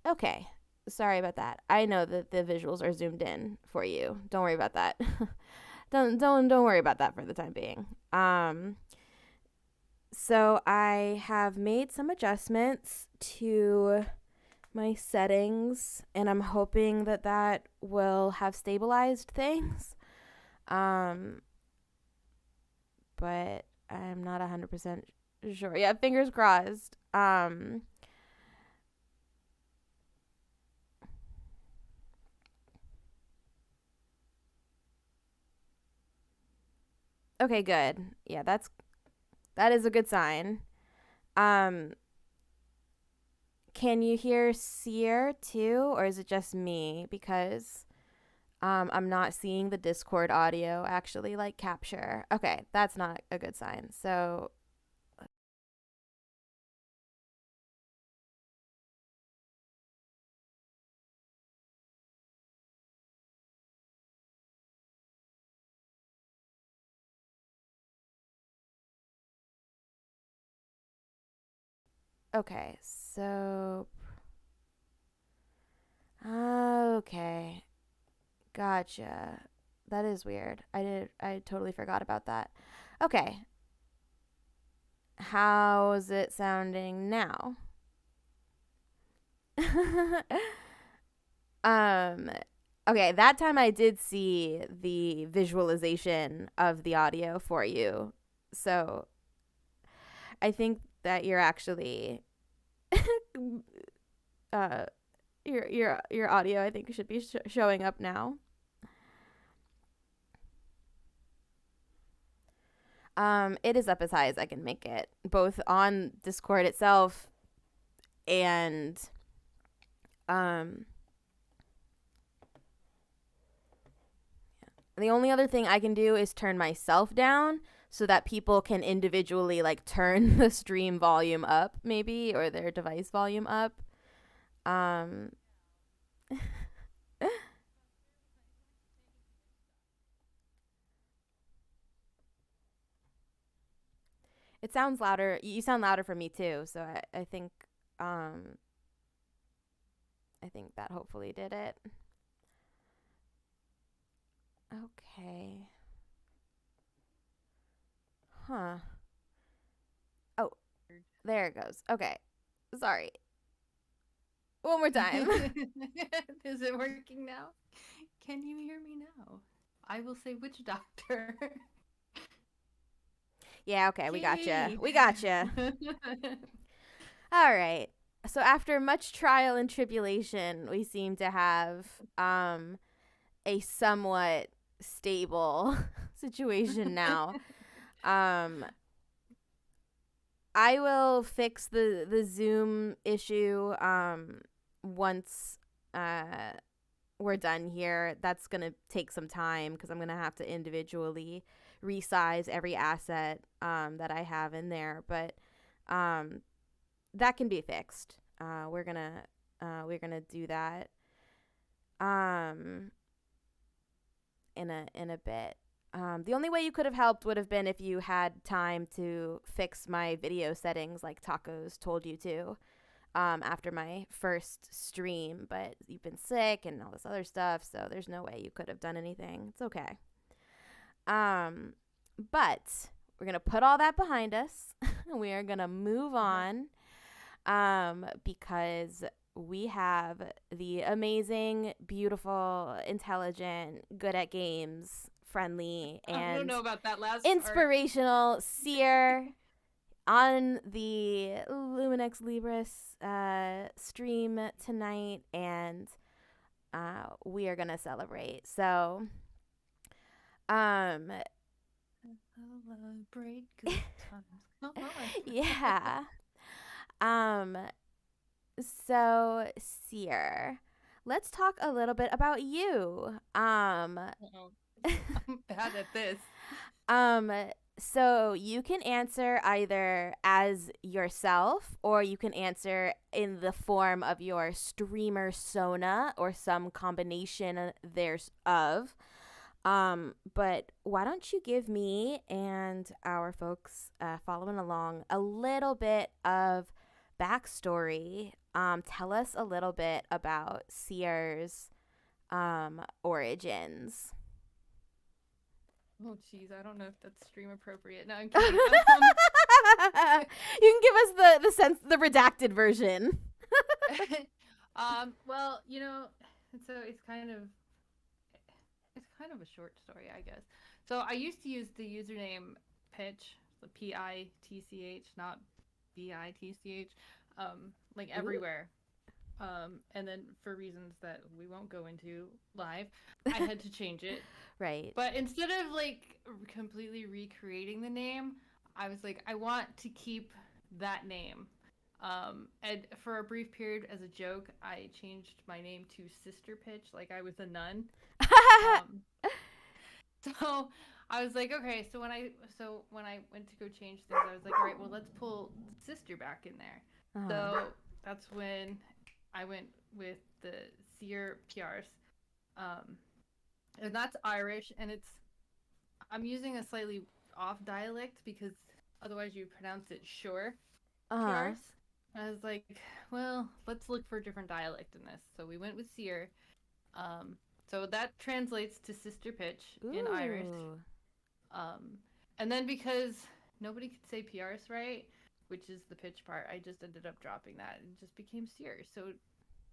Okay. Sorry about that. I know that the visuals are zoomed in for you. Don't worry about that. Don't worry about that for the time being. So I have made some adjustments to my settings, and I'm hoping that that will have stabilized things. Um, but I'm not 100% sure. Yeah, fingers crossed. Okay, good. Yeah, that is a good sign. Um, can you hear Seer too, or is it just me? Because I'm not seeing the Discord audio actually like capture. Okay, that's not a good sign. So okay, so okay, gotcha. That is weird. I totally forgot about that. Okay, how's it sounding now? um okay, that time I did see the visualization of the audio for you. So, I think that you're actually uh your audio I think should be showing up now. It is up as high as I can make it, both on Discord itself and um the only other thing I can do is turn myself down so that people can individually like turn the stream volume up maybe or their device volume up. Um it sounds louder. You sound louder for me too, so um I think that hopefully did it. Okay. Huh. Oh, there it goes. Okay. Sorry. One more time. Is it working now? Can you hear me now? I will say which doctor. Yeah, okay, we gotcha. Yay! We gotcha. All right. So after much trial and tribulation, we seem to have a somewhat stable situation now. Um I will fix the Zoom issue once uh we're done here. That's going to take some time because I'm going to have to individually resize every asset that I have in there, but um that can be fixed. We're gonna do that um, in a bit. The only way you could have helped would have been if you had time to fix my video settings, like Tacos told you to, after my first stream. But you've been sick and all this other stuff, so there's no way you could have done anything. It's okay. Um, but we're gonna put all that behind us. We are gonna move on because we have the amazing, beautiful, intelligent, good at games, friendly, I don't and know about that last part. inspirational Seer on the Luminex Libris stream tonight, and we are gonna celebrate. So, um, Celebrate good times. Come on. yeah. Um, So, Seer, let's talk a little bit about you. Uh-oh. I'm bad at this. Um, so you can answer either as yourself or you can answer in the form of your streamer Sona or some combination there's of. But why don't you give me and our folks following along a little bit of backstory Tell us a little bit about Seer's origins. Oh, jeez, I don't know if that's stream appropriate. No, I'm kidding. You can give us the redacted version. Well, so it's kind of a short story, I guess. So I used to use the username Pitch, the Pitch, not Bitch, like Ooh. everywhere. And then for reasons that we won't go into live, I had to change it. Right. But instead of like completely recreating the name, I was like, I want to keep that name. And for a brief period, as a joke, I changed my name to Sister Pitch, like I was a nun. Um, so I was like, okay. So when I went to go change things, I was like, all right, well, let's pull Sister back in there. So that's when I went with the Seer PRs. And that's Irish, and I'm using a slightly off dialect because otherwise you pronounce it sure. Uh-huh. PRs. I was like, well, let's look for a different dialect in this. So we went with Seer. So that translates to Sister Pitch in Irish. Ooh. And then because nobody could say PRs right, which is the pitch part, I just ended up dropping that and just became Seer. So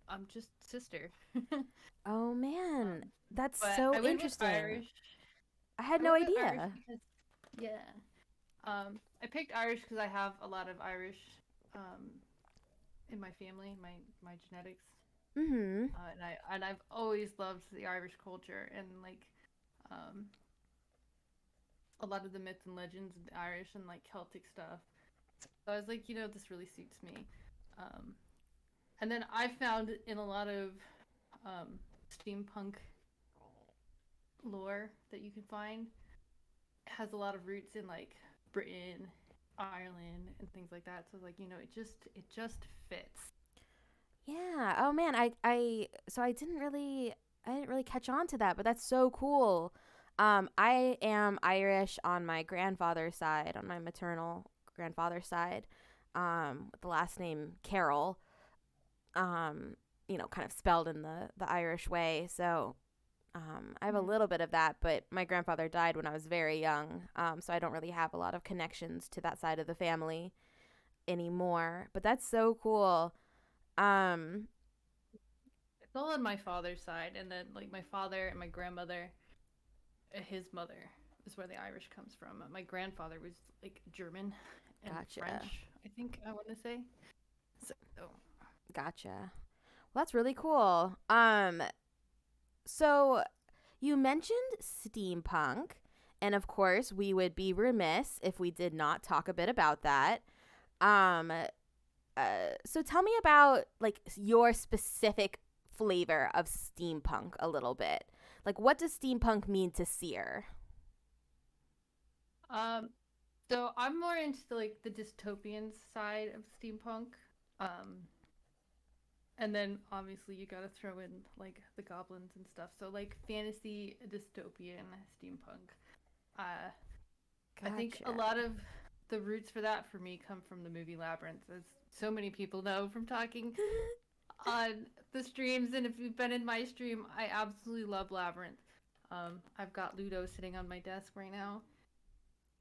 I'm just Sister. Oh man, that's But so I went with interesting. Irish. I had I no went with Irish idea. because, yeah. I picked Irish because I have a lot of Irish in my family, my genetics, Mhm. and I've always loved the Irish culture and like um, a lot of the myths and legends of the Irish and like Celtic stuff. So I was like, this really suits me. Um, and then I found in a lot of steampunk lore that you can find has a lot of roots in like Britain, Ireland, and things like that. So like, it just fits. Yeah. Oh man, I so I didn't really catch on to that, but that's so cool. I am Irish on my grandfather's side, on my maternal grandfather's side. With the last name Carroll. Um, kind of spelled in the Irish way. So, I have a Mm. little bit of that, but my grandfather died when I was very young. So I don't really have a lot of connections to that side of the family anymore. But that's so cool. Um, It's all on my father's side, and then like my father and my grandmother, his mother is where the Irish comes from. My grandfather was like German and gotcha. French, I think I want to say. So Gotcha. Well, that's really cool. So you mentioned steampunk, and of course, we would be remiss if we did not talk a bit about that. Um, so tell me about like your specific flavor of steampunk a little bit. Like, what does steampunk mean to Seer? um, so I'm more into like the dystopian side of steampunk. Um, And then obviously you gotta throw in like the goblins and stuff. So like fantasy, dystopian, steampunk. Uh, I think a Gotcha. lot of the roots for that for me come from the movie Labyrinth, as so many people know from talking on the streams. And if you've been in my stream, I absolutely love Labyrinth. I've got Ludo sitting on my desk right now,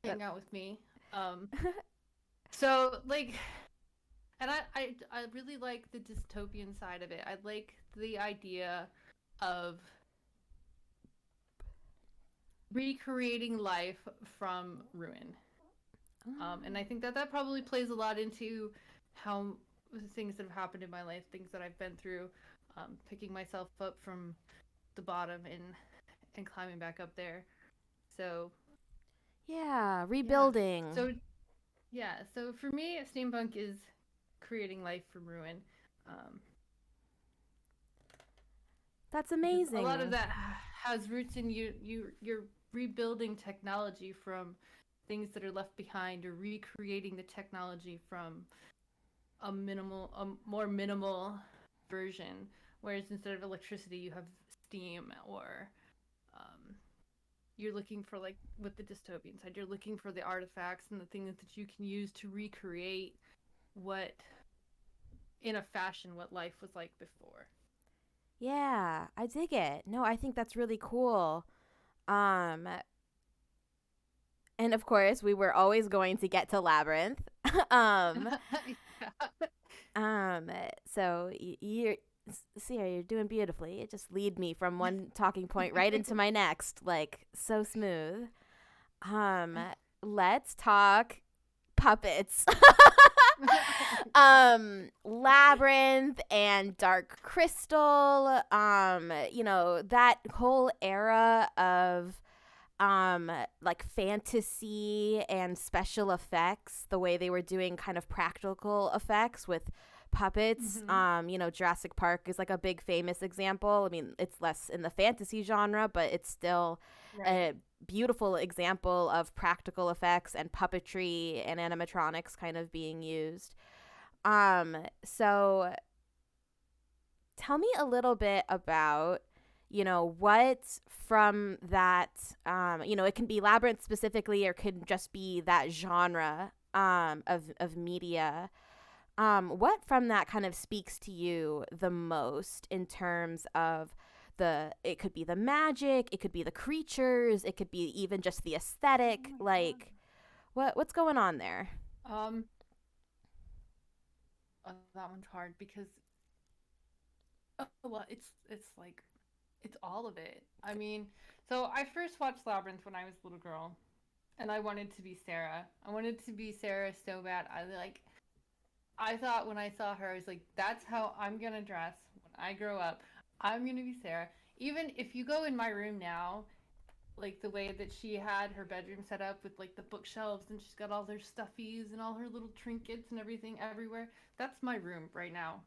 That- hang out with me. Um, so like and I really like the dystopian side of it. I like the idea of recreating life from ruin. And I think that probably plays a lot into how things that have happened in my life, things that I've been through, picking myself up from the bottom and climbing back up there. So yeah, yeah. rebuilding. So yeah. So for me, steampunk is creating life from ruin. Um, That's because a lot of amazing. that has roots in you're rebuilding technology from things that are left behind or recreating the technology from a more minimal version, whereas instead of electricity you have steam or um, you're looking for like with the dystopian side you're looking for the artifacts and the things that you can use to recreate what in a fashion what life was like before. Yeah, I dig it. No, I think that's really cool. Um, and of course, we were always going to get to Labyrinth. um, Yeah. um, so you're Sierra, you're doing beautifully. It just lead me from one talking point right into my next, like so smooth. Um, let's talk puppets. Labyrinth and Dark Crystal, that whole era of like fantasy and special effects, the way they were doing kind of practical effects with puppets. Hmm. Jurassic Park is like a big famous example. I mean, it's less in the fantasy genre, but it's still Right. a beautiful example of practical effects and puppetry and animatronics kind of being used. So tell me a little bit about, what from that, it can be Labyrinth specifically or could just be that genre of media. What from that kind of speaks to you the most in terms of it could be the magic, it could be the creatures, it could be even just the Oh aesthetic. my God. Like, what's going on there? Um, that one's hard because well, it's like it's all of it. I mean, so I first watched Labyrinth when I was a little girl, and I wanted to be Sarah. I wanted to be Sarah so bad. I thought when I saw her, I was like, that's how I'm gonna dress when I grow up. I'm gonna be Sarah. Even if you go in my room now, like the way that she had her bedroom set up with like the bookshelves and she's got all her stuffies and all her little trinkets and everything everywhere. That's my room right now.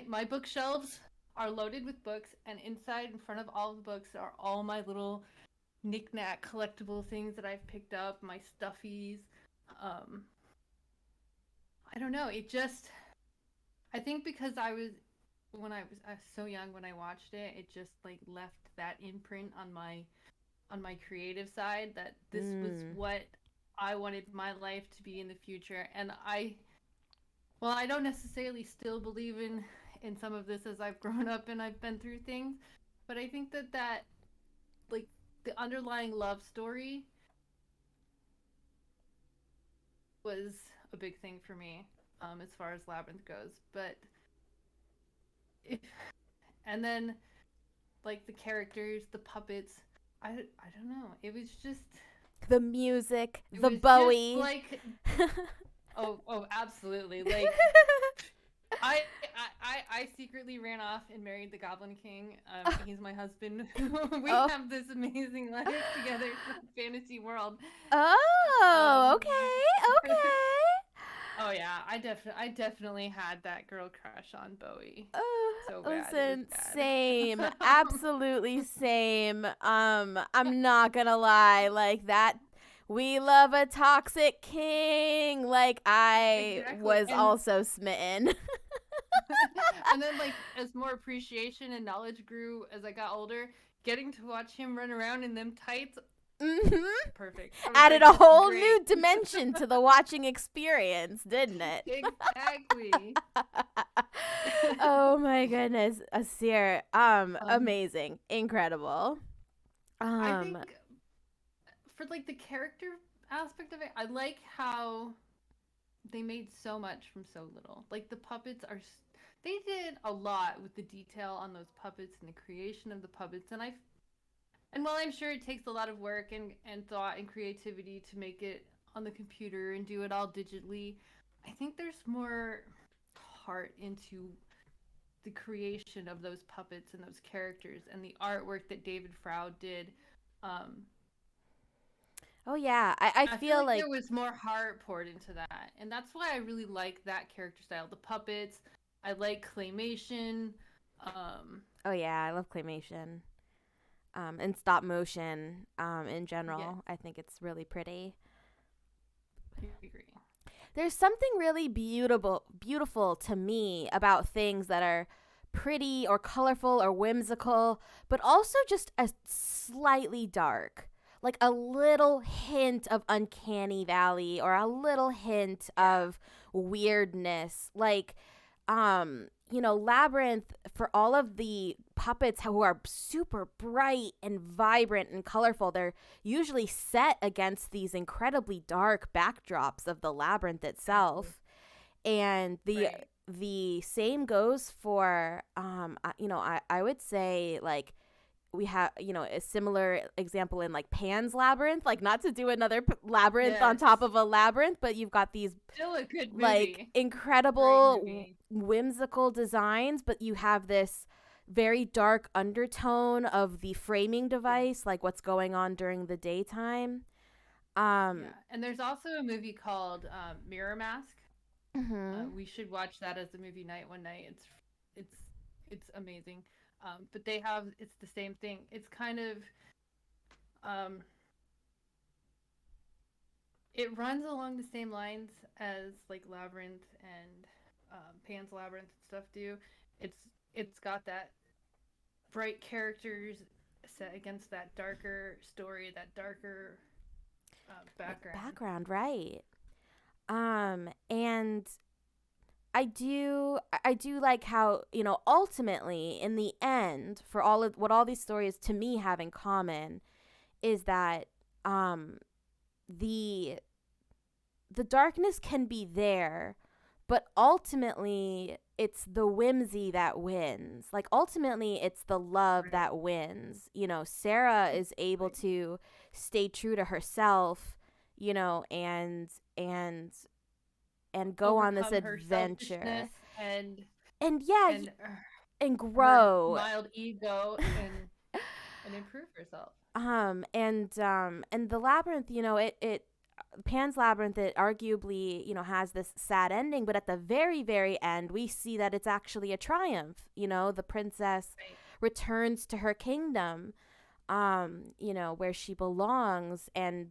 My bookshelves are loaded with books, and inside in front of all the books are all my little knickknack collectible things that I've picked up, my stuffies. Um, I don't know. It just I think because I was so young when I watched it, it just like left that imprint on my creative side that this was Mm. what I wanted my life to be in the future. And I don't necessarily still believe in some of this as I've grown up and I've been through things, but I think that like the underlying love story was a big thing for me as far as Labyrinth goes. But if and then like the characters, the puppets, I don't know. The music, It the was just Bowie. like oh absolutely. Like I secretly ran off and married the Goblin King. He's my husband. We Oh. have this amazing life together in a fantasy world. Oh, Um, okay, okay. oh yeah, I definitely had that girl crush on Bowie. So bad, it was Listen, same, bad. absolutely same. I'm not gonna lie, like that. We love a toxic king. Like I Exactly, was also smitten. and then like as more appreciation and knowledge grew as I got older, getting to watch him run around in them tights, Mm-hmm. perfect. I was Added like, a this is whole great. new dimension to the watching experience, didn't it? Exactly. Oh my goodness, Asir, um, amazing, incredible. I Um, think for like the character aspect of it, I like how they made so much from so little. Like the puppets are, they did a lot with the detail on those puppets and the creation of the puppets, and while I'm sure it takes a lot of work and thought and creativity to make it on the computer and do it all digitally, I think there's more heart into the creation of those puppets and those characters and the artwork that David Froud did. Um, oh yeah, I I feel feel like like, there was more heart poured into that, and that's why I really like that character style. The puppets, I like claymation. Um, oh yeah, I love claymation. And stop motion. In yes, general, I think it's really pretty. I agree. There's something really beautiful to me about things that are pretty or colorful or whimsical, but also just a slightly dark. Like a little hint of uncanny valley or a little hint Yeah. of weirdness. Like Labyrinth, for all of the puppets who are super bright and vibrant and colorful, they're usually set against these incredibly dark backdrops of the labyrinth itself. And Right. the same goes for I would say, like, we have, a similar example in like Pan's Labyrinth, like, not to do another labyrinth on Yes. top of a labyrinth, but you've got these Still a good like movie. Great incredible movie. whimsical designs, but you have this very dark undertone of the framing Yeah. device, like what's going on during the daytime. um Yeah. And there's also a movie called Mirror Mask. mhm. We should watch that as a movie night one night. It's it's amazing. But they have it's the same thing. It's kind of um, it runs along the same lines as like Labyrinth and Pan's Labyrinth and stuff do. It's it's got that bright characters set against that darker story, that darker background. Background, right? And I do like how, ultimately in the end, for all of what all these stories to me have in common is that um the the darkness can be there, but ultimately it's the whimsy that wins. Like, ultimately it's the love Right. that wins. Sarah is able Exactly. to stay true to herself, and go on this Overcome her selfishness adventure. and And yeah, and and her grow. mild ego and improve herself. And the labyrinth, it Pan's Labyrinth, it arguably, has this sad ending, but at the very, very end, we see that it's actually a triumph. The princess Right. returns to her kingdom, where she belongs, and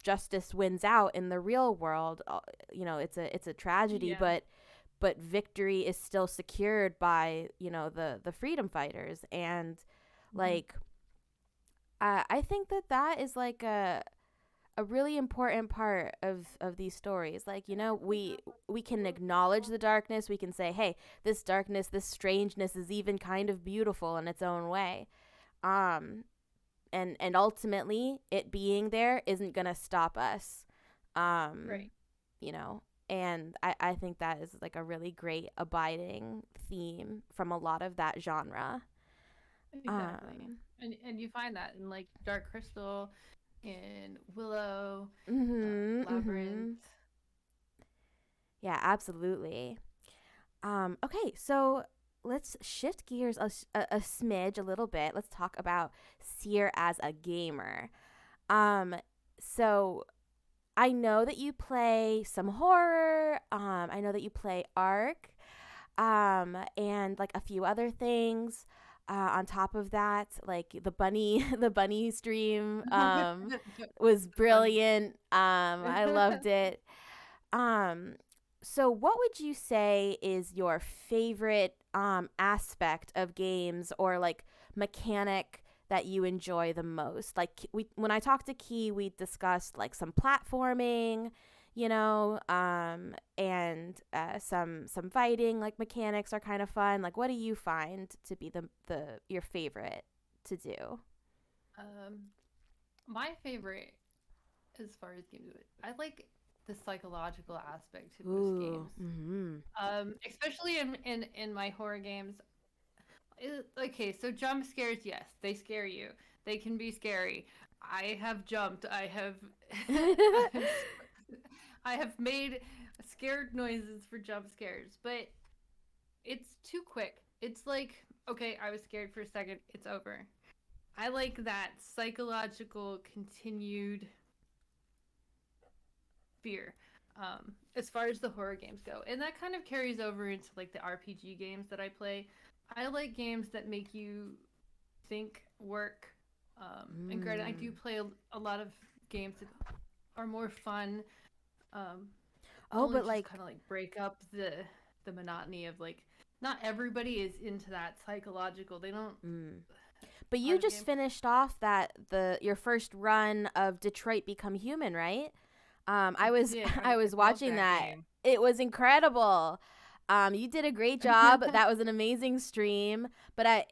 justice wins out in the real world. It's a tragedy, Yeah. but victory is still secured by, the freedom fighters. And Hmm. like, I think that is like a really important part of these stories. Like, we can acknowledge the darkness. We can say, hey, this darkness, this strangeness is even kind of beautiful in its own way. um and ultimately it being there isn't gonna stop us. um Right. you know and I think that is like a really great abiding theme from a lot of that genre. Exactly. um And you find that in like Dark Crystal, in Willow, mhm Labyrinth. mhm yeah, absolutely. Okay, so let's shift gears a smidge, a little bit. Let's talk about Seer as a gamer. Um, so I know that you play some horror. I know that you play Ark. And like a few other things. On top of that, like the bunny, the bunny stream, was The bunny. brilliant. I loved it. Um, so what would you say is your favorite aspect of games, or like mechanic that you enjoy the most? Like, when I talked to Key, we discussed like some platforming, and some fighting like mechanics are kind of fun. Like, what do you find to be the your favorite to do? Um, my favorite as far as games go, I like the psychological aspect to most Ooh. games. Mhm. Especially in my horror games. Okay, so jump scares, yes, they scare you. They can be scary. I have jumped. I have, I have, I have made scared noises for jump scares, but it's too quick. It's like, okay, I was scared for a second. It's over. I like that psychological continued fear. As far as the horror games go, and that kind of carries over into like the RPG games that I play. I like games that make you think, work. And granted, I do Mm. play a lot of games that are more fun. Um, Oh, only but just like, kind of like break up the monotony of like not everybody is into that psychological. They don't mm. But part you of the just game. finished off that the your first run of Detroit Become Human, right? I was did. I I was love watching that that. game. It was incredible. You did a great job. That was an amazing stream. But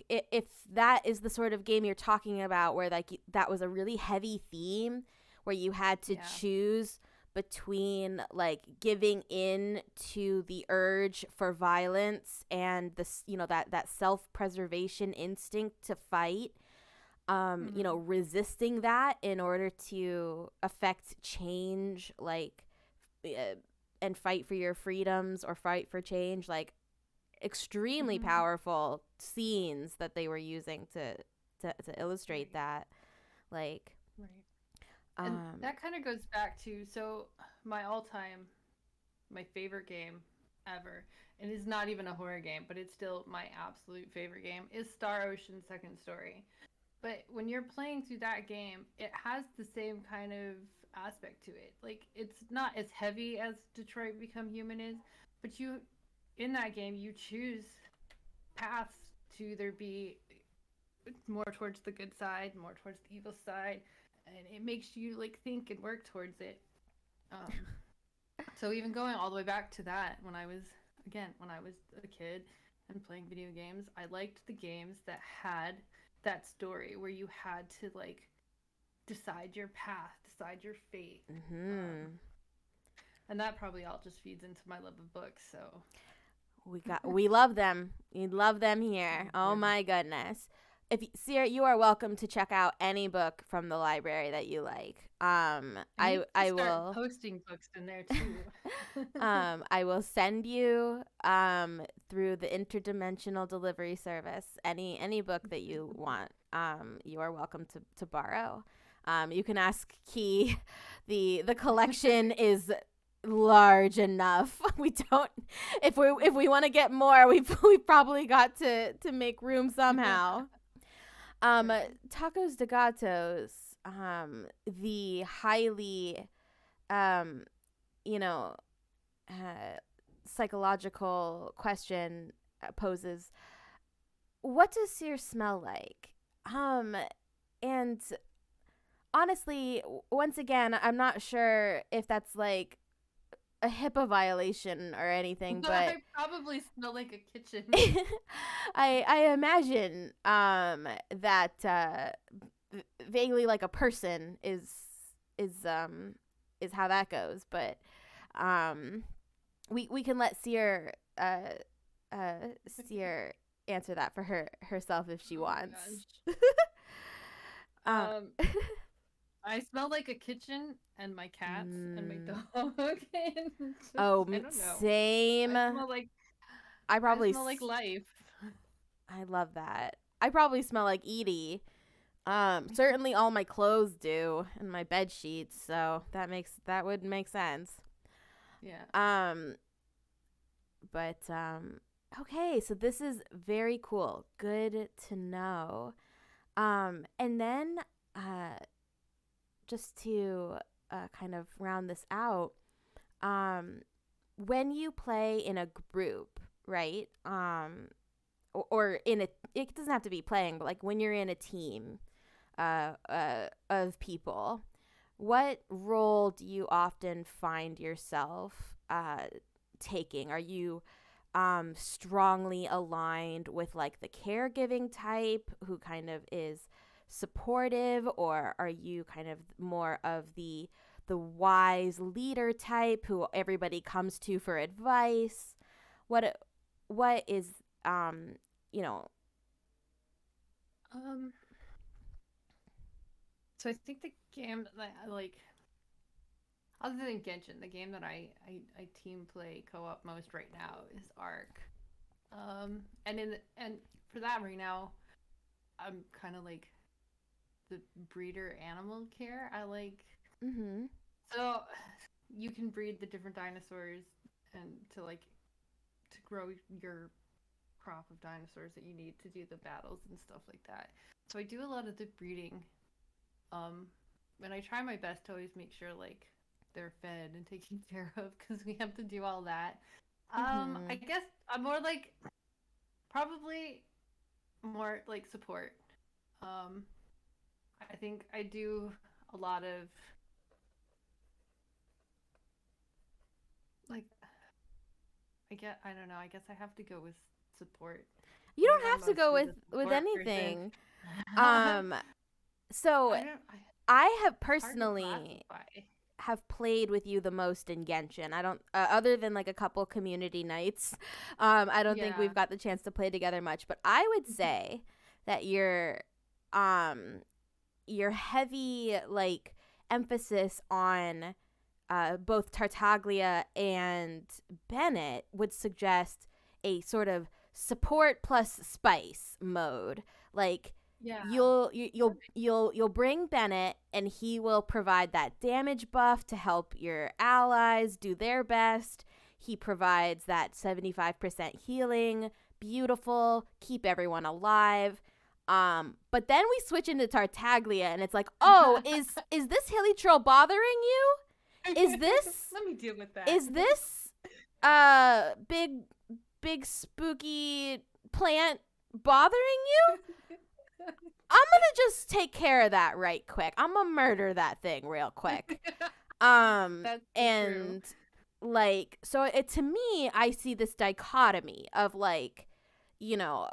if that is the sort of game you're talking about, where like that was a really heavy theme, where you had to Yeah. choose between like giving in to the urge for violence and this, that self-preservation instinct to fight, Hmm. resisting that in order to affect change, like, uh, and fight for your freedoms or fight for change, like extremely Hmm. powerful scenes that they were using to illustrate Right. that. Like, Right. And um, that kind of goes back to my all-time my favorite game ever. It is not even a horror game, but it's still my absolute favorite game is Star Ocean Second Story. But when you're playing through that game, it has the same kind of aspect to it. Like it's not as heavy as Detroit Become Human is, but you in that game you choose paths to either be more towards the good side, more towards the evil side, and it makes you like think and work towards it. Um, so even going all the way back to that, when I was a kid and playing video games, I liked the games that had that story where you had to like decide your path, decide your fate. Um, mhm. and that probably all just feeds into my love of books. So We love them. We love them here. we Oh do. my goodness. If Sierra, you are welcome to check out any book from the library that you like. I need to I start will posting books in there too. I will send you through the interdimensional delivery service any book that you want. You are welcome to borrow. You can ask Key. The collection is large enough. We don't if we want to get more, we probably got to make room somehow. Right. Tacos de gatos, the highly um you know uh, psychological question poses, what does sear smell like? Um, and honestly, once again, I'm not sure if that's like a HIPAA violation or anything, but I probably smell like a kitchen. I imagine that vaguely like a person is um is how that goes, but um we can let uh Seer answer that for herself if she Oh my wants. gosh. uh, I smell like a kitchen and my cats and my mm, dog. And just, oh, I don't know. same. I smell like I I probably smell like life. I love that. I probably smell like Edie. Certainly all my clothes do and my bed sheets, so that would make sense. Yeah. Um, but okay, so this is very cool. Good to know. And then uh, just to kind of round this out, um, when you play in a group, right? Or in a, it doesn't have to be playing, but like when you're in a team of people, what role do you often find yourself taking? Are you strongly aligned with like the caregiving type who kind of is supportive, or are you kind of more of the wise leader type who everybody comes to for advice? What is um you know Um. So I think the game that I like, other than Genshin, the game that I team play co-op most right now is Ark. And for that right now, I'm kind of like the breeder animal care. I like mhm so you can breed the different dinosaurs and to grow your crop of dinosaurs that you need to do the battles and stuff like that. So I do a lot of the breeding. Um, and I try my best to always make sure like they're fed and taken care of because we have to do all that. I mhm guess I'm more like probably more like support. Um, I think I do a lot of. like I don't know. I guess I have to go with support. You Like don't I'm have to go mostly the with support person. anything. Um, so I don't. I have It's hard to personally classify. have played with you the most in Genshin. I don't, other than like a couple community nights, I don't think Yeah. we've got the chance to play together much. But I would say that um, your heavy like emphasis on both Tartaglia and Bennett would suggest a sort of support plus spice mode. Like Yeah. you'll bring Bennett and he will provide that damage buff to help your allies do their best. He provides that 75% healing, beautiful, keep everyone alive. But then we switch into Tartaglia and it's like, "Oh, is this hilly troll bothering you? Is this Let me deal with that. is this big spooky plant bothering you? I'm gonna just take care of that right quick. I'm gonna murder that thing real quick." That's And like, so it, to me, I see this dichotomy of like, you know,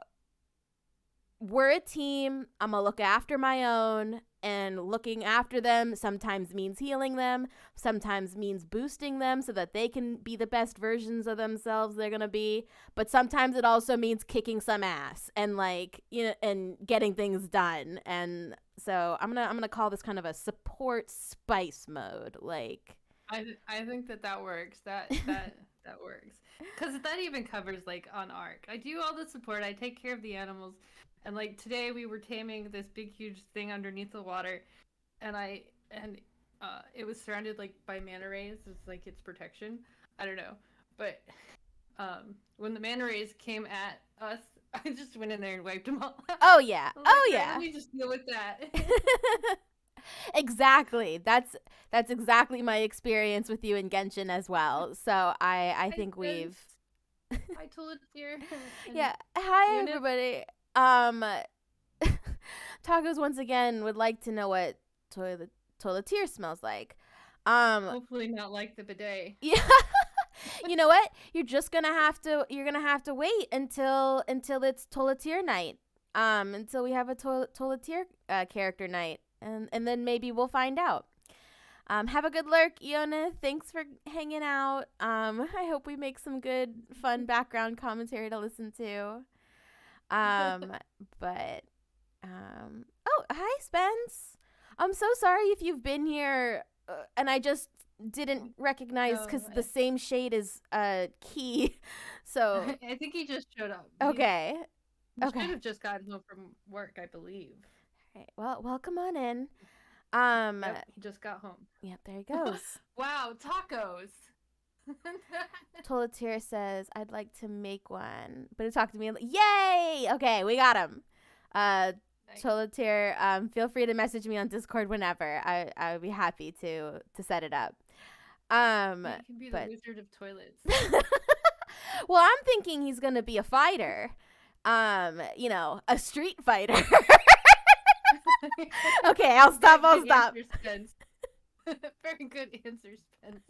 we're a team. I'm gonna look after my own, and looking after them sometimes means healing them, sometimes means boosting them so that they can be the best versions of themselves they're gonna be. But sometimes it also means kicking some ass and like, you know, and getting things done. And so I'm gonna call this kind of a support spice mode. Like, I think that works. That works. Because that even covers like on Arc. I do all the support. I take care of the animals, and like today we were taming this big huge thing underneath the water, and it was surrounded like by manta rays. It's like its protection. I don't know, but when the manta rays came at us, I just went in there and wiped them all out. oh yeah, I was oh like, yeah. let me just deal with that. Exactly. That's exactly my experience with you in Genshin as well. So I think we've I told it here. yeah. Hi Unit. everybody. Tacos once again would like to know what toileteer smells like. Hopefully not like the bidet. Yeah. You know what? You're gonna have to wait until it's toileteer night. Until we have a toileteer character night. And then maybe we'll find out. Have a good lurk, Iona. Thanks for hanging out. I hope we make some good, fun background commentary to listen to. But oh, hi, Spence. I'm so sorry if you've been here and I just didn't recognize because the same shade is Key. So I think he just showed up. okay, He should have just gotten home from work, I believe. All right. Well, welcome on in. Yep, he just got home. Yep, there he goes. Wow, tacos. Toileteer says, "I'd like to make one." But it talked to me. Yay! Okay, we got him. Nice. Toileteer, feel free to message me on Discord whenever. I would be happy to set it up. He can be the wizard of toilets. Well, I'm thinking he's gonna be a fighter. You know, a street fighter. Okay, I'll stop. Answer, Spence. Very good answer, Spence.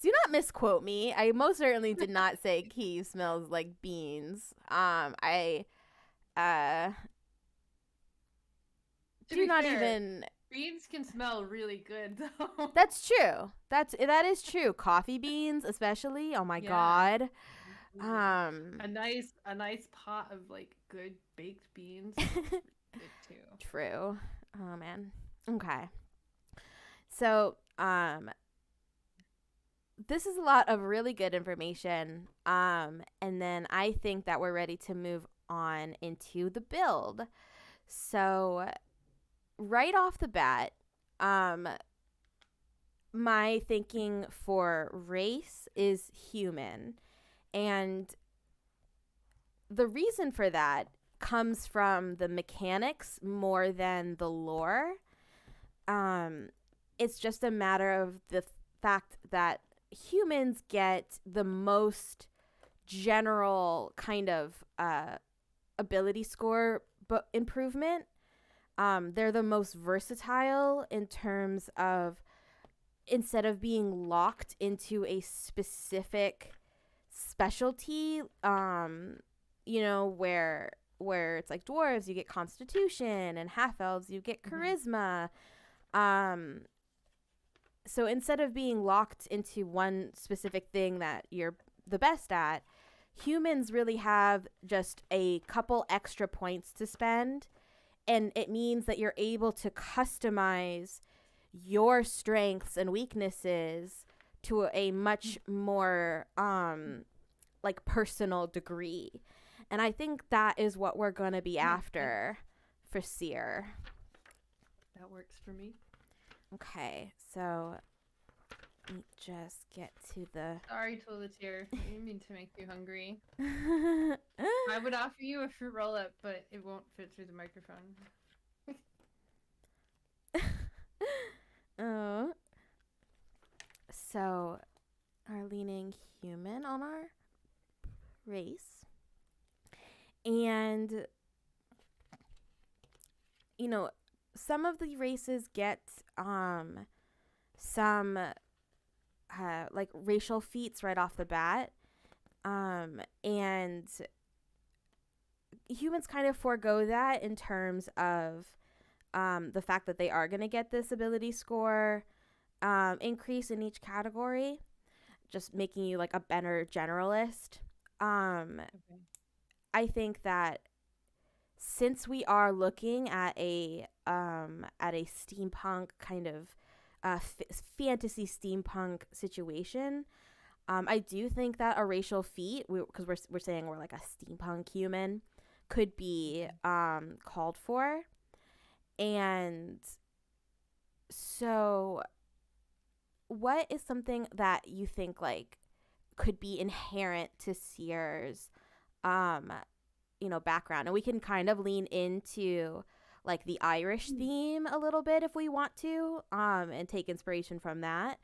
Do not misquote me. I most certainly did not say Key smells like beans. I do not even. Beans can smell really good, though. That's true. That is true. Coffee beans, especially. Oh my god. A nice pot of like good baked beans. Good too. True. Oh man. Okay. So, this is a lot of really good information. And then I think that we're ready to move on into the build. So, right off the bat, my thinking for race is human. And the reason for that comes from the mechanics more than the lore. It's just a matter of the fact that humans get the most general kind of ability score improvement. They're the most versatile in terms of, instead of being locked into a specific specialty, where it's like dwarves, you get constitution, and half elves, you get charisma. So instead of being locked into one specific thing that you're the best at, humans really have just a couple extra points to spend. And it means that you're able to customize your strengths and weaknesses to a much more like personal degree. And I think that is what we're going to be after for Seer. That works for me. Okay, so let me just get to the... Sorry, Toileteer. I didn't mean to make you hungry. I would offer you a fruit roll-up, but it won't fit through the microphone. Oh. So, are leaning human on our race. And, some of the races get some like racial feats right off the bat. And humans kind of forego that in terms of the fact that they are going to get this ability score increase in each category, just making you like a better generalist. Okay. I think that since we are looking at a steampunk kind of fantasy steampunk situation, I do think that a racial feat, because we're saying we're like a steampunk human, could be called for. And so what is something that you think like could be inherent to Seer's background? And we can kind of lean into like the Irish theme a little bit if we want to, and take inspiration from that.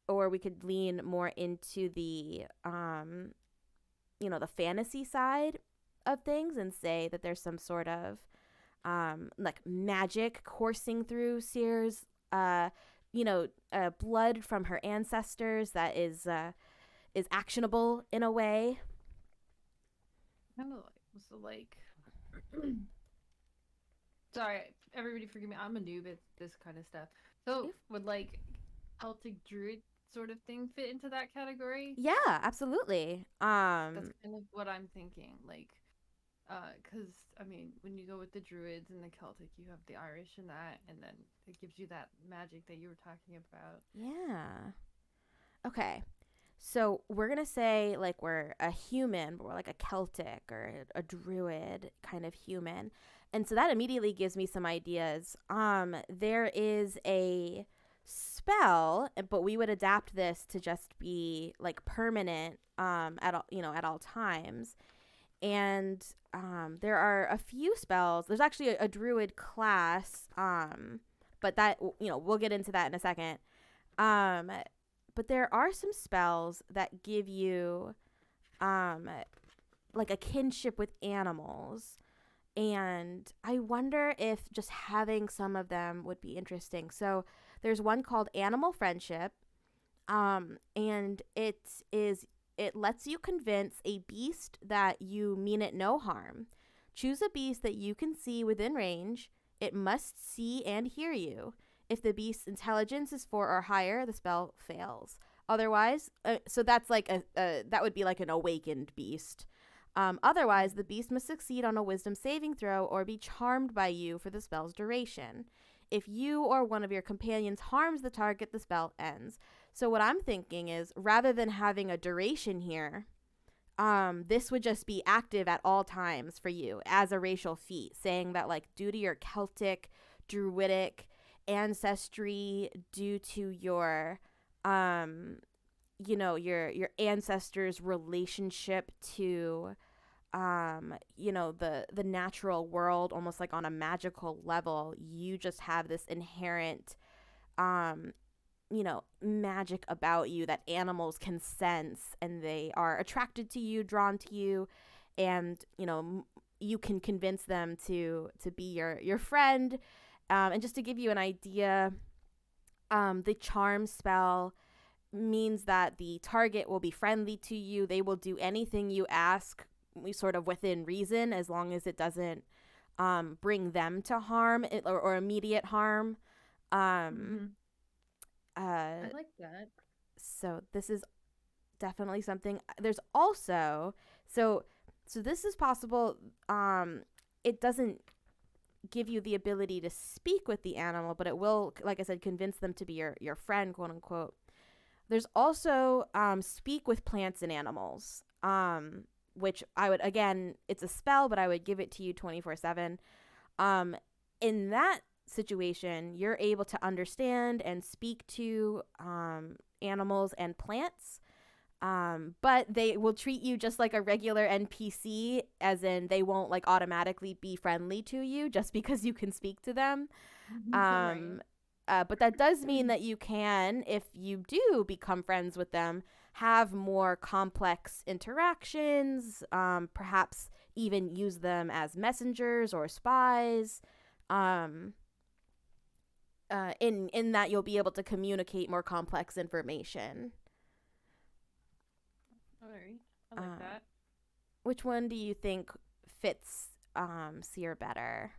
Or we could lean more into the the fantasy side of things and say that there's some sort of like magic coursing through Seer's blood from her ancestors that is actionable in a way. Kind of like sorry, everybody forgive me, I'm a noob at this kind of stuff. So would like Celtic druid sort of thing fit into that category? Yeah, absolutely. That's kind of what I'm thinking, like because I mean, when you go with the druids and the Celtic, you have the Irish and that, and then it gives you that magic that you were talking about. Yeah. Okay. So we're going to say like we're a human, but we're like a Celtic or a druid kind of human. And so that immediately gives me some ideas. There is a spell, but we would adapt this to just be like permanent at all times. And there are a few spells. There's actually a druid class, but that we'll get into that in a second. But there are some spells that give you like a kinship with animals. And I wonder if just having some of them would be interesting. So there's one called Animal Friendship. And it lets you convince a beast that you mean it no harm. Choose a beast that you can see within range. It must see and hear you. If the beast's intelligence is 4 or higher, the spell fails. Otherwise, so that's like that would be like an awakened beast. Otherwise, the beast must succeed on a wisdom saving throw or be charmed by you for the spell's duration. If you or one of your companions harms the target, the spell ends. So what I'm thinking is, rather than having a duration here, this would just be active at all times for you as a racial feat, saying that like due to your Celtic, druidic ancestry, due to your your ancestors' relationship to the natural world, almost like on a magical level, you just have this inherent magic about you that animals can sense, and they are attracted to you, drawn to you, and you can convince them to be your friend. And just to give you an idea, the charm spell means that the target will be friendly to you. They will do anything you ask, sort of within reason, as long as it doesn't bring them to harm or immediate harm. Mm-hmm. I Uh, like that. so this is definitely something. There's also so this is possible. It doesn't give you the ability to speak with the animal, but it will, like I said, convince them to be your friend, quote unquote. There's also speak with plants and animals, which I would, again, it's a spell, but I would give it to you 24/7. In that situation, you're able to understand and speak to animals and plants, but they will treat you just like a regular NPC, as in they won't like automatically be friendly to you just because you can speak to them. Right. But that does mean that you can, if you do become friends with them, have more complex interactions, perhaps even use them as messengers or spies. Um, in that you'll be able to communicate more complex information. All right. I like Uh, that. which one do you think fits Seer better?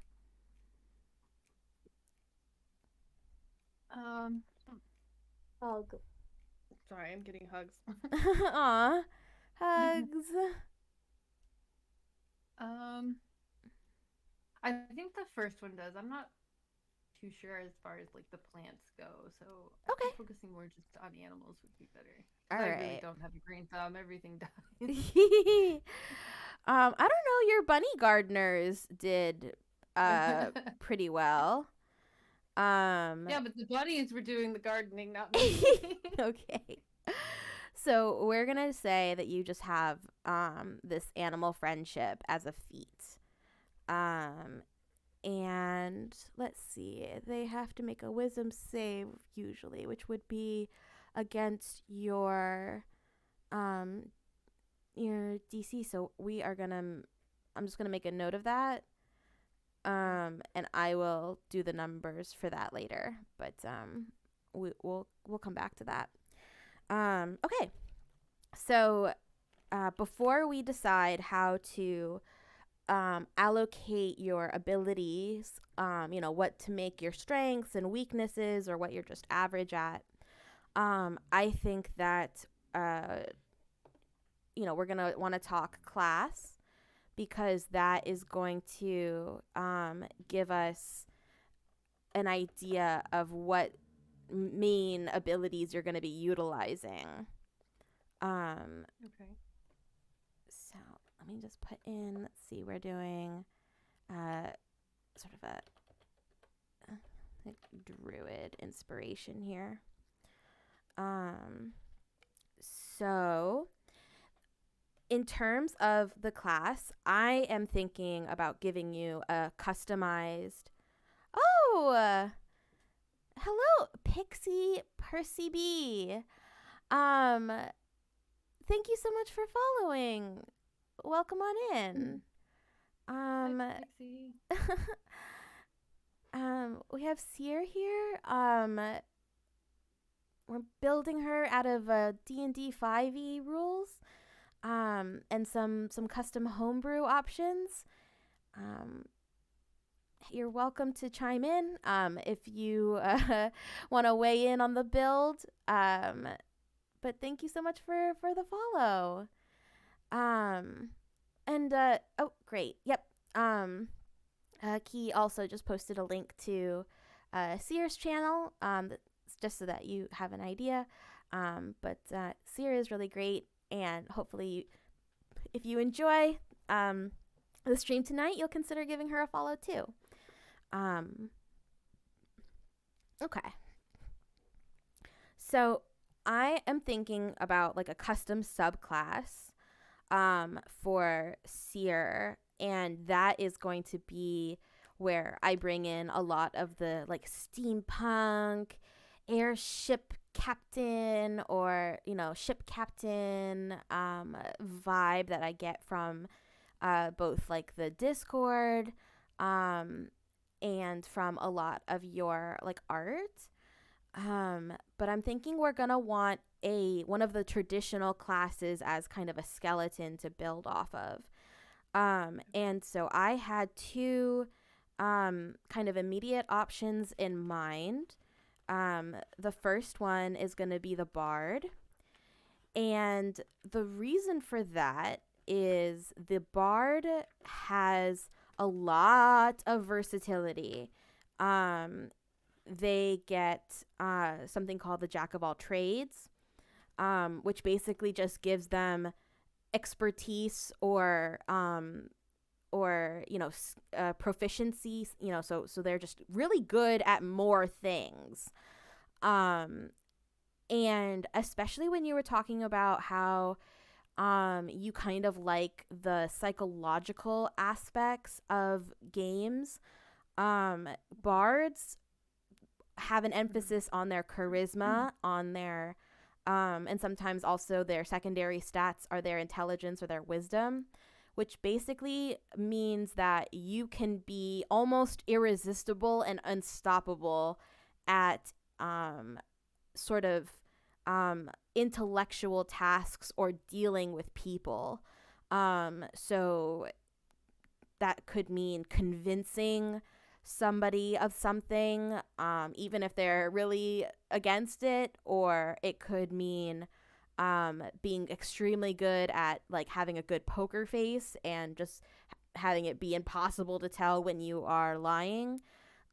Um, Hug. Sorry, I'm getting hugs. Aw, hugs. um, I think the first one does. I'm not too sure as far as like the plants go, so I Okay. think focusing more just on animals would be better. All Because I really right. don't have a green thumb. Everything dies. I don't know. Your bunny gardeners did pretty well. Um, Yeah, but the bunnies were doing the gardening, not me. okay. So we're gonna say that you just have this animal friendship as a feat. Um, and let's see, they have to make a wisdom save usually, which would be against um your DC. So we are gonna I'm just gonna make a note of that. And I will do the numbers for that later, but we'll come back to that. Okay. So before we decide how to allocate your abilities, what to make your strengths and weaknesses or what you're just average at, I think that, we're going to want to talk class, because that is going to give us an idea of what main abilities you're going to be utilizing. Okay. So let me just put in, let's see, we're doing sort of a like druid inspiration here. So in terms of the class, I am thinking about giving you a customized. Oh, hello, Pixie Percy B. Um, thank you so much for following. Welcome on in. Hi, Pixie. We have Seer here. We're building her out of D&D 5e rules. And some custom homebrew options. You're welcome to chime in if you want to weigh in on the build. But thank you so much for the follow. And oh, great. Yep. Key also just posted a link to Seer's channel. Just so that you have an idea. But Seer is really great, and hopefully, if you enjoy the stream tonight, you'll consider giving her a follow too. Okay. So I am thinking about like a custom subclass for Seer, and that is going to be where I bring in a lot of the like steampunk airship captain or ship captain vibe that I get from both like the Discord um, and from a lot of your like art. But I'm thinking we're gonna want a one of the traditional classes as kind of a skeleton to build off of. And so I had two kind of immediate options in mind. The first one is going to be the bard. And the reason for that is the bard has a lot of versatility. Um, they get something called the Jack of all trades, which basically just gives them expertise or proficiency, so they're just really good at more things. um and especially when you were talking about how you kind of like the psychological aspects of games, bards have an emphasis on their charisma, on their and sometimes also their secondary stats are their intelligence or their wisdom, which basically means that you can be almost irresistible and unstoppable at sort of intellectual tasks or dealing with people. So that could mean convincing somebody of something, even if they're really against it, or it could mean being extremely good at like having a good poker face and just having it be impossible to tell when you are lying.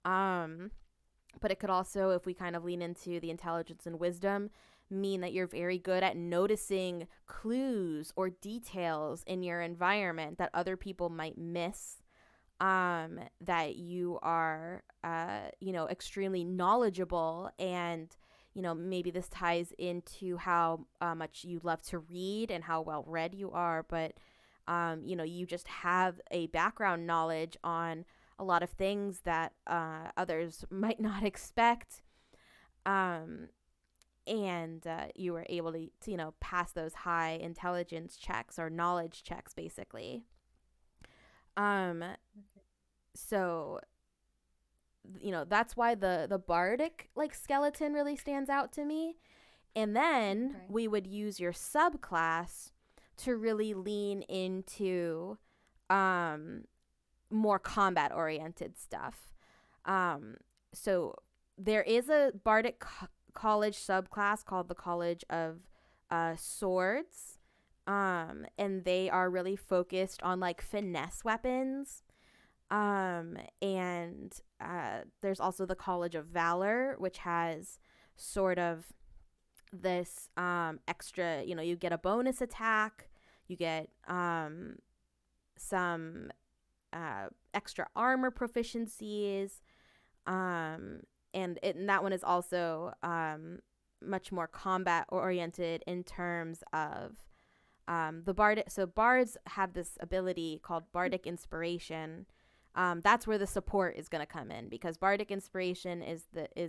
But it could also, if we kind of lean into the intelligence and wisdom, mean that you're very good at noticing clues or details in your environment that other people might miss. That you are, extremely knowledgeable, and maybe this ties into how much you love to read and how well read you are, but you just have a background knowledge on a lot of things that others might not expect. Um, and you were able to pass those high intelligence checks or knowledge checks, basically. Um, so that's why the bardic like skeleton really stands out to me. And then we would use your subclass to really lean into more combat oriented stuff. So there is a bardic college subclass called the College of Swords. And they are really focused on like finesse weapons. And there's also the College of Valor, which has sort of this extra, you get a bonus attack, you get some extra armor proficiencies, and that one is also much more combat oriented in terms of the bard. So bards have this ability called bardic inspiration. That's where the support is going to come in, because bardic inspiration is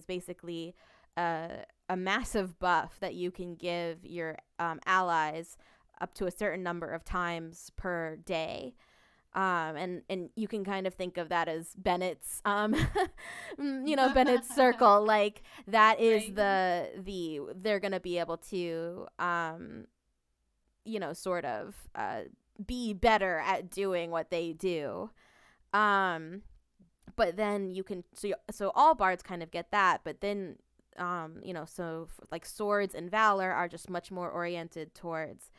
basically a massive buff that you can give your allies up to a certain number of times per day. And you can kind of think of that as Bennett's Bennett's circle. Like that is the they're going to be able to sort of be better at doing what they do. But then you can, so all bards kind of get that, but then like swords and valor are just much more oriented towards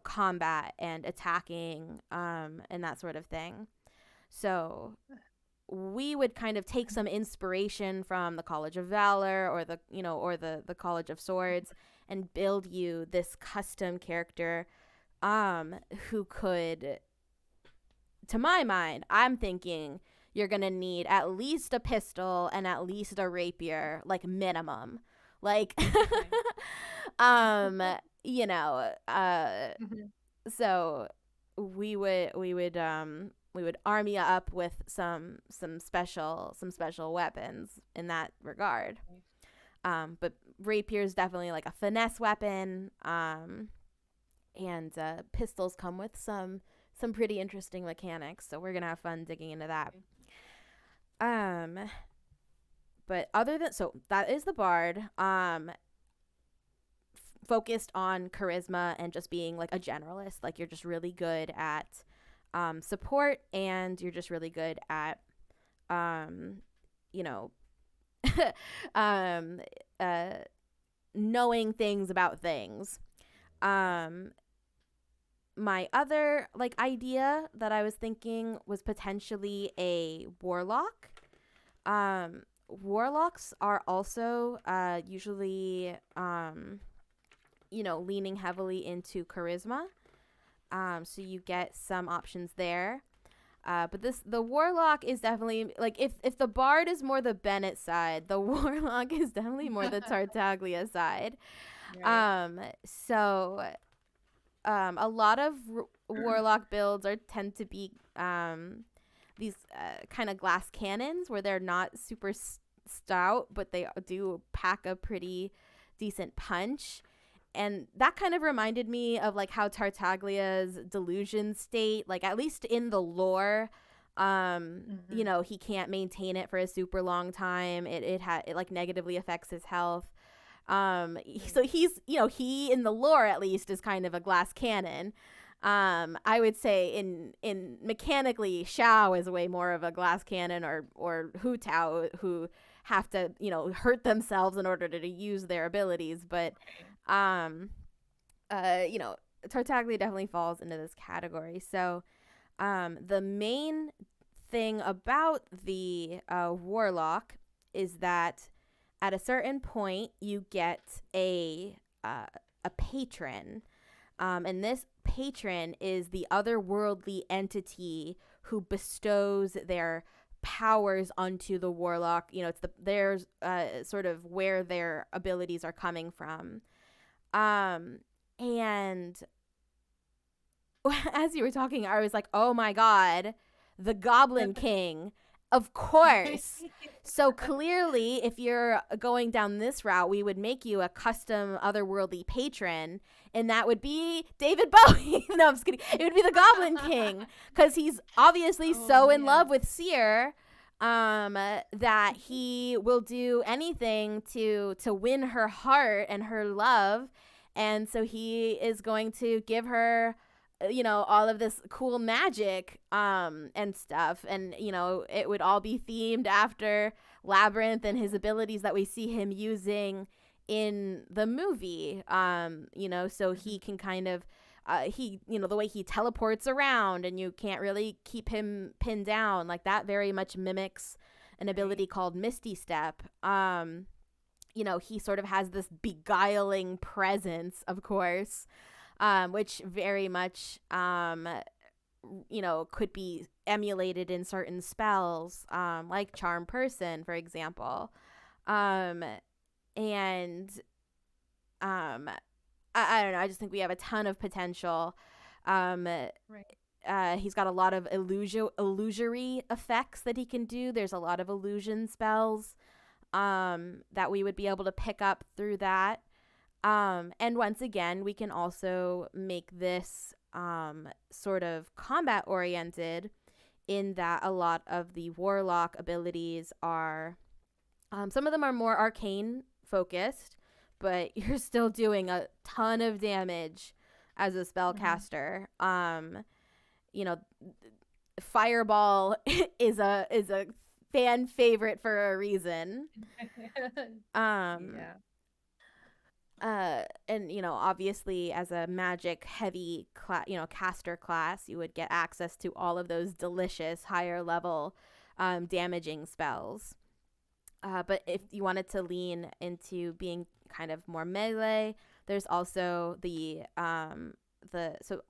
combat and attacking, and that sort of thing. So we would kind of take some inspiration from the College of Valor or the College of Swords and build you this custom character who could, to my mind, I'm thinking you're going to need at least a pistol and at least a rapier, like minimum. Like, so we would arm you up with some special weapons in that regard. But rapier is definitely like a finesse weapon. And pistols come with some pretty interesting mechanics, so we're gonna have fun digging into that. But other than, so that is the bard. Focused on charisma and just being like a generalist. Like you're just really good at support, and you're just really good at you know knowing things about things. My other like idea that I was thinking was potentially a warlock. Warlocks are also usually leaning heavily into charisma. So you get some options there. But the warlock is definitely like if the bard is more the Bennett side, the warlock is definitely more the Tartaglia side. Right. So a lot of warlock builds tend to be these kind of glass cannons where they're not super stout, but they do pack a pretty decent punch. And that kind of reminded me of like how Tartaglia's delusion state, like at least in the lore, he can't maintain it for a super long time. It like negatively affects his health. So he's, he in the lore at least is kind of a glass cannon. I would say in mechanically, Xiao is way more of a glass cannon, or Hu Tao, who have to, hurt themselves in order to use their abilities. But, Tartaglia definitely falls into this category. So, the main thing about the warlock is that at a certain point you get a patron. And this patron is the otherworldly entity who bestows their powers onto the warlock. It's there's sort of where their abilities are coming from. And as you were talking, I was like, oh my God, the Goblin King. Of course. So clearly, if you're going down this route, we would make you a custom otherworldly patron, and that would be David Bowie. No, I'm just kidding. It would be the Goblin King, because he's obviously in love with Cere that he will do anything to win her heart and her love. And so he is going to give her all of this cool magic and stuff, and it would all be themed after Labyrinth and his abilities that we see him using in the movie. So he can kind of the way he teleports around and you can't really keep him pinned down, like that very much mimics an ability called Misty Step. He sort of has this beguiling presence, of course, which very much, could be emulated in certain spells, like Charm Person, for example. I don't know. I just think we have a ton of potential. Right. He's got a lot of illusory effects that he can do. There's a lot of illusion spells that we would be able to pick up through that. And once again, we can also make this sort of combat oriented, in that a lot of the warlock abilities are, some of them are more arcane focused, but you're still doing a ton of damage as a spellcaster. Fireball is a fan favorite for a reason. Yeah. And obviously as a magic heavy caster class, you would get access to all of those delicious higher level damaging spells. But if you wanted to lean into being kind of more melee, there's also so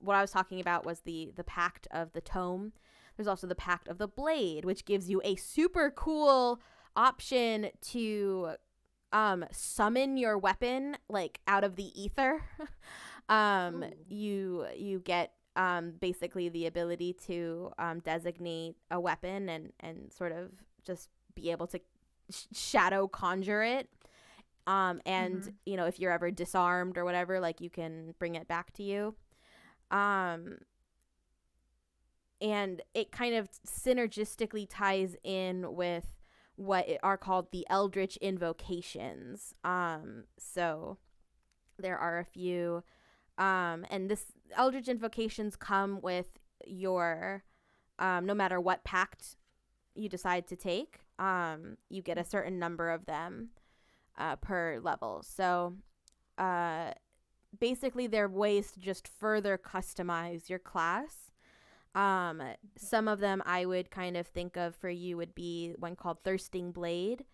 what I was talking about was the Pact of the Tome. There's also the Pact of the Blade, which gives you a super cool option to summon your weapon like out of the ether. You get basically the ability to designate a weapon and sort of just be able to shadow conjure it. And Mhm. you know, if you're ever disarmed or whatever, like you can bring it back to you. Um, and it kind of synergistically ties in with what are called the Eldritch invocations. So there are a few, and this Eldritch invocations come with your, no matter what pact you decide to take, you get a certain number of them per level. So uh, basically, they're ways to just further customize your class. Some of them I would kind of think of for you would be one called Thirsting Blade.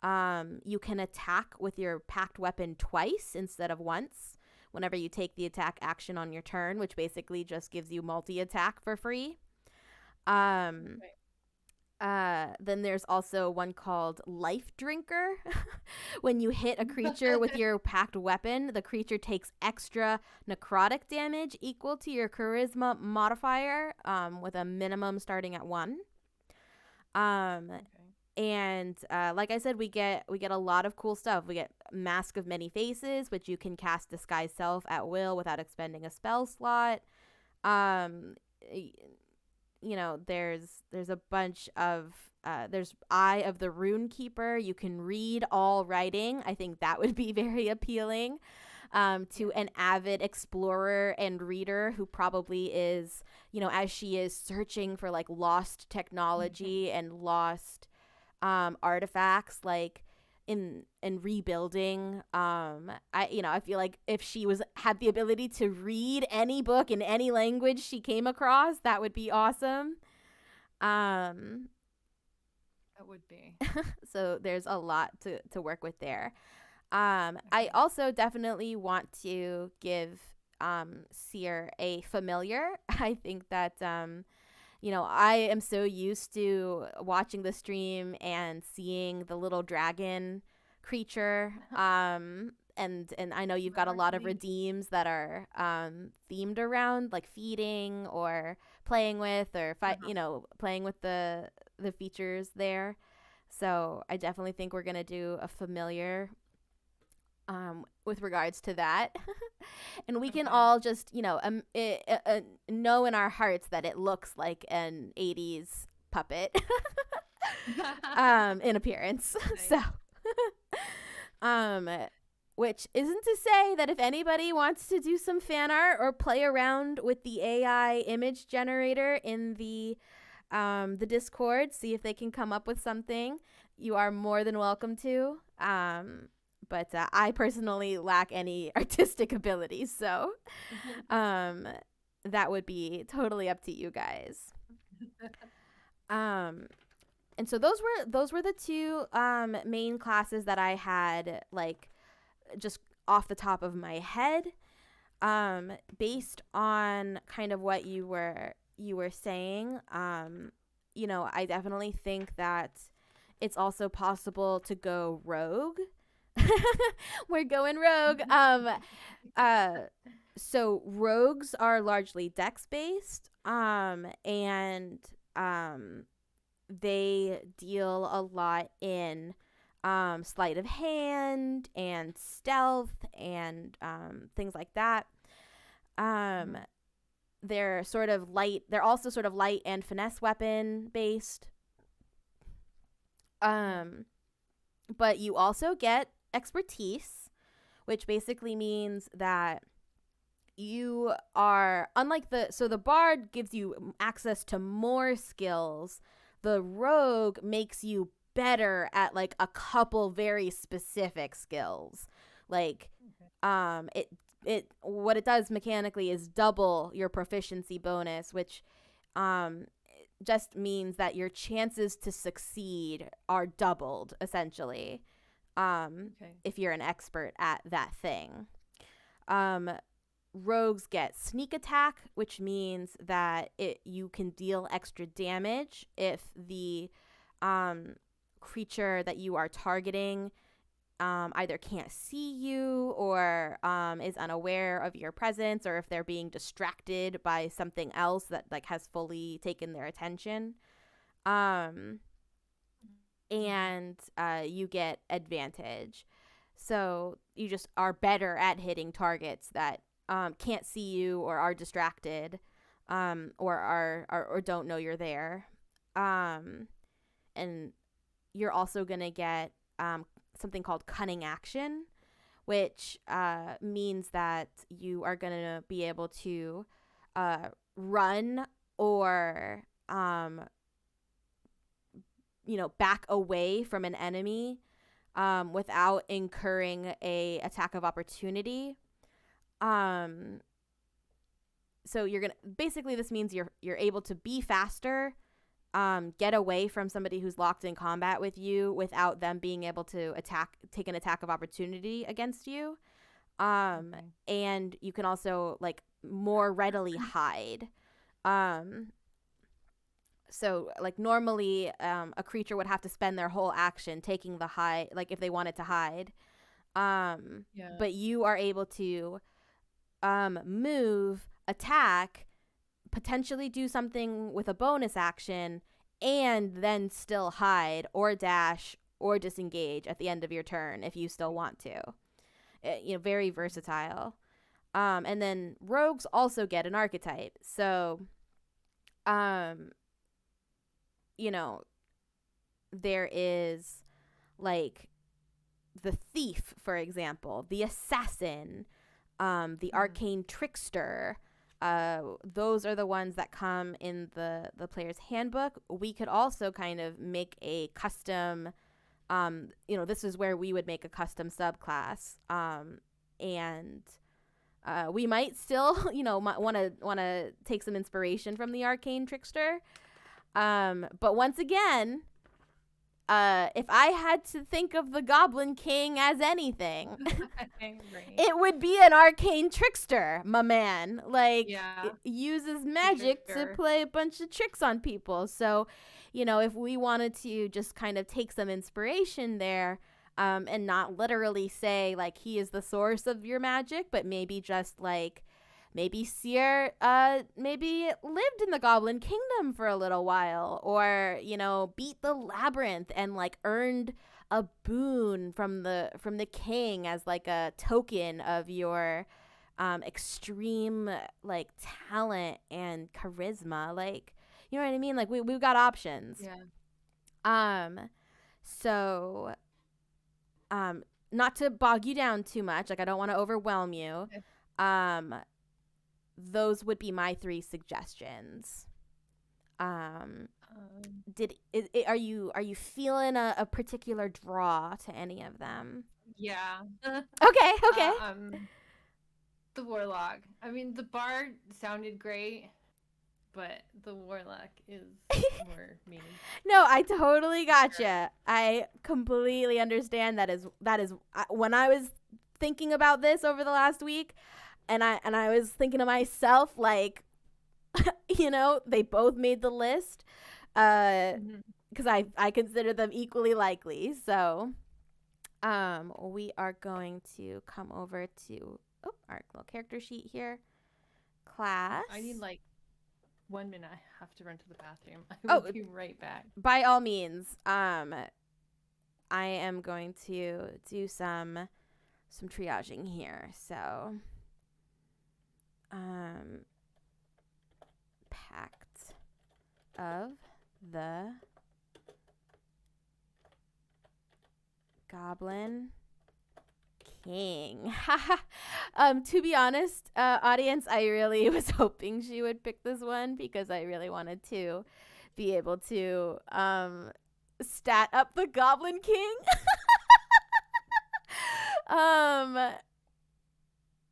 You can attack with your packed weapon twice instead of once whenever you take the attack action on your turn, which basically just gives you multi attack for free. Um, Right. then there's also one called Life Drinker. When you hit a creature with your packed weapon, the creature takes extra necrotic damage equal to your charisma modifier, with a minimum starting at 1. Okay. And like I said, we get a lot of cool stuff. We get Mask of Many Faces, which you can cast Disguise Self at will without expending a spell slot. Um, you know, there's a bunch of there's Eye of the Rune Keeper. You can read all writing. I think that would be very appealing to an avid explorer and reader who probably is, you know, as she is searching for like lost technology and lost artifacts, like in rebuilding. I feel like if she had the ability to read any book in any language she came across, that would be awesome. um That would be. so there's a lot to work with there. I Okay. also definitely want to give Seer a familiar. I think that you know, I am so used to watching the stream and seeing the little dragon creature. And I know you've got a Remember lot of Clean. redeems that are themed around like feeding or playing with or Uh-huh. you know, playing with the features there. So I definitely think we're gonna do a familiar with regards to that. And we can Okay. all just, you know, know in our hearts that it looks like an 80s puppet in appearance. Nice. So, um, which isn't to say that if anybody wants to do some fan art or play around with the AI image generator in the Discord, see if they can come up with something, you are more than welcome to. But I personally lack any artistic abilities, so um, that would be totally up to you guys. Um, and so those were the two main classes that I had, like, just off the top of my head. Based on kind of what you were saying, you know, I definitely think that it's also possible to go rogue. We're going rogue. Uh, so rogues are largely dex based, and um, they deal a lot in sleight of hand and stealth and things like that. Um, they're sort of light. They're also sort of light and finesse weapon based. Um, but you also get expertise, which basically means that you are unlike the bard gives you access to more skills. The rogue makes you better at like a couple very specific skills. Like Okay. it what it does mechanically is double your proficiency bonus, which um just means that your chances to succeed are doubled essentially, Okay. if you're an expert at that thing. Um, rogues get sneak attack, which means that you can deal extra damage if the um, creature that you are targeting either can't see you or is unaware of your presence, or if they're being distracted by something else that like has fully taken their attention. Um, Mhm. and you get advantage. So you just are better at hitting targets that can't see you or are distracted, or don't know you're there. And you're also going to get something called cunning action, which means that you are going to be able to run or back away from an enemy without incurring a attack of opportunity. So you're gonna basically, this means you're able to be faster, get away from somebody who's locked in combat with you without them being able to take an attack of opportunity against you. Okay. And you can also like more readily hide. So like normally a creature would have to spend their whole action taking the hide, like if they wanted to hide. Yeah. But you are able to move, attack, potentially do something with a bonus action, and then still hide or dash or disengage at the end of your turn if you still want to. Very versatile. And then rogues also get an archetype. So, there is like the thief, for example, the assassin, the arcane trickster. Those are the ones that come in the player's handbook. We could also kind of make a custom, this is where we would make a custom subclass. And we might still, want to take some inspiration from the arcane trickster. But once again, if I had to think of the Goblin King as anything, it would be an arcane trickster, my man. Like, Yeah. it uses magic to play a bunch of tricks on people. So, if we wanted to just kind of take some inspiration there, and not literally say, like, he is the source of your magic, but maybe just, like, maybe Seer maybe lived in the Goblin Kingdom for a little while, or beat the labyrinth and like earned a boon from the king as like a token of your extreme like talent and charisma. Like, you know what I mean? Like we've got options. Yeah. So not to bog you down too much, like I don't want to overwhelm you. Okay. Those would be my 3 suggestions. Are you feeling a particular draw to any of them? Yeah. Okay. The warlock. I mean, the bard sounded great, but the warlock is more me. No, I totally gotcha. I completely understand. That is when I was thinking about this over the last week, and I was thinking to myself, like, they both made the list, because I consider them equally likely. So, we are going to come over to our little character sheet here. Class. I need like 1 minute. I have to run to the bathroom. I will be right back. By all means. I am going to do some triaging here. So, Pact of the Goblin King. To be honest, audience, I really was hoping she would pick this one because I really wanted to be able to stat up the Goblin King.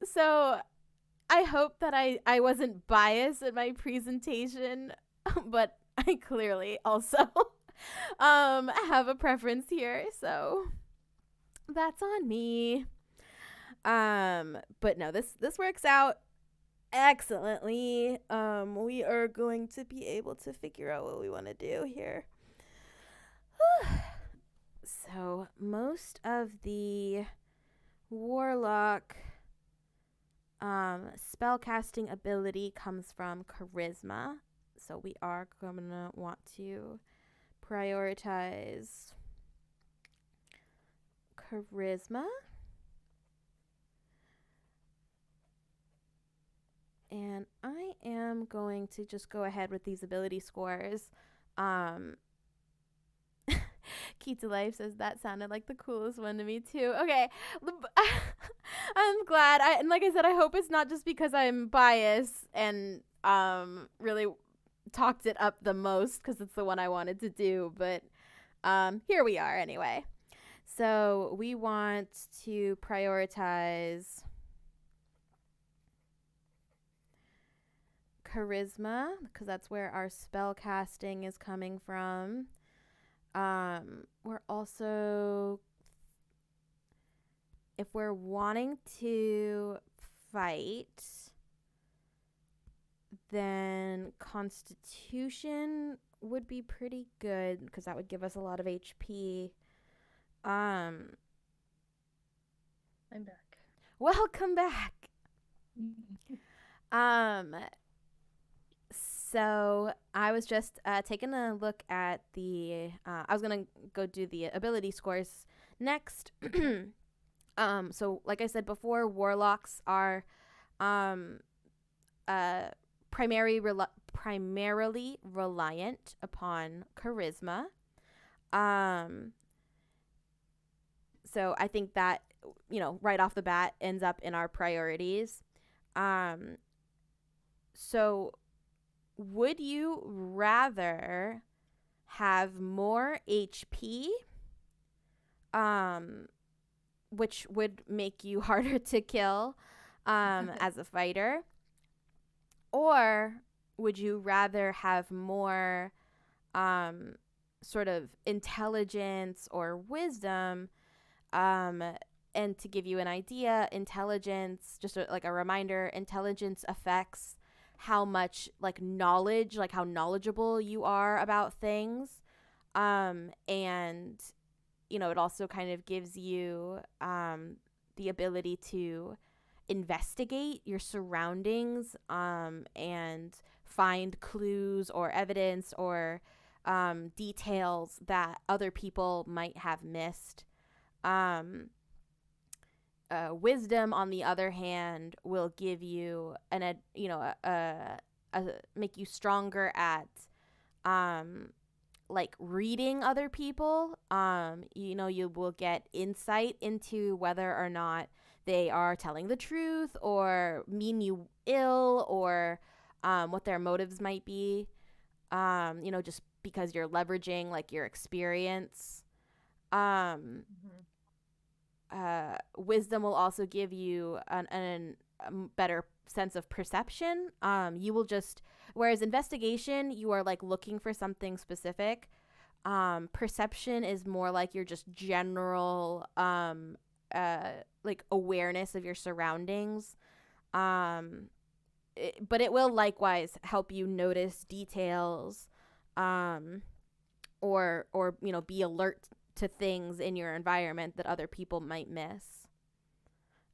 So I hope that I wasn't biased in my presentation, but I clearly also have a preference here, so that's on me. But no, this works out excellently. We are going to be able to figure out what we want to do here. So most of the warlock spellcasting ability comes from charisma, so we are gonna want to prioritize charisma. And I am going to just go ahead with these ability scores. Key to Life says that sounded like the coolest one to me too. Okay. I'm glad. And like I said, I hope it's not just because I'm biased and really talked it up the most because it's the one I wanted to do, but here we are anyway. So we want to prioritize charisma because that's where our spell casting is coming from. We're also, if we're wanting to fight, then Constitution would be pretty good because that would give us a lot of HP. I'm back. Welcome back. So I was just taking a look at the. I was gonna go do the ability scores next. So like I said before, warlocks are primarily reliant upon charisma. So I think that, right off the bat ends up in our priorities. So would you rather have more HP, which would make you harder to kill as a fighter, or would you rather have more sort of intelligence or wisdom? And to give you an idea, intelligence, just like a reminder, intelligence affects how much knowledge, how knowledgeable you are about things. And, it also kind of gives you the ability to investigate your surroundings and find clues or evidence or details that other people might have missed. Wisdom, on the other hand, will give you make you stronger at reading other people. You will get insight into whether or not they are telling the truth or mean you ill or what their motives might be. Just because you're leveraging your experience. Wisdom will also give you a better sense of perception. You will whereas investigation, you are looking for something specific. Perception is more your just general awareness of your surroundings. But it will likewise help you notice details, or be alert to things in your environment that other people might miss.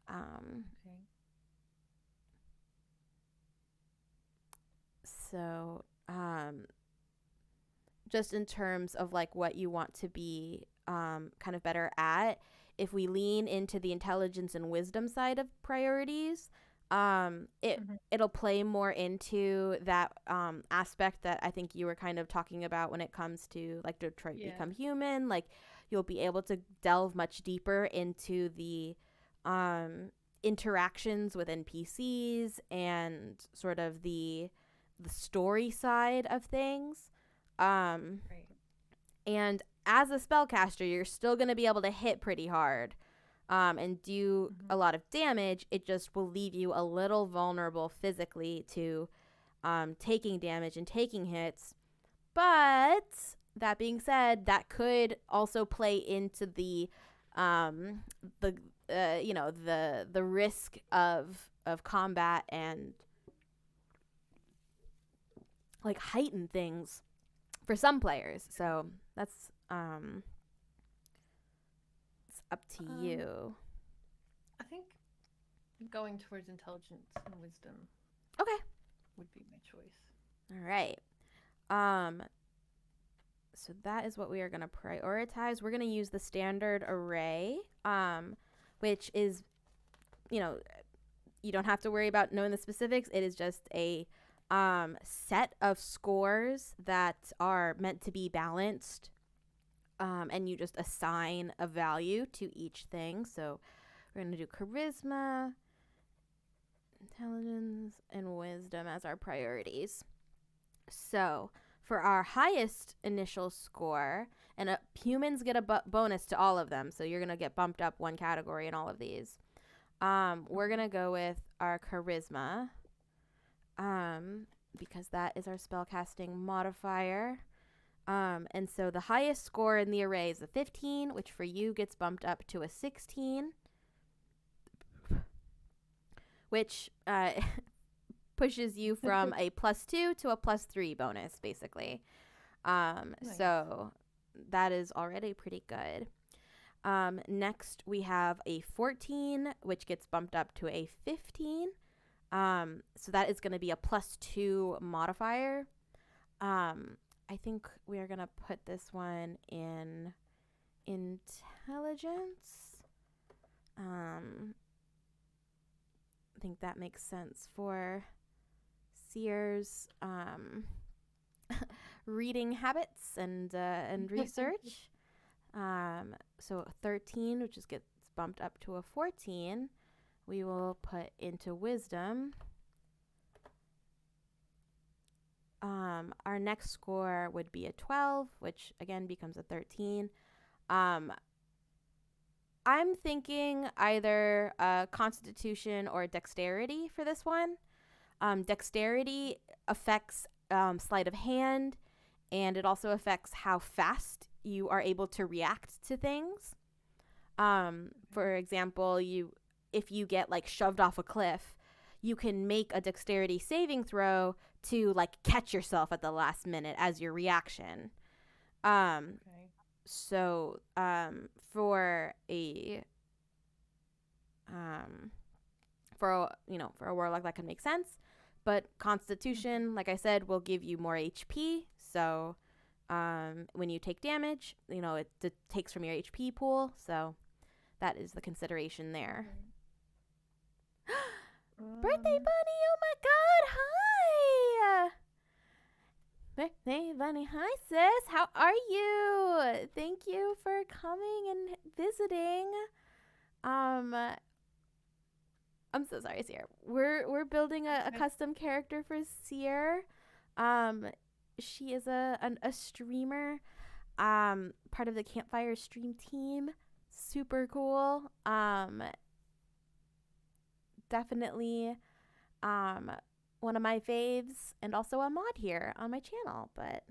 Okay. So, just in terms of what you want to be kind of better at, if we lean into the intelligence and wisdom side of priorities, it'll play more into that aspect that I think you were kind of talking about when it comes to Detroit Become Human. You'll be able to delve much deeper into the interactions with NPCs and sort of the story side of things. Right. And as a spellcaster, you're still going to be able to hit pretty hard and do a lot of damage. It just will leave you a little vulnerable physically to taking damage and taking hits. But that being said, that could also play into the risk of combat and heighten things for some players. So that's it's up to you. I think going towards intelligence and wisdom would be my choice. All right. So that is what we are going to prioritize. We're going to use the standard array, which is, You don't have to worry about knowing the specifics. It is just a set of scores that are meant to be balanced. And you just assign a value to each thing. So we're going to do charisma, intelligence, and wisdom as our priorities. So for our highest initial score, and humans get a bonus to all of them. So you're going to get bumped up one category in all of these. We're going to go with our charisma, because that is our spellcasting modifier. And so the highest score in the array is a 15, which for you gets bumped up to a 16, which pushes you from a +2 to a +3 bonus, basically. Nice. So that is already pretty good. Next, we have a 14, which gets bumped up to a 15. So that is going to be a +2 modifier. I think we are going to put this one in intelligence. I think that makes sense for Seer's reading habits and research. So 13, which gets bumped up to a 14, we will put into wisdom. Our next score would be a 12, which again becomes a 13. I'm thinking either constitution or dexterity for this one. Dexterity affects sleight of hand, and it also affects how fast you are able to react to things. For example, if you get like shoved off a cliff, you can make a dexterity saving throw to like catch yourself at the last minute as your reaction. So for a warlock that can make sense, but constitution, like I said, will give you more HP. So when you take damage, it takes from your HP pool. So that is the consideration there. Birthday bunny, oh my god, hi! Birthday bunny, hi sis, how are you? Thank you for coming and visiting. I'm so sorry, Seer. We're building a custom character for Seer. She is a streamer, part of the Campfire stream team. Super cool. Definitely one of my faves, and also a mod here on my channel. But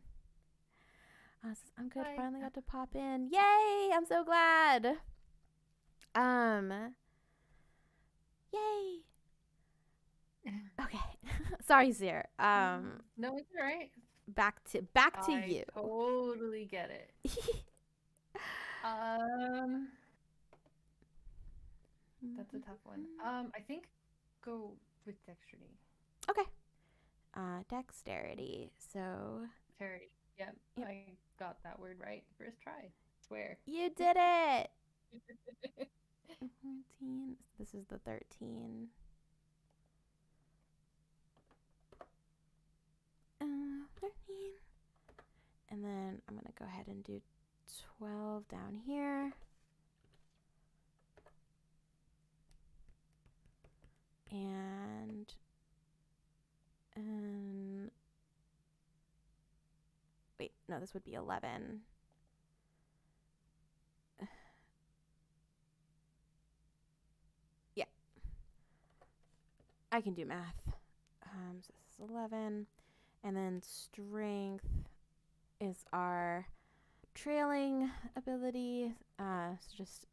I'm good. Hi. Finally got to pop in. Yay! I'm so glad. Yay. Okay. Sorry, Seer. No, it's all right. Back to you. I totally get it. That's a tough one. I think go with dexterity. Okay. Dexterity. So. Dexterity. Yep. I got that word right first try. Swear. You did it. 14. This is the 13. 13. And then I'm gonna go ahead and do 12 down here. And wait, no, this would be 11. Yeah, I can do math. So this is 11, and then strength is our trailing ability. So just,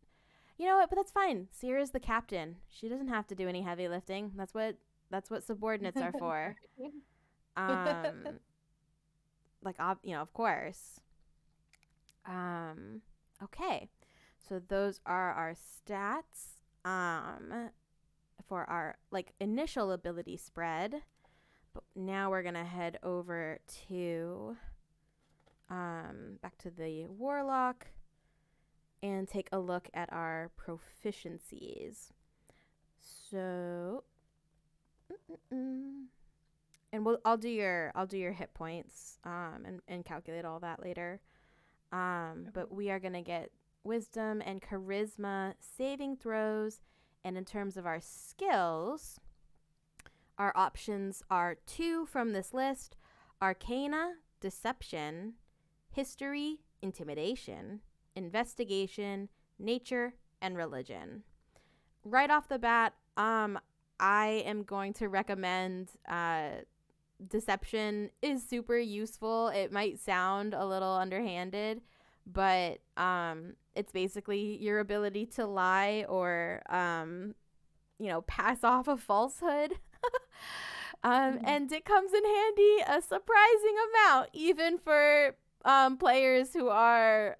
you know what? But that's fine. Seer is the captain. She doesn't have to do any heavy lifting. That's what subordinates are for. Of course. Okay. So those are our stats. For our initial ability spread. But now we're gonna head over to back to the warlock and take a look at our proficiencies. So Mm. And I'll do your hit points and calculate all that later. But we are gonna get wisdom and charisma saving throws, and in terms of our skills, our options are 2 from this list: Arcana, Deception, History, Intimidation, Investigation, Nature, and Religion. Right off the bat, I am going to recommend Deception is super useful. It might sound a little underhanded, but it's basically your ability to lie or pass off a falsehood. And it comes in handy a surprising amount, even for players who are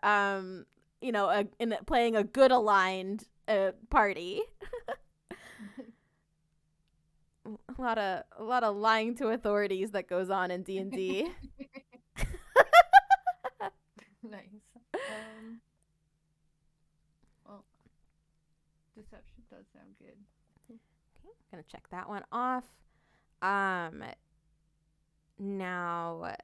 playing a good aligned party. A lot of lying to authorities that goes on in D&D. Nice. Well, deception does sound good. Okay, gonna check that one off. Now,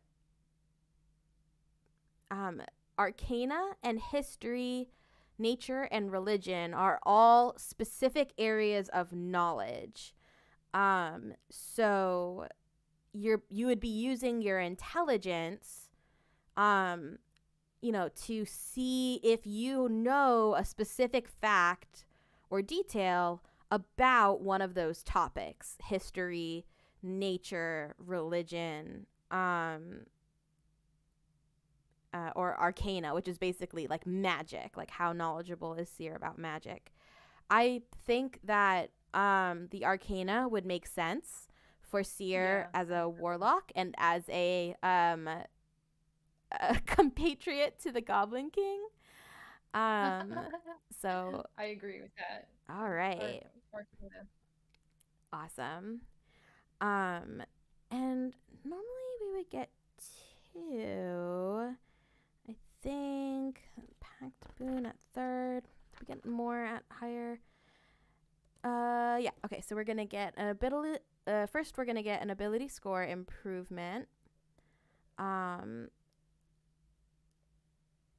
Arcana and History, Nature, and Religion are all specific areas of knowledge. So you would be using your intelligence, to see if you know a specific fact or detail about one of those topics: history, nature, religion, or arcana, which is basically like magic. Like, how knowledgeable is Seer about magic? I think that the arcana would make sense for Seer as a warlock and as a compatriot to the Goblin King. So I agree with that. All right. Arcana. Awesome. And normally we would get 2. I think Pact Boon at 3rd. We get more at higher. Yeah. Okay. So we're gonna get an ability. First, we're gonna get an ability score improvement.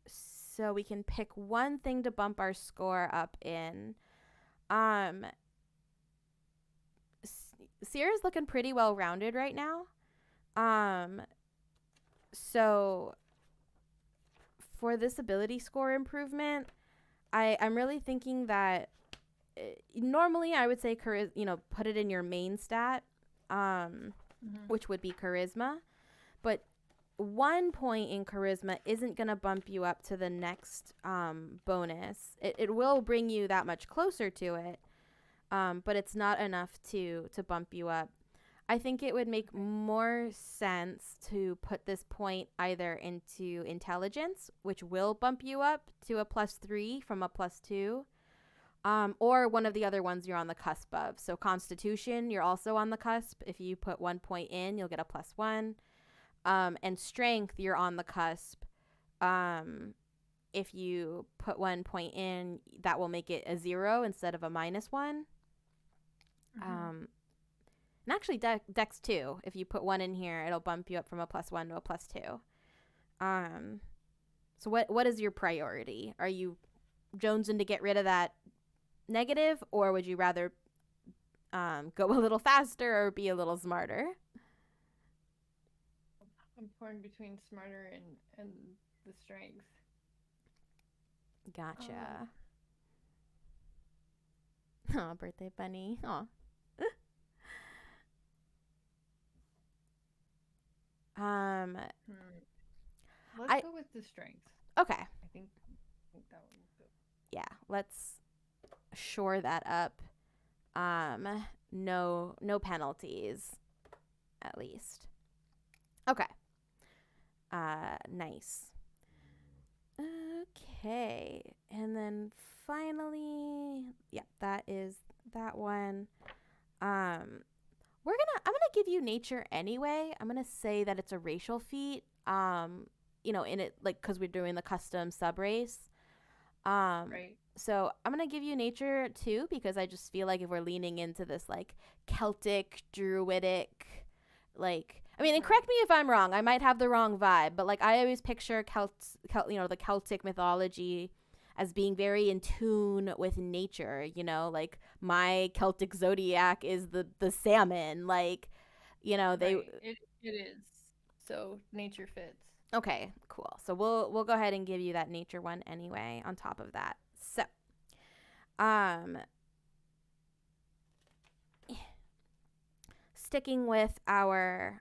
So we can pick one thing to bump our score up in. Sierra's looking pretty well rounded right now. So for this ability score improvement, I'm really thinking that normally I would say put it in your main stat, which would be charisma, but 1 point in charisma isn't going to bump you up to the next bonus. It will bring you that much closer to it, but it's not enough to bump you up. I think it would make more sense to put this point either into intelligence, which will bump you up to a +3 from a +2, or one of the other ones you're on the cusp of. So constitution, you're also on the cusp. If you put 1 point in, you'll get a +1. And strength, you're on the cusp. If you put 1 point in, that will make it a 0 instead of a -1. And actually dex 2, if you put 1 in here, it'll bump you up from a +1 to a +2. So what is your priority? Are you jonesing to get rid of that negative, or would you rather go a little faster or be a little smarter? I'm torn between smarter and the strength. Gotcha. Oh, birthday bunny. Aw. Let's go with the strength. Okay. I think that one will go. Yeah, let's shore that up. No penalties, at least. Okay. Nice. Okay, and then finally, yeah, that is that one. I'm gonna give you nature anyway. I'm gonna say that it's a racial feat. In it, like, because we're doing the custom sub race. Um, Right. so I'm gonna give you nature too because I just feel like if we're leaning into this like Celtic, druidic, like I mean, and correct Right. me if I'm wrong. I might have the wrong vibe, but like I always picture the Celtic mythology as being very in tune with nature. Like my Celtic zodiac is the salmon. Like, they. Right. It is. So nature fits. Okay, cool. So we'll go ahead and give you that nature one anyway. On top of that, so um, sticking with our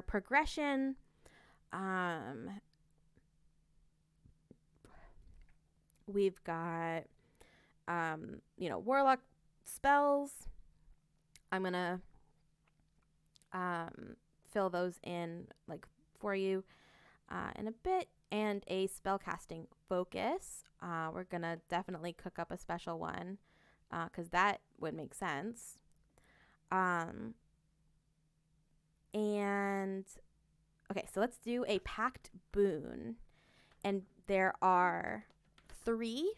progression, um, we've got warlock spells. I'm gonna fill those in like for you in a bit, and a spellcasting focus. We're gonna definitely cook up a special one because that would make sense. And okay, so let's do a packed boon, and there are 3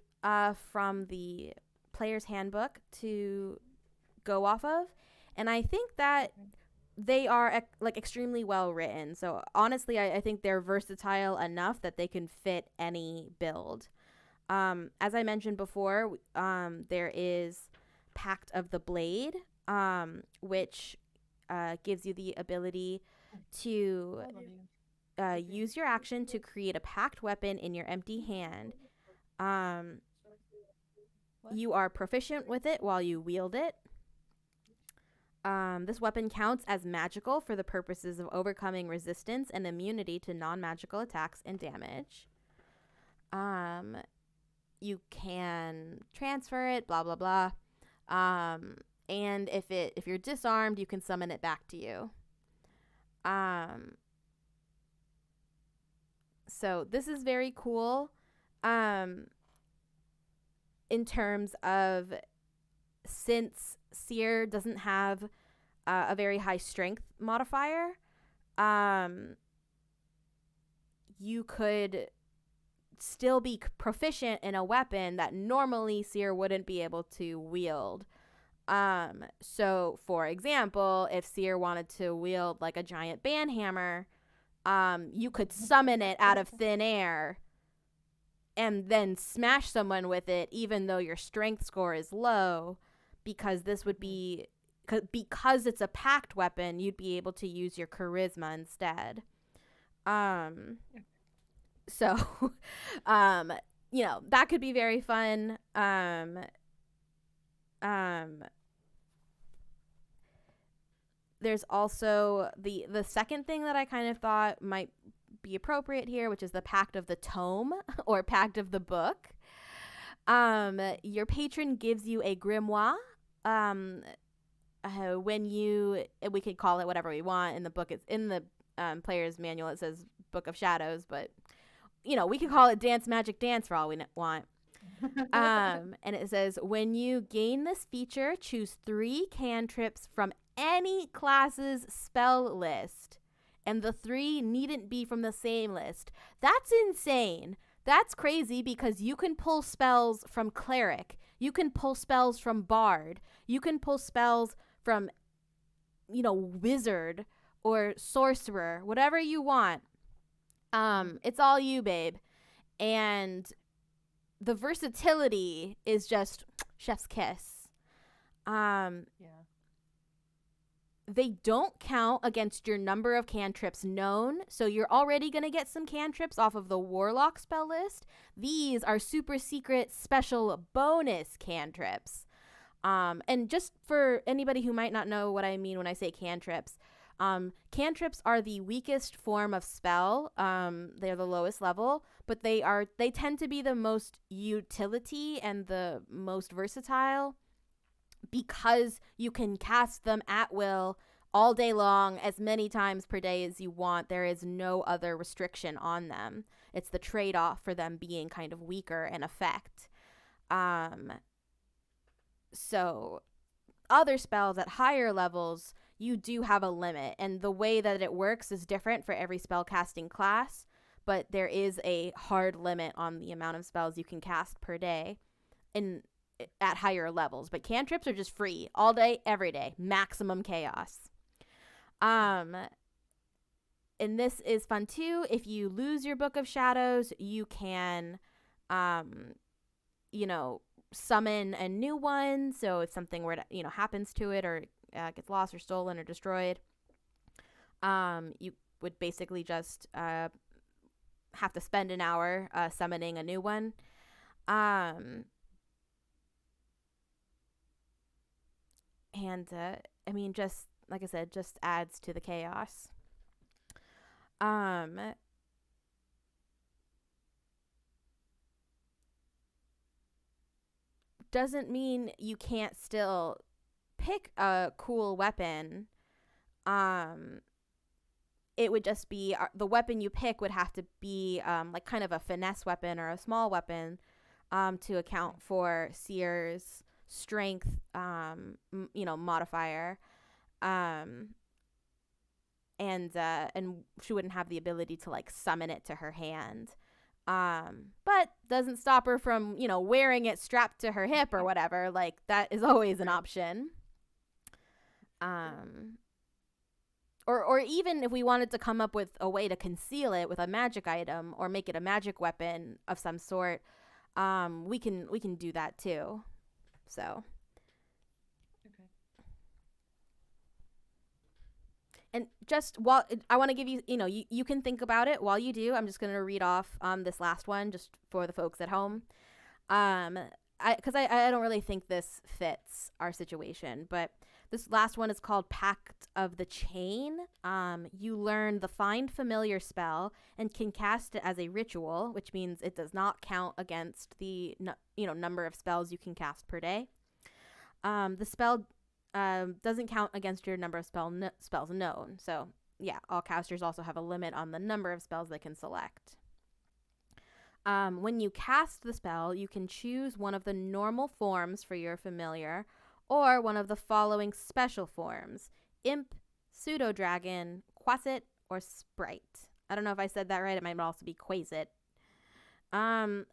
from the player's handbook to go off of, and I think that they are like extremely well written. So honestly, I think they're versatile enough that they can fit any build. As I mentioned before, there is Pact of the Blade, which gives you the ability to use your action to create a packed weapon in your empty hand. Um, you are proficient with it while you wield it. This weapon counts as magical for the purposes of overcoming resistance and immunity to non-magical attacks and damage. You can transfer it, blah blah blah. And if you're disarmed, you can summon it back to you. So this is very cool. In terms of, since Seer doesn't have a very high strength modifier, you could still be proficient in a weapon that normally Seer wouldn't be able to wield. So for example, if Seer wanted to wield like a giant banhammer, you could summon it out of thin air and then smash someone with it, even though your strength score is low, because this would be because it's a packed weapon, you'd be able to use your charisma instead. So, that could be very fun. There's also the second thing that I kind of thought might be appropriate here, which is the Pact of the Tome or Pact of the Book. Your patron gives you a grimoire. We could call it whatever we want. In the book, it's in the player's manual. It says Book of Shadows, but we could call it Dance Magic Dance for all we want. And it says, when you gain this feature, choose 3 cantrips from any class's spell list, and the 3 needn't be from the same list. That's insane. That's crazy, because you can pull spells from cleric, you can pull spells from bard, you can pull spells from wizard or sorcerer, whatever you want. It's all you, babe. And the versatility is just chef's kiss. Yeah. They don't count against your number of cantrips known, so you're already going to get some cantrips off of the warlock spell list. These are super secret special bonus cantrips. And just for anybody who might not know what I mean when I say cantrips, cantrips are the weakest form of spell. They're the lowest level, but they tend to be the most utility and the most versatile, because you can cast them at will all day long, as many times per day as you want. There is no other restriction on them. It's the trade-off for them being kind of weaker in effect. So other spells at higher levels, you do have a limit, and the way that it works is different for every spellcasting class. but there is a hard limit on the amount of spells you can cast per day at higher levels. But cantrips are just free all day, every day, maximum chaos. And this is fun too. If you lose your Book of Shadows, you can, summon a new one. So if something were to, happens to it, or gets lost or stolen or destroyed, you would basically just have to spend an hour summoning a new one. Just like I said, just adds to the chaos. Doesn't mean you can't still pick a cool weapon. It would just be the weapon you pick would have to be like kind of a finesse weapon or a small weapon to account for Seer's strength modifier. And she wouldn't have the ability to like summon it to her hand. But doesn't stop her from, wearing it strapped to her hip or whatever. Like, that is always an option. Or even if we wanted to come up with a way to conceal it with a magic item or make it a magic weapon of some sort, we can do that too. So. Okay. And just while I want to give you, you can think about it while you do. I'm just going to read off this last one just for the folks at home. Because I don't really think this fits our situation, but this last one is called Pact of the Chain. You learn the Find Familiar spell and can cast it as a ritual, which means it does not count against the number of spells you can cast per day. The spell doesn't count against your number of spells known. So yeah, all casters also have a limit on the number of spells they can select. When you cast the spell, you can choose one of the normal forms for your familiar, or one of the following special forms: Imp, Pseudo-Dragon, Quasit, or Sprite. I don't know if I said that right. It might also be Quasit.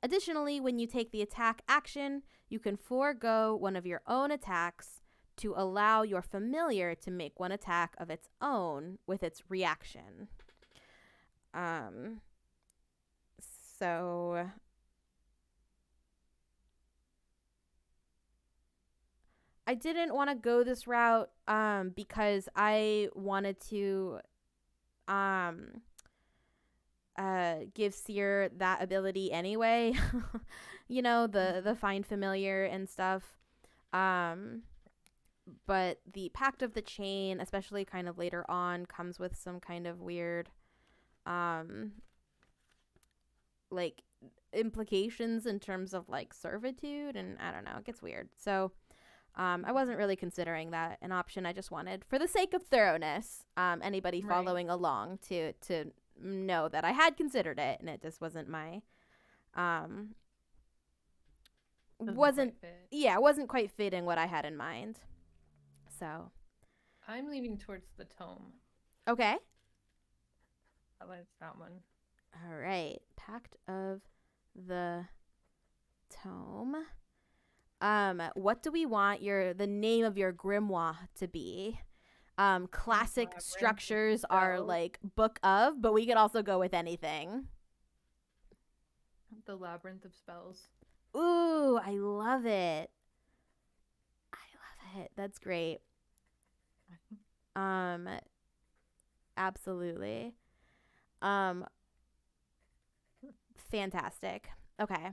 Additionally, when you take the attack action, you can forego one of your own attacks to allow your familiar to make one attack of its own with its reaction. So I didn't want to go this route because I wanted to give Seer that ability anyway. The Find Familiar and stuff. But the Pact of the Chain, especially kind of later on, comes with some kind of weird like implications in terms of like servitude, and I don't know, it gets weird. So I wasn't really considering that an option. I just wanted, for the sake of thoroughness, anybody following along to know that I had considered it, and it just wasn't my wasn't quite fitting what I had in mind. So I'm leaning towards the tome. Okay. I like that one. All right. Pact of the Tome. What do we want the name of your grimoire to be? Classic structures are like Book of, but we could also go with anything. The Labyrinth of Spells. Ooh, I love it. That's great. Absolutely. Fantastic. Okay.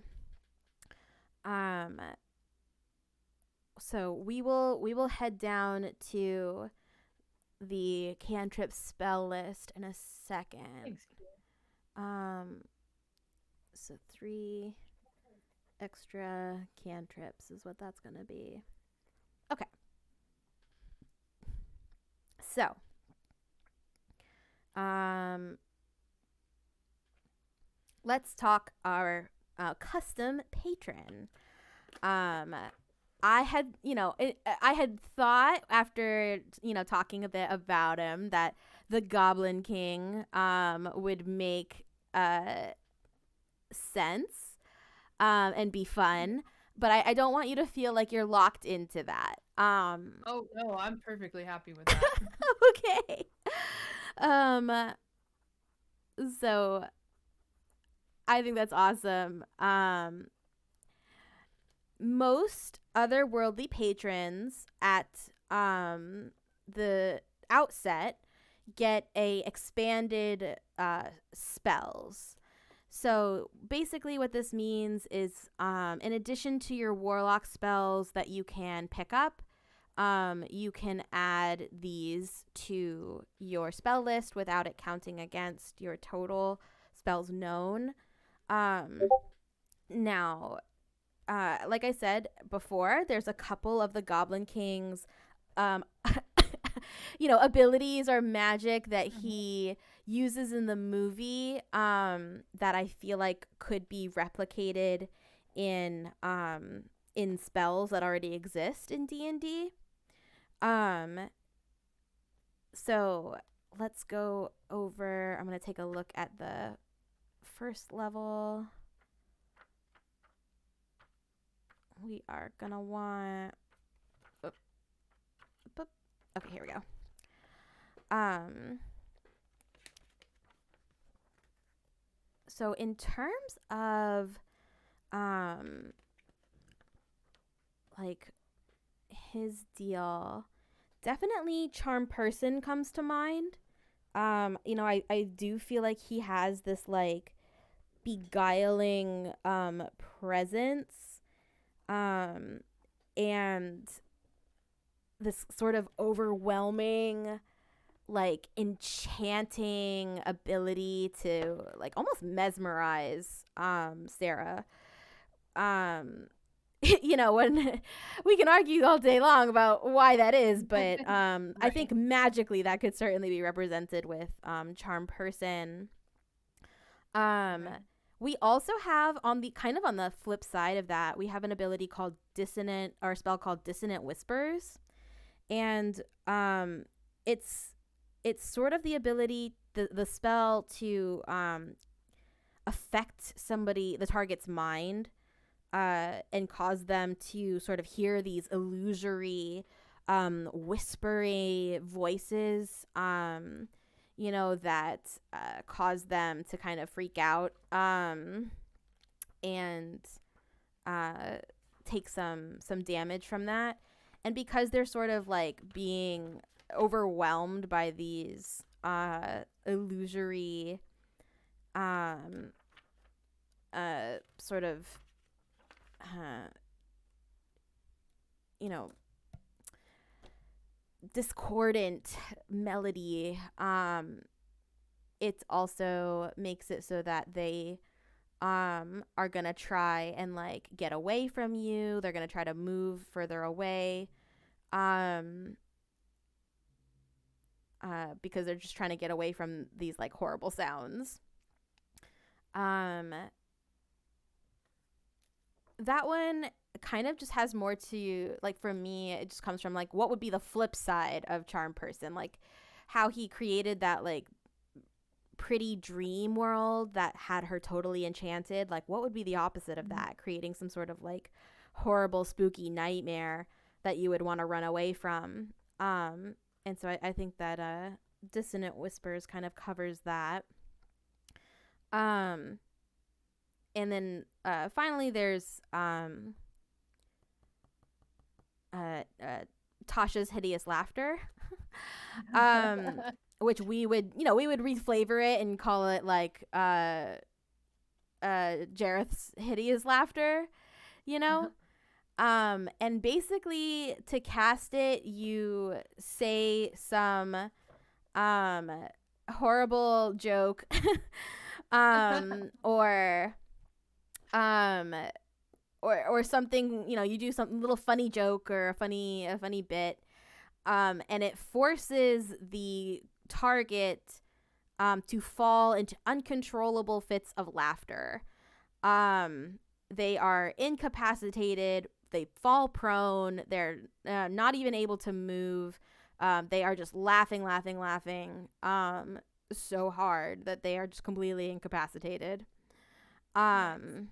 So we will head down to the cantrip spell list in a second. So 3 extra cantrips is what that's going to be. Okay. So, let's talk our custom patron. I had thought after, talking a bit about him that the Goblin King would make sense and be fun, but I don't want you to feel like you're locked into that. Oh no, I'm perfectly happy with that. Okay. So I think that's awesome. Most otherworldly patrons at the outset get a expanded spells. So basically what this means is in addition to your warlock spells that you can pick up, you can add these to your spell list without it counting against your total spells known. Now, like I said before, there's a couple of the Goblin King's, um, abilities or magic that he uses in the movie that I feel like could be replicated in spells that already exist in D&D. So let's go over. I'm gonna take a look at the first level. We are gonna want. Okay, here we go. So in terms of like his deal, definitely Charm Person comes to mind. I do feel like he has this like beguiling presence and this sort of overwhelming, like enchanting ability to like almost mesmerize Sarah. When we can argue all day long about why that is, but Right. I think magically that could certainly be represented with Charm Person. Right. We also have on the flip side of that, we have an ability called Dissonant, or a spell called Dissonant Whispers. And it's sort of the ability, the spell to affect the target's mind and cause them to sort of hear these illusory whispery voices that cause them to kind of freak out and take some damage from that. And because they're sort of like being overwhelmed by these illusory sort of discordant melody, it also makes it so that they are gonna try and like get away from you. They're gonna try to move further away because they're just trying to get away from these like horrible sounds. That one kind of just has more to, like, for me, it just comes from like what would be the flip side of Charm Person, like how he created that like pretty dream world that had her totally enchanted. Like what would be the opposite of that, creating some sort of like horrible spooky nightmare that you would want to run away from. And so I think that Dissonant Whispers kind of covers that. And then finally there's Tasha's Hideous Laughter, which we would reflavor it and call it like Jareth's Hideous Laughter, and basically to cast it, you say some horrible joke or something, you do some little funny joke or a funny bit, and it forces the target to fall into uncontrollable fits of laughter. They are incapacitated, they fall prone, they're not even able to move. They are just laughing. so hard that they are just completely incapacitated. Nice.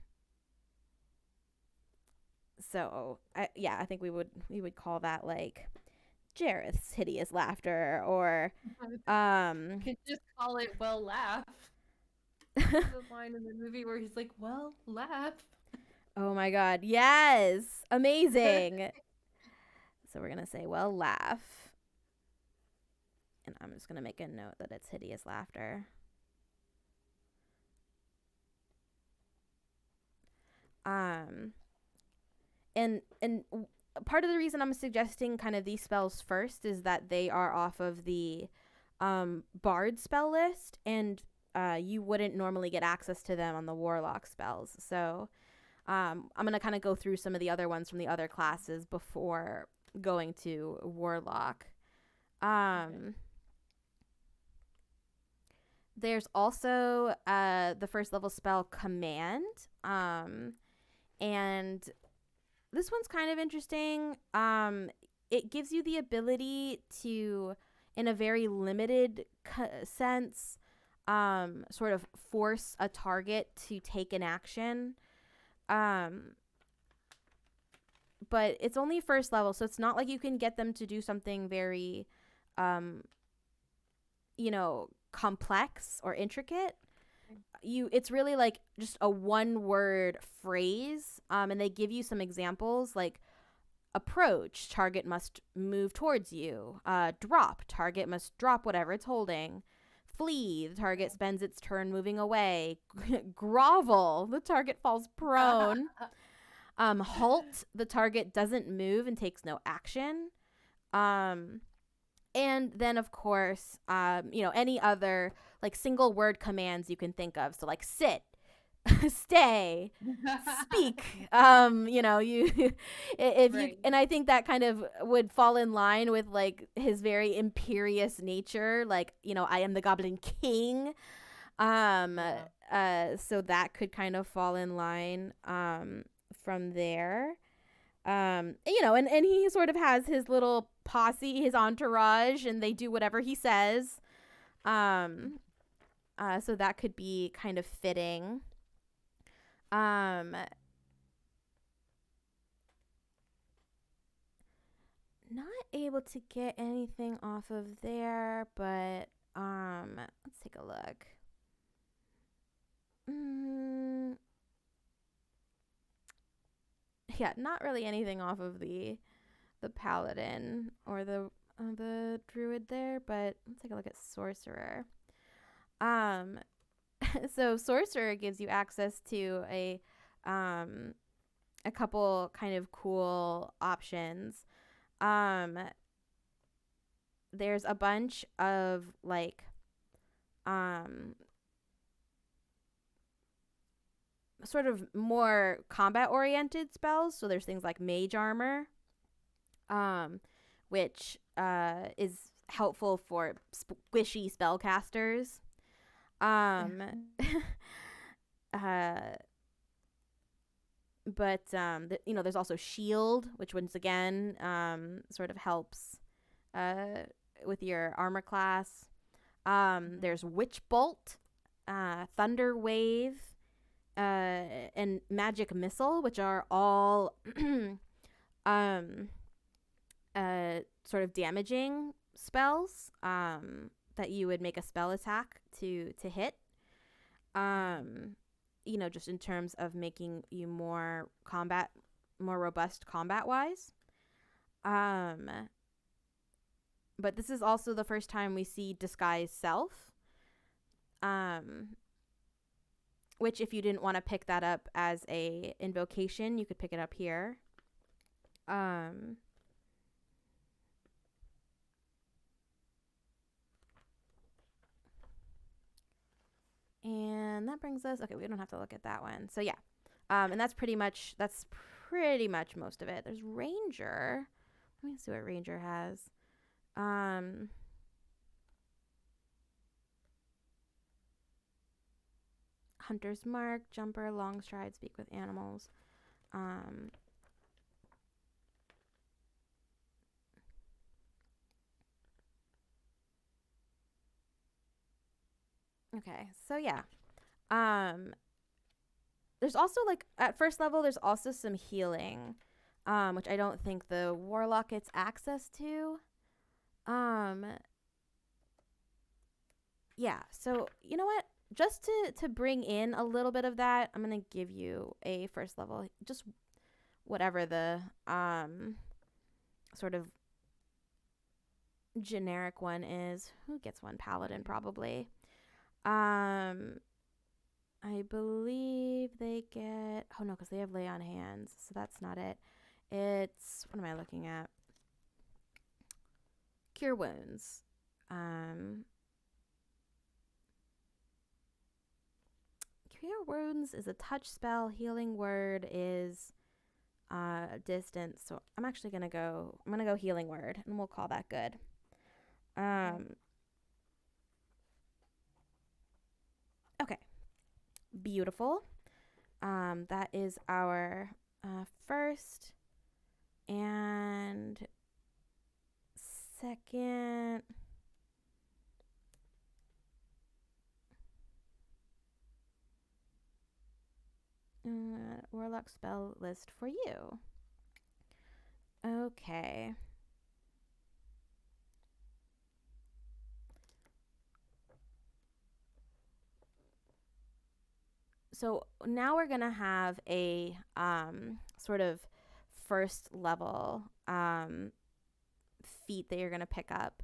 So I think we would call that like Jareth's hideous laughter, or um Could just call it "Well, laugh." There's a line in the movie where he's like, "Well, laugh." oh my god, yes, amazing. So we're gonna say, well, laugh, and I'm just gonna make a note that it's hideous laughter. Um, and part of the reason I'm suggesting kind of these spells first is that they are off of the bard spell list, and you wouldn't normally get access to them on the warlock spells. So I'm gonna kind of go through some of the other ones from the other classes before going to warlock. Okay. There's also the first level spell command, and this one's kind of interesting. It gives you the ability to, in a very limited sense, sort of force a target to take an action. Um, but it's only first level, so it's not like you can get them to do something very, um, complex or intricate. It's really like just a one word phrase, and they give you some examples like approach, target must move towards you. Drop, target must drop whatever it's holding. Flee, the target spends its turn moving away. Grovel, the target falls prone. Halt, the target doesn't move and takes no action. And then of course, any other like single word commands you can think of. So like sit, stay, speak. You if you Right. and I think that kind of would fall in line with like his very imperious nature. Like, I am the Goblin King. Yeah. So that could kind of fall in line from there. And he sort of has his little posse, his entourage, and they do whatever he says. So that could be kind of fitting. Um, Not able to get anything off of there, but let's take a look. Mm, yeah, not really anything off of the paladin or the druid there, but let's take a look at sorcerer. Um, so sorcerer gives you access to a couple kind of cool options. Um, there's a bunch of like um sort of more combat oriented spells. So there's things like mage armor, um, which is helpful for squishy spellcasters. Um, uh, but there's also shield, which once again sort of helps with your armor class. There's witch bolt, thunder wave, and magic missile, which are all um sort of damaging spells that you would make a spell attack to hit. Just in terms of making you more robust combat wise. But this is also the first time we see disguise self. Which if you didn't want to pick that up as a invocation, you could pick it up here. And that brings us, okay, we don't have to look at that one. So yeah. And that's pretty much most of it. There's Ranger. Let me see what Ranger has. Hunter's Mark, Jumper, Long Stride, Speak with Animals. Okay, so yeah. Um, there's also like at first level, there's also some healing, which I don't think the warlock gets access to. Um, yeah. So you know what? Just to bring in a little bit of that, I'm gonna give you a first level, just whatever the sort of generic one is. Who gets one? Paladin probably. Um, I believe they get. Oh no, because they have lay on hands, so that's not it. It's what am I looking at? Cure wounds. Um, Cure wounds is a touch spell. Healing word is distance. So I'm actually gonna go. I'm gonna go healing word, and we'll call that good. Okay, beautiful. That is our first and second. Warlock spell list for you. Okay. So now we're gonna have a sort of first level feat that you're gonna pick up.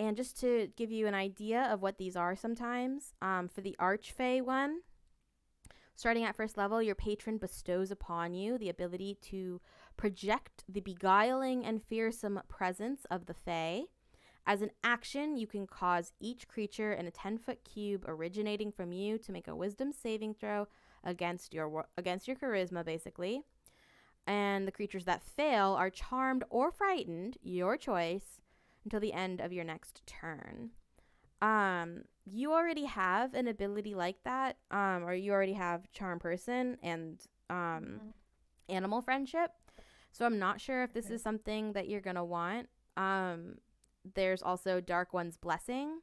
And just to give you an idea of what these are sometimes, for the Archfey one, starting at first level, your patron bestows upon you the ability to project the beguiling and fearsome presence of the Fae. As an action, you can cause each creature in a 10-foot cube originating from you to make a wisdom saving throw against your charisma, basically. And the creatures that fail are charmed or frightened, your choice, until the end of your next turn. You already have an ability like that, or you already have Charm Person and Animal Friendship. So I'm not sure if this is something that you're gonna want. There's also Dark One's Blessing.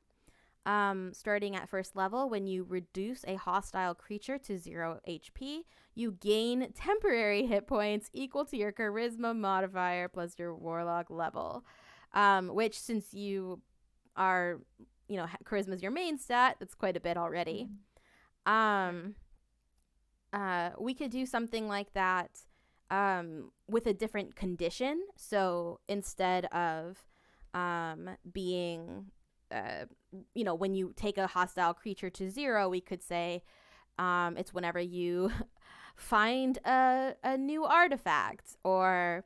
Starting at first level, when you reduce a hostile creature to 0 HP, you gain temporary hit points equal to your charisma modifier plus your warlock level. Which, since you are, charisma is your main stat, that's quite a bit already. We could do something like that with a different condition. So instead of being, when you take a hostile creature to 0, we could say it's whenever you find a new artifact, or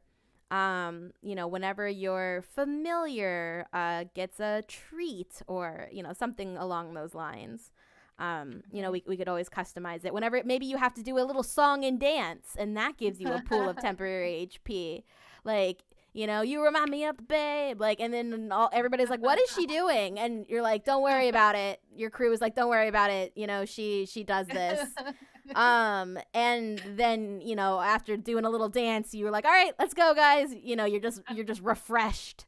whenever your familiar gets a treat, or, something along those lines. We could always customize it. Whenever maybe you have to do a little song and dance, and that gives you a pool of temporary HP. Like, you remind me of the babe. Like, and then everybody's like, what is she doing? And you're like, don't worry about it. Your crew is like, don't worry about it. She does this. And then, after doing a little dance, you were like, all right, let's go, guys. You're just refreshed.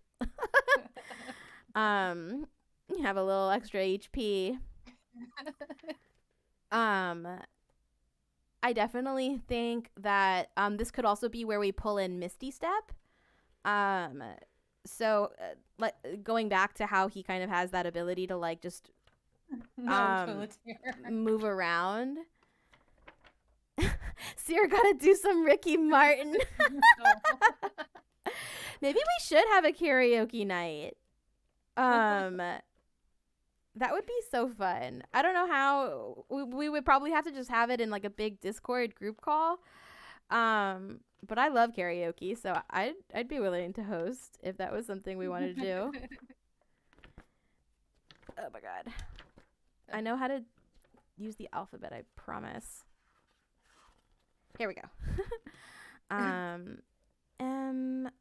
You have a little extra HP. I definitely think that this could also be where we pull in Misty Step. So going back to how he kind of has that ability to like just move around. Seer gotta do some Ricky Martin. Maybe we should have a karaoke night. That would be so fun. I don't know how. We would probably have to just have it in like a big Discord group call. But I love karaoke, so I'd be willing to host if that was something we wanted to do. Oh my god. I know how to use the alphabet, I promise. Here we go.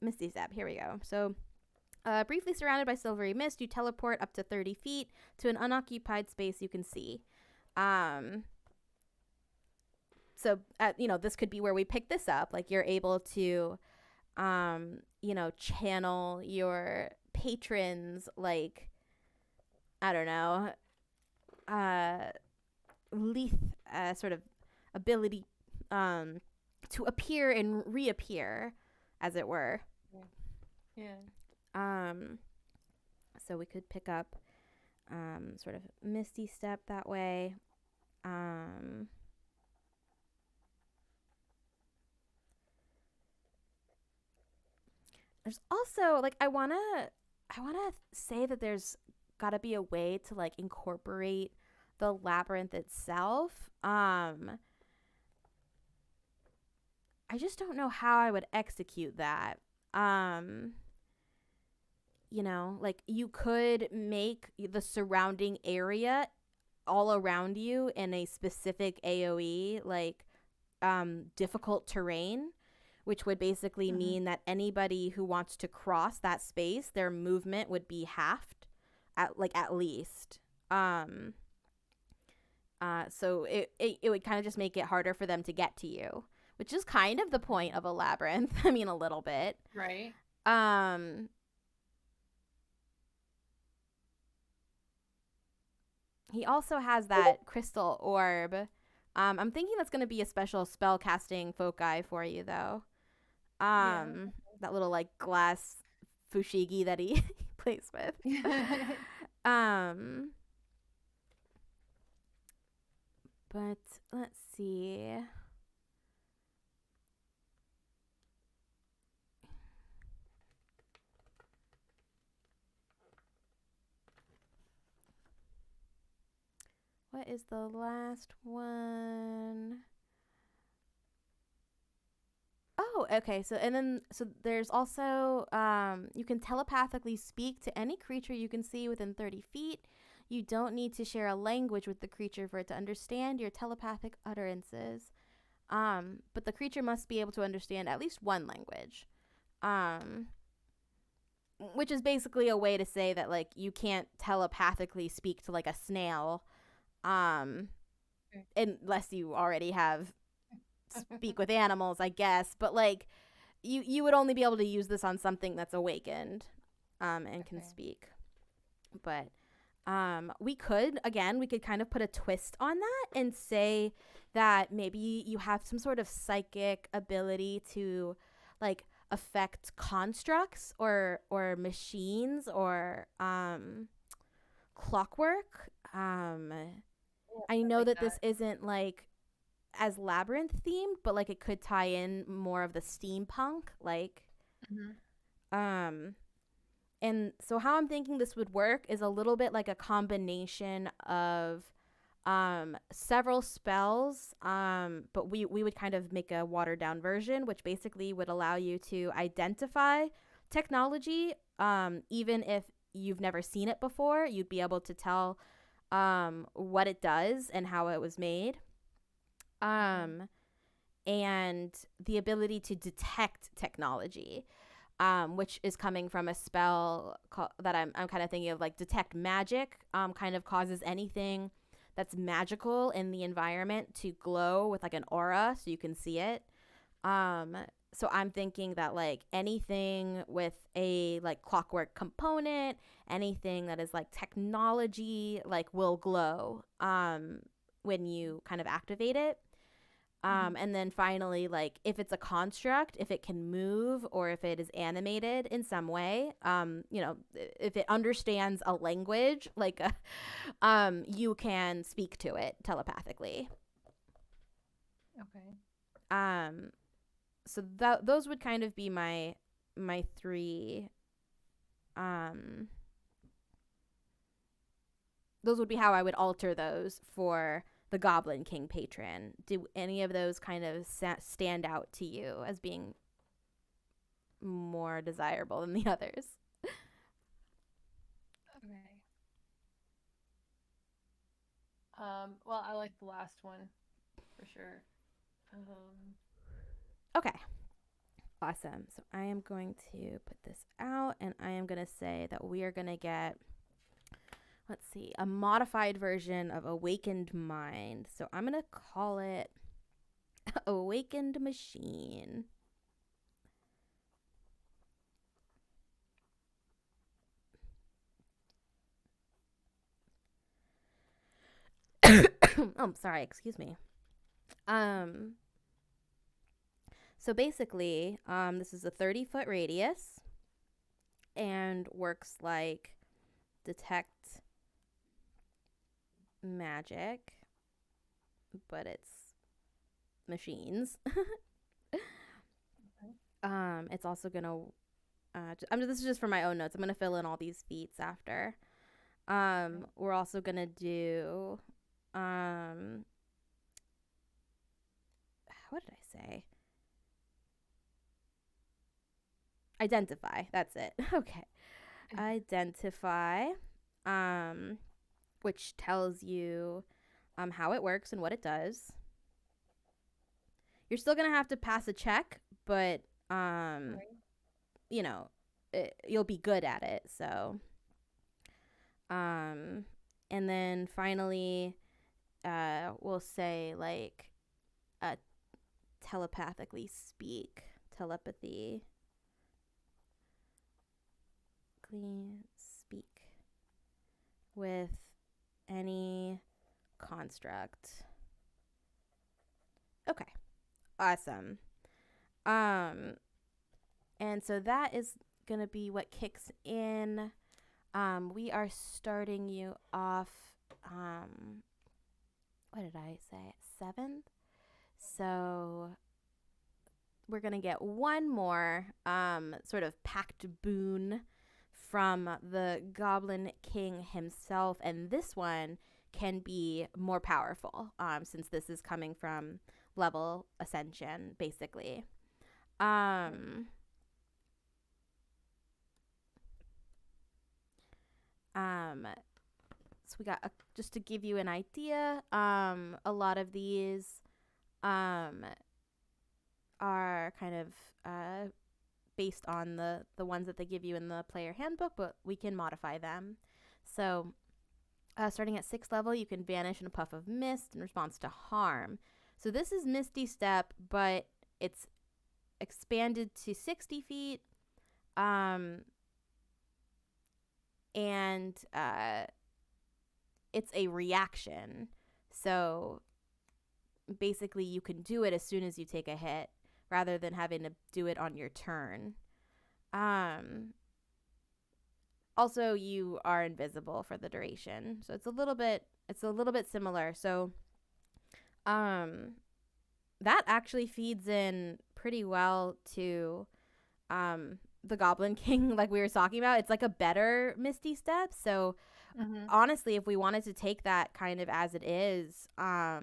Misty Step. Here we go. So, briefly surrounded by silvery mist, you teleport up to 30 feet to an unoccupied space you can see. So, this could be where we pick this up. Like, you're able to, channel your patrons, like, I don't know, uh, leth sort of ability to appear and reappear, as it were. Yeah. Um, so we could pick up sort of Misty Step that way. There's also like I wanna say that there's got to be a way to like incorporate the labyrinth itself. I just don't know how I would execute that. Um, like you could make the surrounding area all around you in a specific AoE, like difficult terrain, which would basically Mm-hmm. mean that anybody who wants to cross that space, their movement would be halved, at least. Um, so it would kind of just make it harder for them to get to you, which is kind of the point of a labyrinth. I mean, a little bit. Right. Um, he also has that crystal orb. I'm thinking that's going to be a special spell casting foci for you, though. Yeah. That little like glass fushigi that he plays with. Um, but let's see. What is the last one? Oh, okay. So there's also you can telepathically speak to any creature you can see within 30 feet. You don't need to share a language with the creature for it to understand your telepathic utterances. But the creature must be able to understand at least one language. Um, which is basically a way to say that like you can't telepathically speak to like a snail, um, unless you already have speak with animals, I guess. But like you would only be able to use this on something that's awakened, and can speak. But we could kind of put a twist on that and say that maybe you have some sort of psychic ability to like affect constructs or machines or clockwork. I Stuff know like that that. this isn't like as labyrinth themed, but like it could tie in more of the steampunk, like Mm-hmm. um and so how I'm thinking this would work is a little bit like a combination of several spells, but we would kind of make a watered down version, which basically would allow you to identify technology, even if you've never seen it before. You'd be able to tell what it does and how it was made, Okay. and the ability to detect technology, which is coming from a spell that I'm kind of thinking of, like detect magic. Kind of causes anything that's magical in the environment to glow with like an aura, so you can see it. Um, so I'm thinking that like anything with a like clockwork component, anything that is like technology, like will glow when you kind of activate it. Mm-hmm. And then finally, like if it's a construct, if it can move or if it is animated in some way, if it understands a language, like, you can speak to it telepathically. Okay. Um, so those would kind of be my three. Um, those would be how I would alter those for the Goblin King patron. Do any of those kind of stand out to you as being more desirable than the others? Okay. Well, I like the last one for sure. Okay, awesome. So I am going to put this out and I am going to say that we are going to get, let's see, a modified version of Awakened Mind. So I'm going to call it Awakened Machine. Oh, sorry, excuse me. Um, so basically, this is a 30-foot radius and works like detect magic, but it's machines. It's also gonna. This is just for my own notes. I'm gonna fill in all these feats after. We're also gonna do. What did I say? Identify. That's it. Okay. Identify. Which tells you, how it works and what it does. You're still gonna have to pass a check, but Right. you know, you'll be good at it. So, and then finally, we'll say like, telepathically speak, telepathy, clean speak with any construct. Okay, awesome. And so that is gonna be what kicks in. We are starting you off. What did I say? 7th. So we're gonna get one more sort of packed boon from the Goblin King himself, and this one can be more powerful, since this is coming from level ascension, basically. Um, so we got just to give you an idea. A lot of these are kind of based on the ones that they give you in the player handbook, but we can modify them. So, starting at 6th level, you can vanish in a puff of mist in response to harm. So this is Misty Step, but it's expanded to 60 feet. And it's a reaction. So basically, you can do it as soon as you take a hit, rather than having to do it on your turn. Also, you are invisible for the duration, so it's a little bit similar. So, that actually feeds in pretty well to the Goblin King, like we were talking about. It's like a better Misty Step. So, honestly, if we wanted to take that kind of as it is, I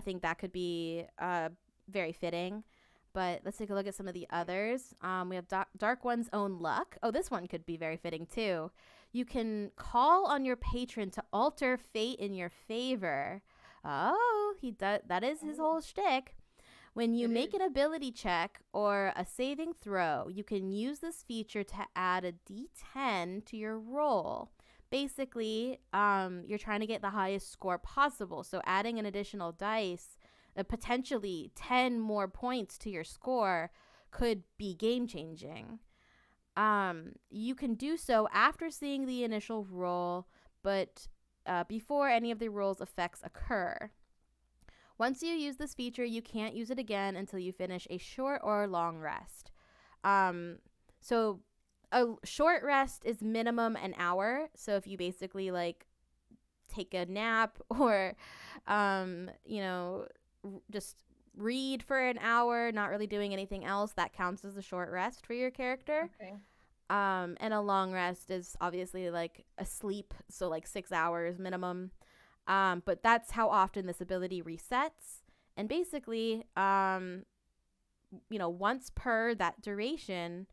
think that could be very fitting. But let's take a look at some of the others. We have Dark One's Own Luck. Oh, this one could be very fitting too. You can call on your patron to alter fate in your favor. Oh, he does. That is his whole shtick. When you make an ability check or a saving throw, you can use this feature to add a D10 to your roll. Basically, you're trying to get the highest score possible. So adding an additional dice, potentially 10 more points to your score, could be game changing. You can do so after seeing the initial roll, but before any of the roll's effects occur. Once you use this feature, you can't use it again until you finish a short or long rest. So a short rest is minimum an hour. So if you basically like take a nap or, just read for an hour, not really doing anything else, that counts as a short rest for your character. Okay. And a long rest is obviously like a sleep, so like 6 hours minimum. But that's how often this ability resets. And basically, once per that duration,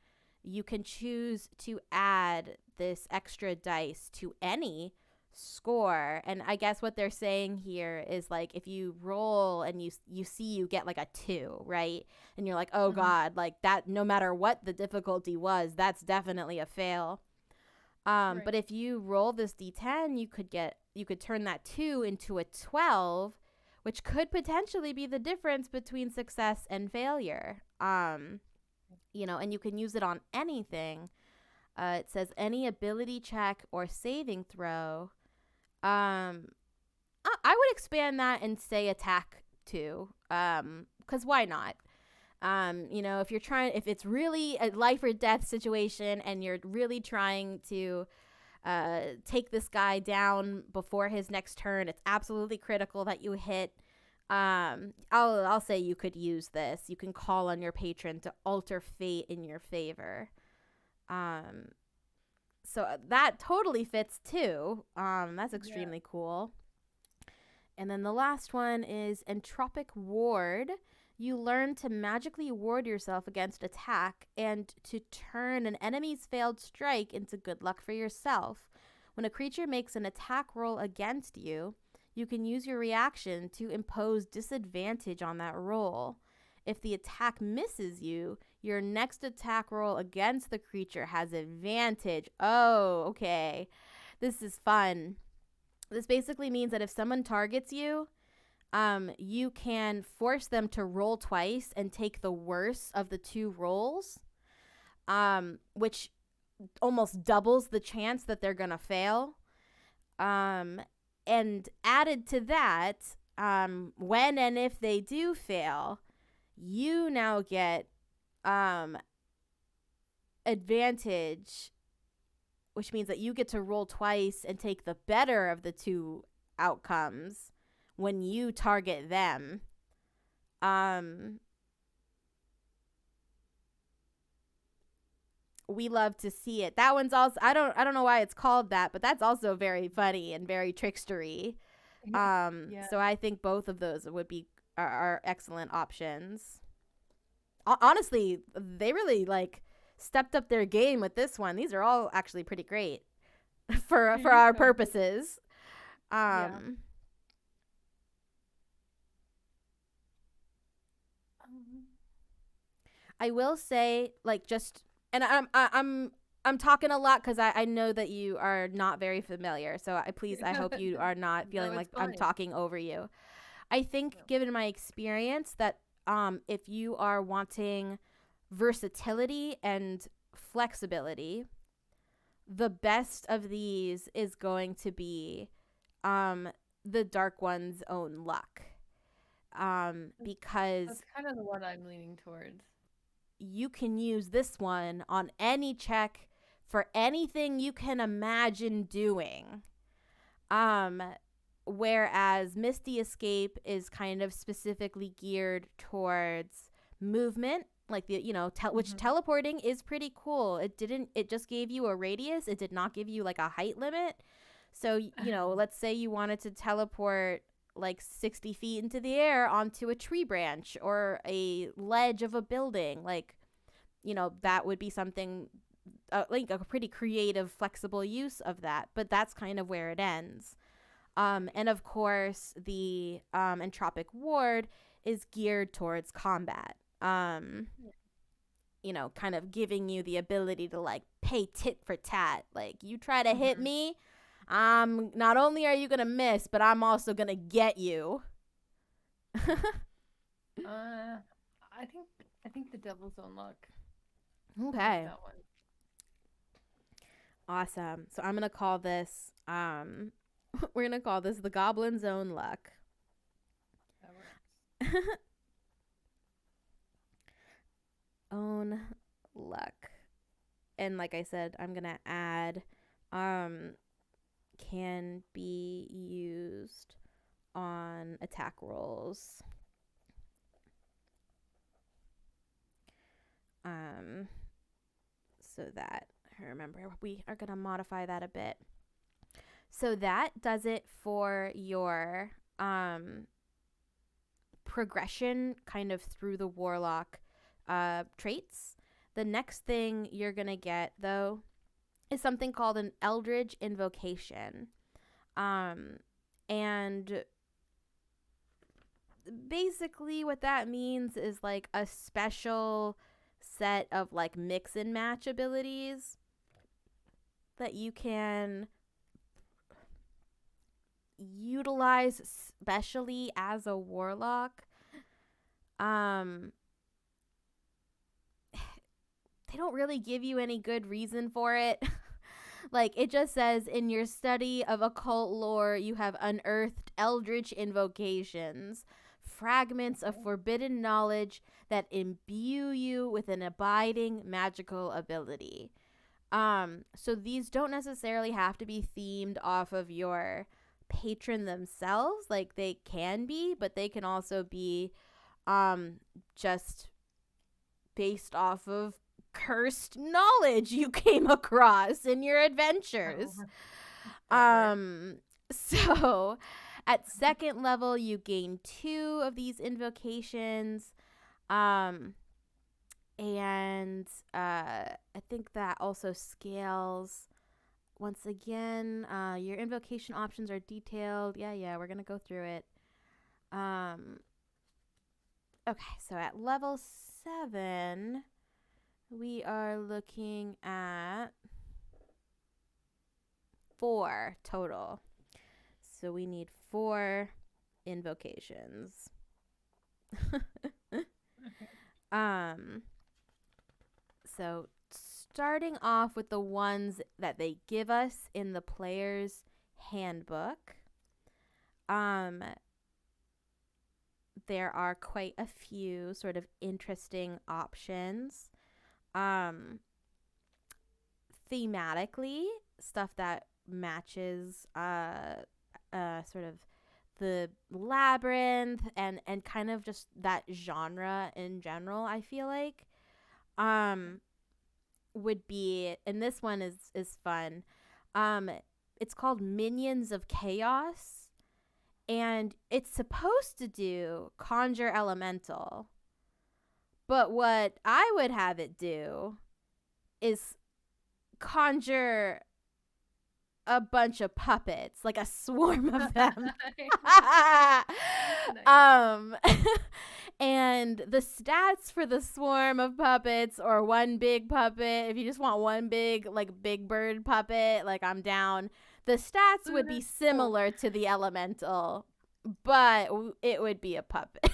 you can choose to add this extra dice to any score. And I guess what they're saying here is like, if you roll and you see you get like a 2, right? And you're like, oh God, like that, no matter what the difficulty was, that's definitely a fail. Right. But if you roll this D10, you could turn that 2 into a 12, which could potentially be the difference between success and failure. And you can use it on anything. It says any ability check or saving throw. I would expand that and say attack too. Because why not? If it's really a life or death situation and you're really trying to take this guy down before his next turn, it's absolutely critical that you hit. I'll say you could use this. You can call on your patron to alter fate in your favor. So that totally fits too. That's extremely cool. And then the last one is Entropic Ward. You learn to magically ward yourself against attack and to turn an enemy's failed strike into good luck for yourself. When a creature makes an attack roll against you, you can use your reaction to impose disadvantage on that roll. If the attack misses you, your next attack roll against the creature has advantage. Oh, okay. This is fun. This basically means that if someone targets you, you can force them to roll twice and take the worst of the two rolls, which almost doubles the chance that they're going to fail. And added to that, when and if they do fail, you now get advantage, which means that you get to roll twice and take the better of the two outcomes when you target them. We love to see it. That one's also, I don't know why it's called that, but that's also very funny and very trickstery. So I think both of those are excellent options. Honestly, they really stepped up their game with this one. These are all actually pretty great for our purposes. I will say, and I'm talking a lot because I know that you are not very familiar. So I hope you are not feeling like I'm talking over you. I think, given my experience, that if you are wanting versatility and flexibility, the best of these is going to be the Dark One's Own Luck. Because that's kind of the one I'm leaning towards. You can use this one on any check for anything you can imagine doing. Whereas Misty Escape is kind of specifically geared towards movement, which teleporting is pretty cool. It just gave you a radius. It did not give you a height limit. So, let's say you wanted to teleport 60 feet into the air onto a tree branch or a ledge of a building. That would be something a pretty creative, flexible use of that. But that's kind of where it ends. And of course, the Entropic Ward is geared towards combat. Kind of giving you the ability to pay tit for tat. You try to hit me, not only are you gonna miss, but I'm also gonna get you. I think the Devil's Own Luck. Okay. That one. Awesome. So I'm gonna call this we're gonna call this the Goblin's Own Luck. That works. Own Luck. And like I said, I'm gonna add can be used on attack rolls. So that, remember, we are going to modify that a bit. So that does it for your progression kind of through the Warlock traits. The next thing you're going to get, though, is something called an Eldritch Invocation. And basically what that means is a special set of mix and match abilities that you can utilize specially as a warlock. They don't really give you any good reason for it. Like, it just says, in your study of occult lore, you have unearthed eldritch invocations, fragments of forbidden knowledge that imbue you with an abiding magical ability. So these don't necessarily have to be themed off of your patron themselves. Like, they can be, but they can also be just based off of cursed knowledge you came across in your adventures. So at second level, you gain 2 of these invocations. And I think that also scales. Once again, your invocation options are detailed. Yeah, we're gonna go through it. Okay, so at level 7, we are looking at 4 total. So we need 4 invocations. So starting off with the ones that they give us in the player's handbook, there are quite a few sort of interesting options. Thematically, stuff that matches sort of the labyrinth and kind of just that genre in general, I feel like. Would be, and this one is fun. It's called Minions of Chaos, and it's supposed to do conjure elemental. But what I would have it do is conjure a bunch of puppets, like a swarm of them. And the stats for the swarm of puppets, or one big puppet, if you just want one big, like, big bird puppet, like, I'm down. The stats would be similar to the elemental, but it would be a puppet.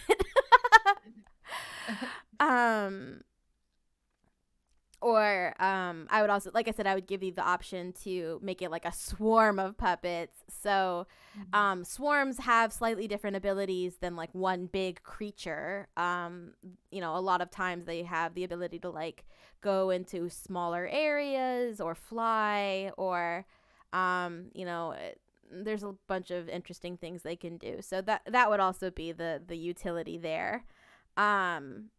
Or I would also, like I said, I would give you the option to make it like a swarm of puppets. So swarms have slightly different abilities than like one big creature. You know, a lot of times they have the ability to like go into smaller areas or fly, or you know, there's a bunch of interesting things they can do. So that would also be the utility there. And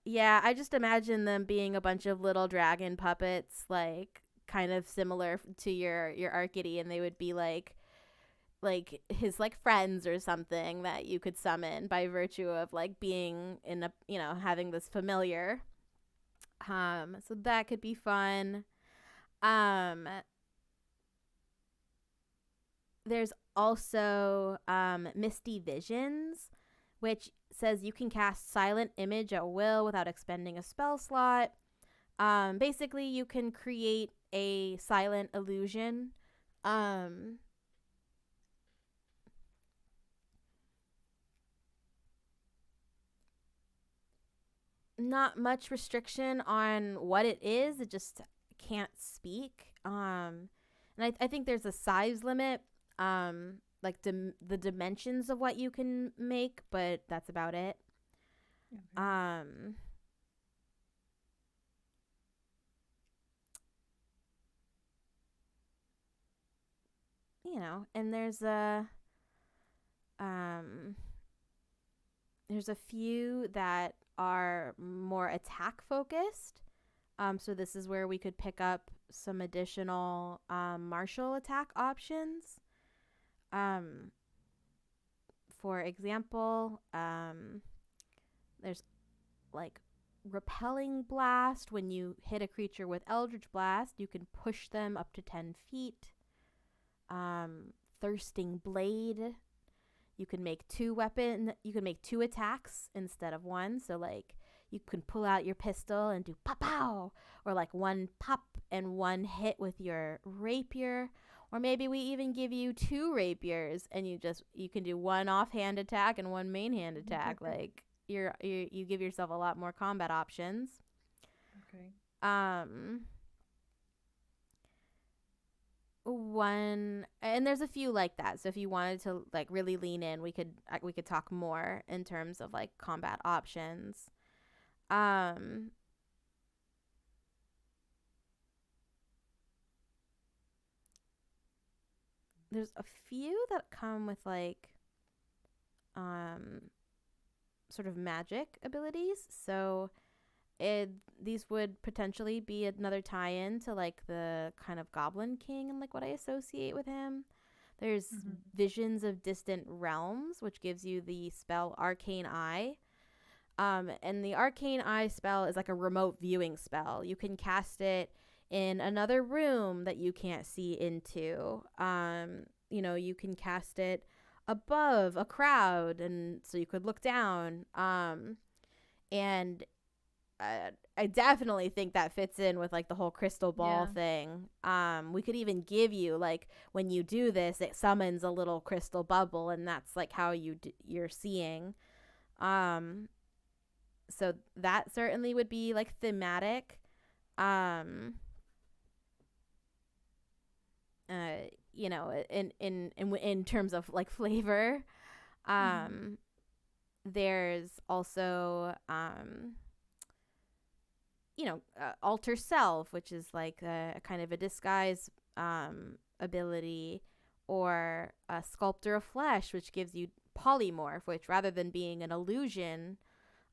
yeah, I just imagine them being a bunch of little dragon puppets, like kind of similar to your Arcady, and they would be like his like friends or something that you could summon by virtue of like being in a, you know, having this familiar. So that could be fun. There's also Misty Visions, which says you can cast Silent Image at will without expending a spell slot. Basically, you can create a silent illusion. Not much restriction on what it is. It just can't speak. And I think there's a size limit. Like the dimensions of what you can make, but that's about it. Okay. You know, and there's a few that are more attack focused. So this is where we could pick up some additional martial attack options. For example, there's like Repelling Blast. When you hit a creature with Eldritch Blast, you can push them up to 10 feet. Thirsting Blade. You can make 2 attacks instead of 1. So like you can pull out your pistol and do pop pow, or like 1 pop and 1 hit with your rapier. Or maybe we even give you 2 rapiers and you can do 1 offhand attack and 1 main hand attack. Like you give yourself a lot more combat options. Okay. one, and there's a few like that. So if you wanted to like really lean in, we could talk more in terms of like combat options. Um, there's a few that come with like um sort of magic abilities. So it these would potentially be another tie-in to like the kind of Goblin King and like what I associate with him. There's Visions of Distant Realms, which gives you the spell Arcane Eye. And the Arcane Eye spell is like a remote viewing spell. You can cast it in another room that you can't see into. You can cast it above a crowd, and so you could look down. And I definitely think that fits in with like the whole crystal ball thing. We could even give you like when you do this, it summons a little crystal bubble, and that's like how you're seeing. So that certainly would be like thematic. In terms of like flavor. There's also alter self, which is like a kind of a disguise ability, or a sculptor of flesh, which gives you polymorph, which rather than being an illusion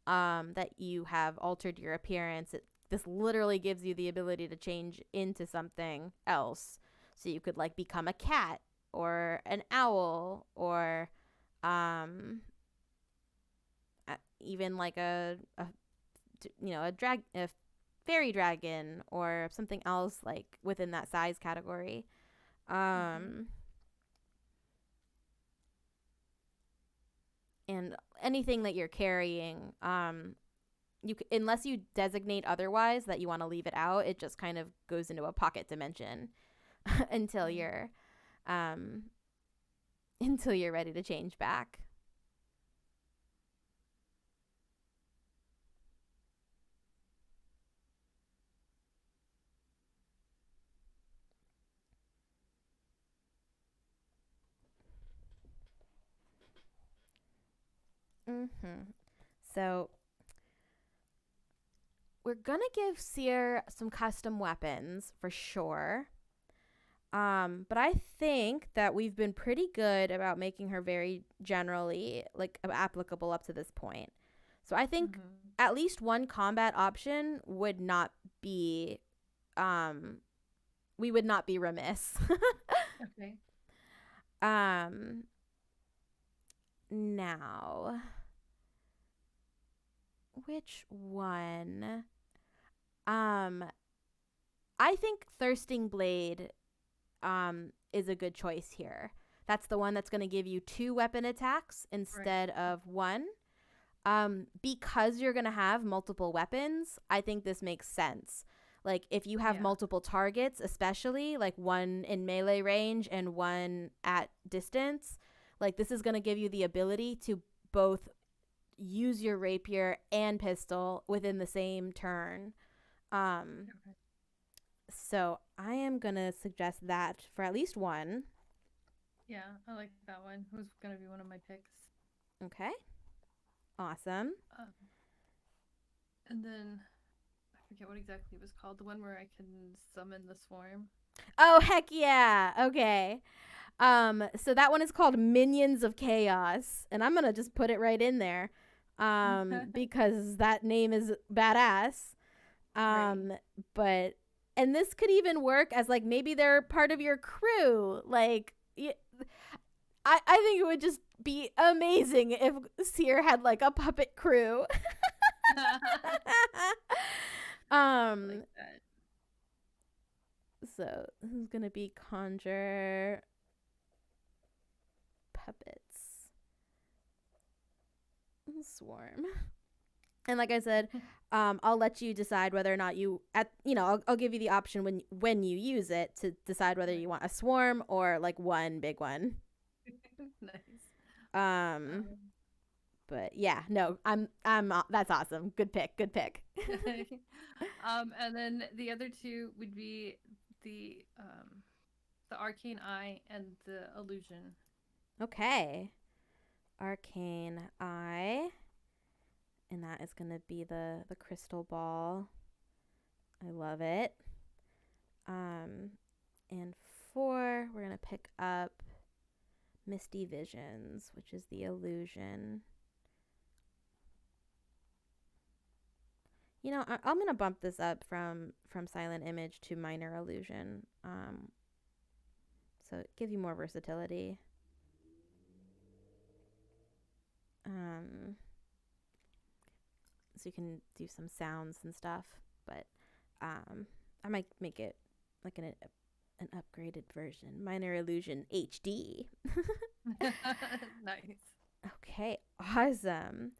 that you have altered your appearance, this literally gives you the ability to change into something else. So you could like become a cat or an owl, or even like a fairy dragon or something else like within that size category. And anything that you're carrying, unless you designate otherwise that you want to leave it out, it just kind of goes into a pocket dimension until you're ready to change back. So we're gonna give Seer some custom weapons for sure. But I think that we've been pretty good about making her very generally like applicable up to this point. So I think at least one combat option would not be, we would not be remiss. Okay. Now, which one? I think Thirsting Blade is a good choice here. That's the one that's going to give you 2 weapon attacks instead of 1. Because you're going to have multiple weapons, I think this makes sense. Like if you have multiple targets, especially like one in melee range and one at distance, like this is going to give you the ability to both use your rapier and pistol within the same turn. So I am going to suggest that for at least one. Yeah, I like that one. It was going to be one of my picks. Okay. Awesome. And then I forget what exactly it was called. The one where I can summon the swarm. Oh, heck yeah. Okay. So that one is called Minions of Chaos, and I'm going to just put it right in there. Because that name is badass. But and this could even work as like maybe they're part of your crew. like I think it would just be amazing if Seer had like a puppet crew. Like that. So this is gonna be conjure puppets swarm. And like I said, I'll let you decide whether or not I'll give you the option when you use it to decide whether you want a swarm or like one big one. Nice. But yeah, no, I'm that's awesome. Good pick. And then the other 2 would be the The arcane eye and the illusion. Okay. Arcane eye. And that is going to be the crystal ball. I love it. And 4, we're going to pick up Misty Visions, which is the illusion. You know, I'm going to bump this up from Silent Image to Minor Illusion. So give you more versatility. So you can do some sounds and stuff, but I might make it like an upgraded version. Minor Illusion HD. Nice. Okay, awesome.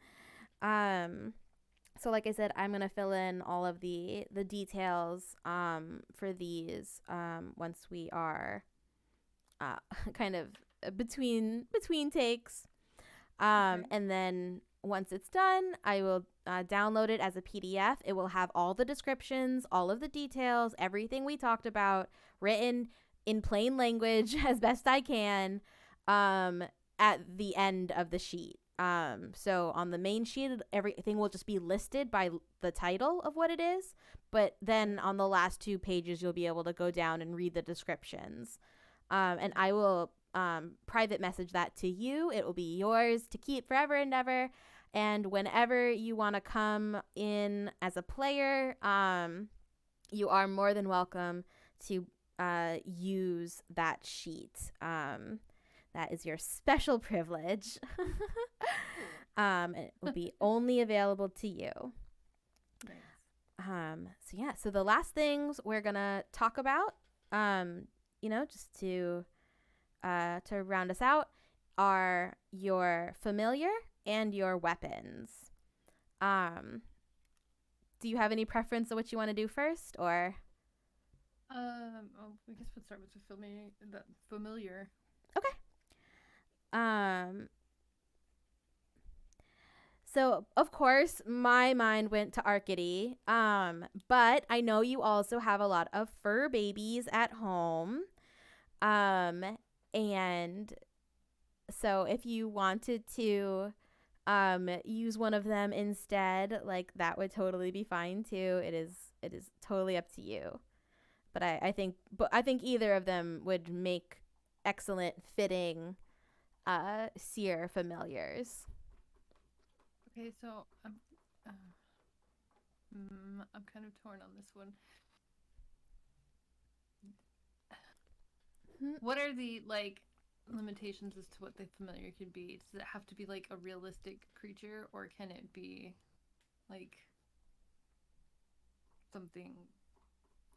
So like I said, I'm gonna fill in all of the details for these once we are kind of between takes. Okay. And then once it's done, I will download it as a PDF. It will have all the descriptions, all of the details, everything we talked about written in plain language as best I can at the end of the sheet. So on the main sheet, everything will just be listed by the title of what it is. But then on the last 2 pages, you'll be able to go down and read the descriptions. And I will private message that to you. It will be yours to keep forever and ever. And whenever you want to come in as a player, you are more than welcome to use that sheet. That is your special privilege. It will be only available to you. Nice. So the last things we're gonna talk about, just to round us out, are your familiar and your weapons. Do you have any preference of what you want to do first, or? I guess we'll start with the familiar. Okay. So of course my mind went to Arcady. But I know you also have a lot of fur babies at home. And so if you wanted to use one of them instead, like that would totally be fine too. It is totally up to you. But I think either of them would make excellent fitting seer familiars. Okay, so I'm kind of torn on this one. What are the limitations as to what the familiar could be? Does it have to be like a realistic creature, or can it be like something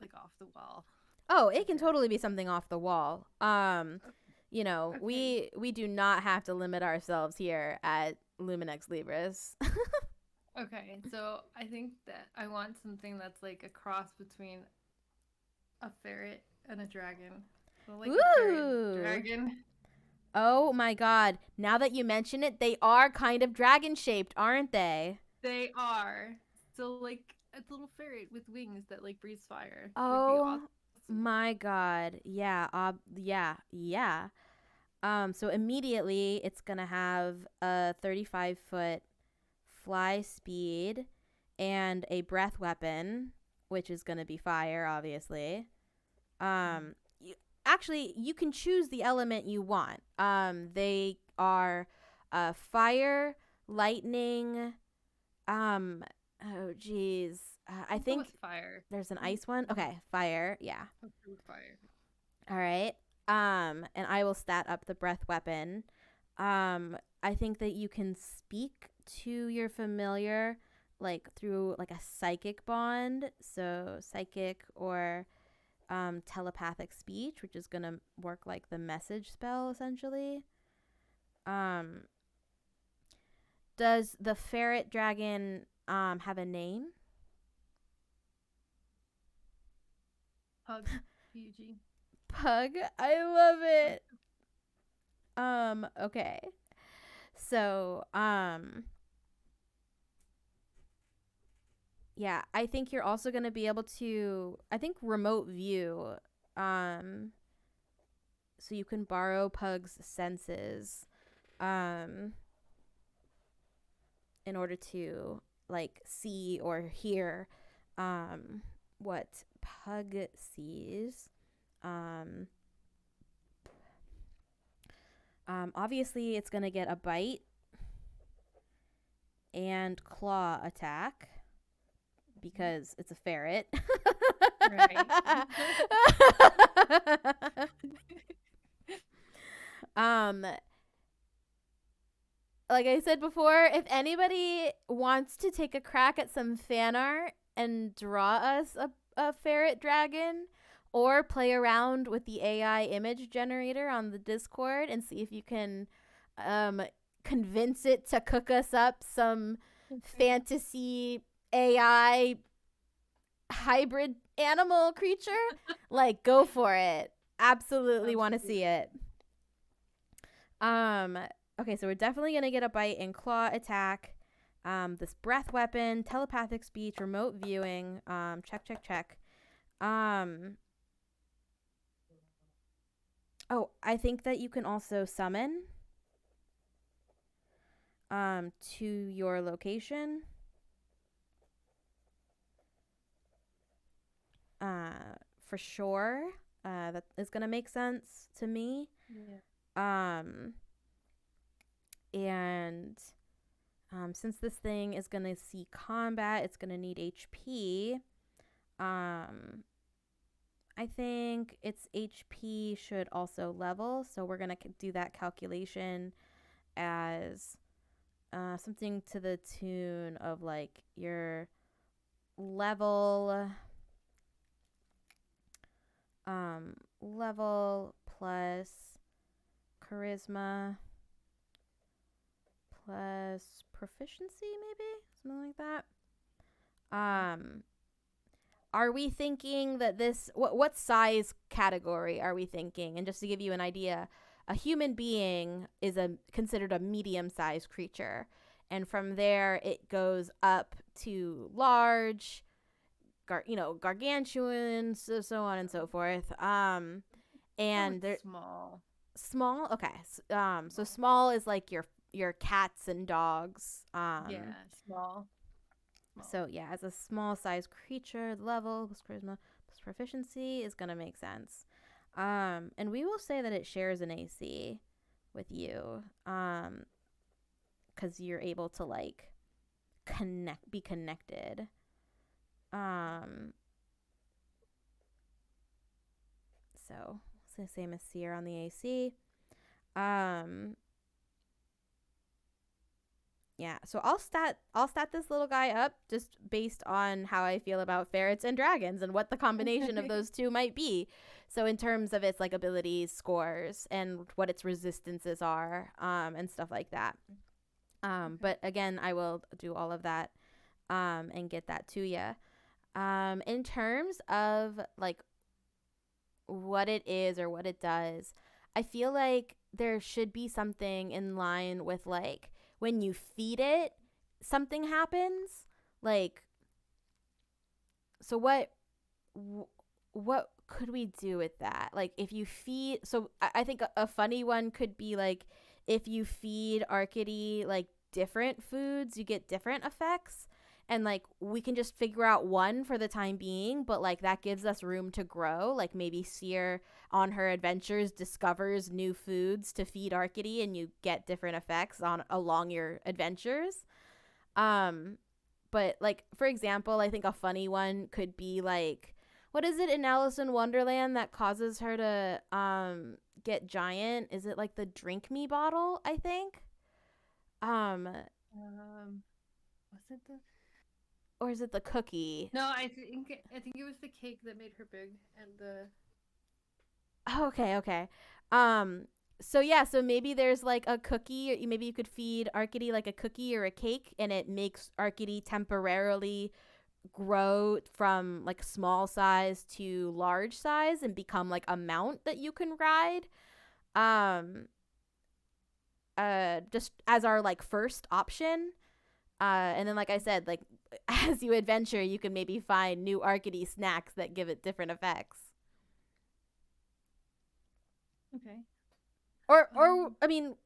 like off the wall? Oh, it can totally be something off the wall. Okay. We do not have to limit ourselves here at Luminex Libris. Okay, so I think that I want something that's like a cross between a ferret and a dragon. So like a ferret dragon. Oh my god. Now that you mention it, they are kind of dragon shaped, aren't they? They are. So like a little ferret with wings that like breathes fire would be Oh awesome. my god. Yeah, yeah. So immediately it's going to have a 35-foot fly speed and a breath weapon, which is going to be fire, obviously. Actually, you can choose the element you want. They are fire, lightning. Oh, geez. I think fire. there's an ice one. Okay, fire. Yeah. Let's go with fire. All right. And I will stat up the breath weapon. I think that you can speak to your familiar like through like a psychic bond. So psychic or telepathic speech, which is going to work like the message spell essentially. Does the ferret dragon have a name? Pug. PUG. Pug. I love it. Okay. So, yeah, I think you're also going to be able to, I think remote view so you can borrow Pug's senses in order to like see or hear what Pug sees. Obviously, it's going to get a bite and claw attack because it's a ferret. Right. Like I said before, if anybody wants to take a crack at some fan art and draw us a ferret dragon, or play around with the AI image generator on the Discord and see if you can convince it to cook us up some fantasy AI hybrid animal creature, like, go for it. Absolutely want to see it. Okay, so we're definitely gonna get a bite and claw attack. This breath weapon, telepathic speech, remote viewing. Check. Oh, I think that you can also summon to your location. For sure. That is gonna make sense to me. Yeah. And since this thing is gonna see combat, it's gonna need HP. I think its HP should also level, so we're gonna do that calculation as something to the tune of like your level plus charisma plus proficiency, maybe something like that. Are we thinking that this what size category are we thinking? And just to give you an idea, a human being is considered a medium-sized creature, and from there it goes up to large, gargantuan, so on and so forth. And they're small. Okay. So small is like your cats and dogs. Yeah, small. So yeah, as a small size creature, the level plus charisma plus proficiency is gonna make sense. And we will say that it shares an AC with you, because you're able to like be connected. So it's the same as Seer on the AC. Yeah, so I'll stat this little guy up just based on how I feel about ferrets and dragons and what the combination of those two might be. So in terms of its like abilities, scores, and what its resistances are, and stuff like that. But again, I will do all of that and get that to you. In terms of like what it is or what it does, I feel like there should be something in line with like when you feed it, something happens. Like, so what could we do with that? Like, if you feed, so I think a funny one could be like, if you feed Arcady like different foods, you get different effects. And like, we can just figure out one for the time being, but like that gives us room to grow. Like maybe Seer on her adventures discovers new foods to feed Arcady, and you get different effects along your adventures. But like, for example, I think a funny one could be like, what is it in Alice in Wonderland that causes her to get giant? Is it like the drink me bottle, I think? Was it the Or is it the cookie? No, I think it was the cake that made her big, and the Okay. So yeah, so maybe there's like a cookie, or maybe you could feed Arcady like a cookie or a cake, and it makes Arcady temporarily grow from like small size to large size and become like a mount that you can ride. Just as our like first option. And then like I said, like as you adventure, you can maybe find new Arcady snacks that give it different effects. Okay. Or I mean,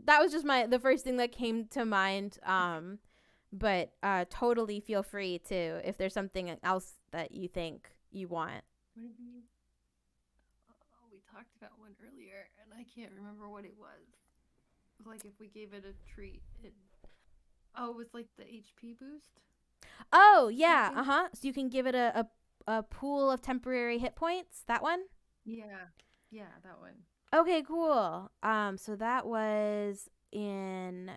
that was just the first thing that came to mind. But totally feel free to if there's something else that you think you want. What did we? Oh, we talked about one earlier, and I can't remember what it was. Like if we gave it a treat, it. Oh, it was like the HP boost. Oh yeah, Something? So you can give it a pool of temporary hit points. That one. Yeah, yeah, that one. Okay, cool. So that was in.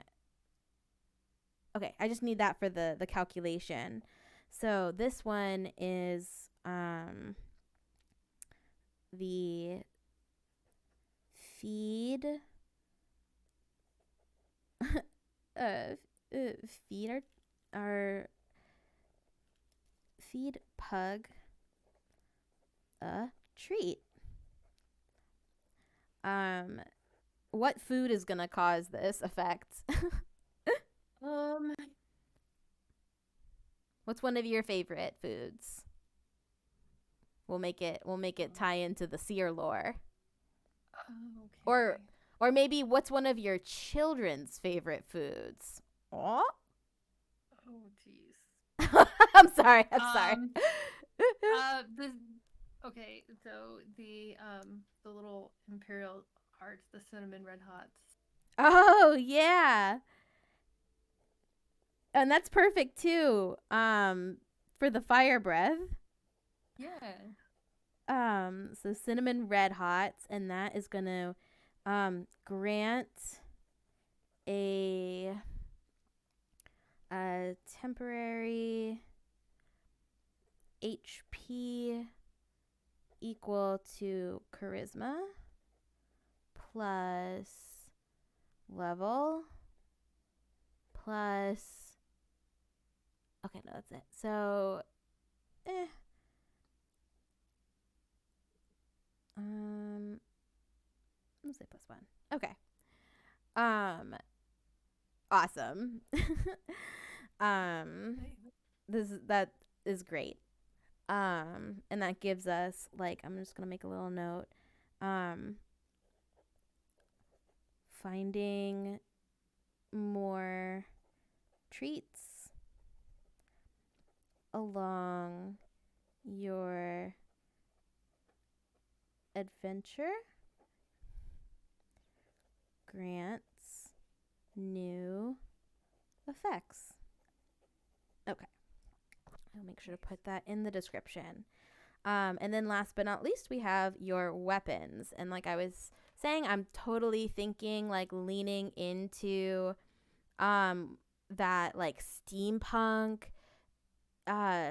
Okay, I just need that for the calculation. So this one is the feed uh, feed our feed pug a treat. What food is gonna cause this effect? Um. What's one of your favorite foods? We'll make it tie into the seer lore. Okay. Or maybe what's one of your children's favorite foods? Oh, Oh, jeez. I'm sorry. I'm sorry. The okay. So the little imperial hearts, the cinnamon red hots. Oh yeah, and that's perfect too. For the fire breath. Yeah. So cinnamon red hots, and that is gonna grant a temporary HP equal to charisma plus level plus. Okay, no, that's it. So, let's say plus one. Okay. Awesome. That is great. And that gives us like I'm just gonna make a little note. Finding more treats along your adventure grants new effects. Okay. I'll make sure to put that in the description. And then last but not least, we have your weapons. And like I was saying, I'm totally thinking like leaning into that like steampunk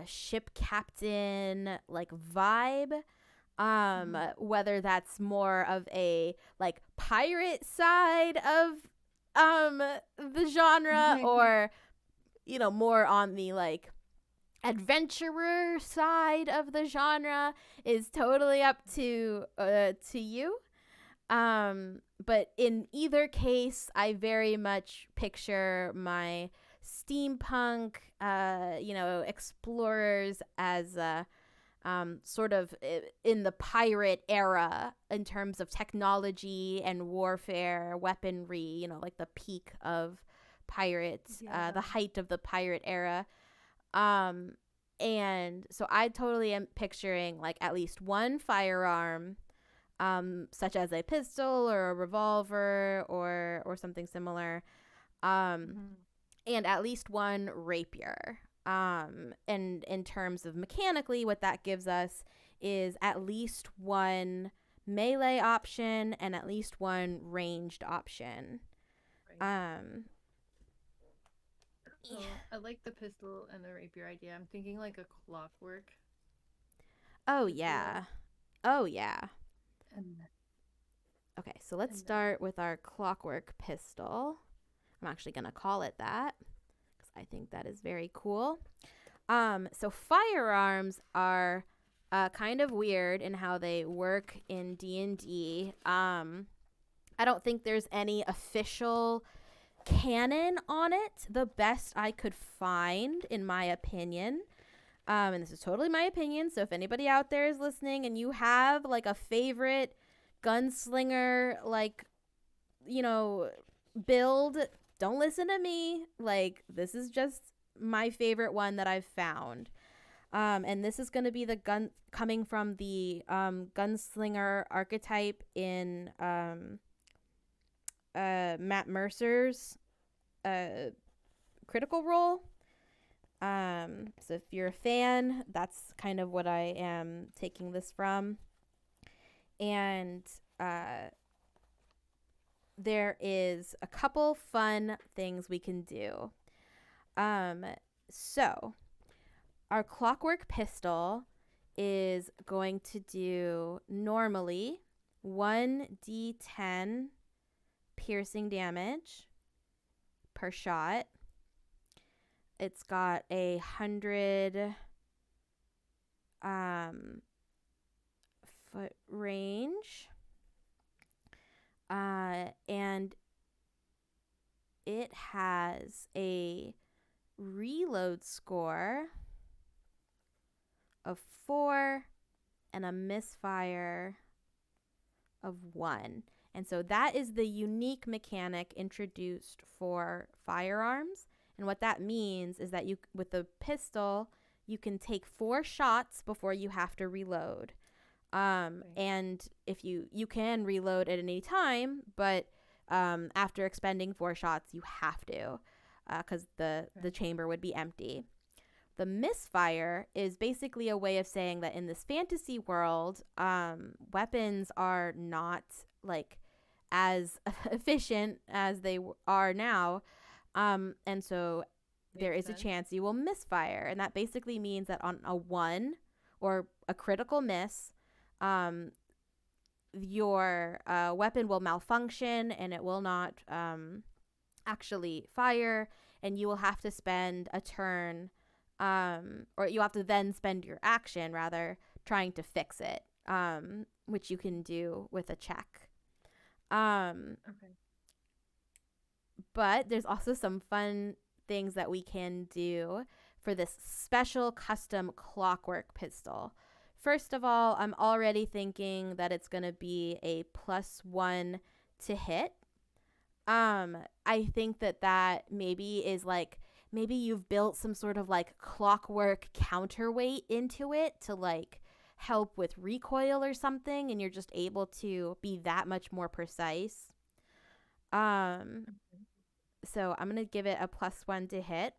ship captain like vibe. Whether that's more of a like pirate side of the genre or more on the like adventurer side of the genre is totally up to you. But in either case, I very much picture my steampunk explorers as sort of in the pirate era in terms of technology and warfare, weaponry, like the peak of pirates, the height of the pirate era. And so I totally am picturing like at least one firearm, such as a pistol or a revolver or something similar, and at least one rapier. And in terms of mechanically, what that gives us is at least one melee option and at least one ranged option. Right. So I like the pistol and the rapier idea. I'm thinking like a clockwork. Oh yeah. Oh yeah. Okay, so let's start with our clockwork pistol. I'm actually going to call it that because I think that is very cool. So firearms are kind of weird in how they work in D&D. I don't think there's any official canon on it. The best I could find, in my opinion, and this is totally my opinion, so if anybody out there is listening and you have like a favorite gunslinger, like, build, don't listen to me. Like, this is just my favorite one that I've found. And this is going to be the gun coming from the gunslinger archetype in Matt Mercer's Critical Role. So if you're a fan, that's kind of what I am taking this from. And there is a couple fun things we can do. So our Clockwork Pistol is going to do normally 1d10 piercing damage per shot. It's got 100 foot range. And it has a reload score of 4 and a misfire of 1. And so that is the unique mechanic introduced for firearms. And what that means is that with the pistol, you can take 4 shots before you have to reload. And if you can reload at any time, but after expending 4 shots, you have to, because the chamber would be empty. The misfire is basically a way of saying that in this fantasy world, weapons are not like as efficient as they are now. And so there is a chance you will misfire. And that basically means that on a 1 or a critical miss, your weapon will malfunction and it will not actually fire. And you will have to spend a turn, or you have to then spend your action, rather, trying to fix it, which you can do with a check. Okay. But there's also some fun things that we can do for this special custom Clockwork Pistol. First of all, I'm already thinking that it's going to be a +1 to hit. I think that maybe is like, maybe you've built some sort of like clockwork counterweight into it to like help with recoil or something, and you're just able to be that much more precise. So I'm going to give it a +1 to hit.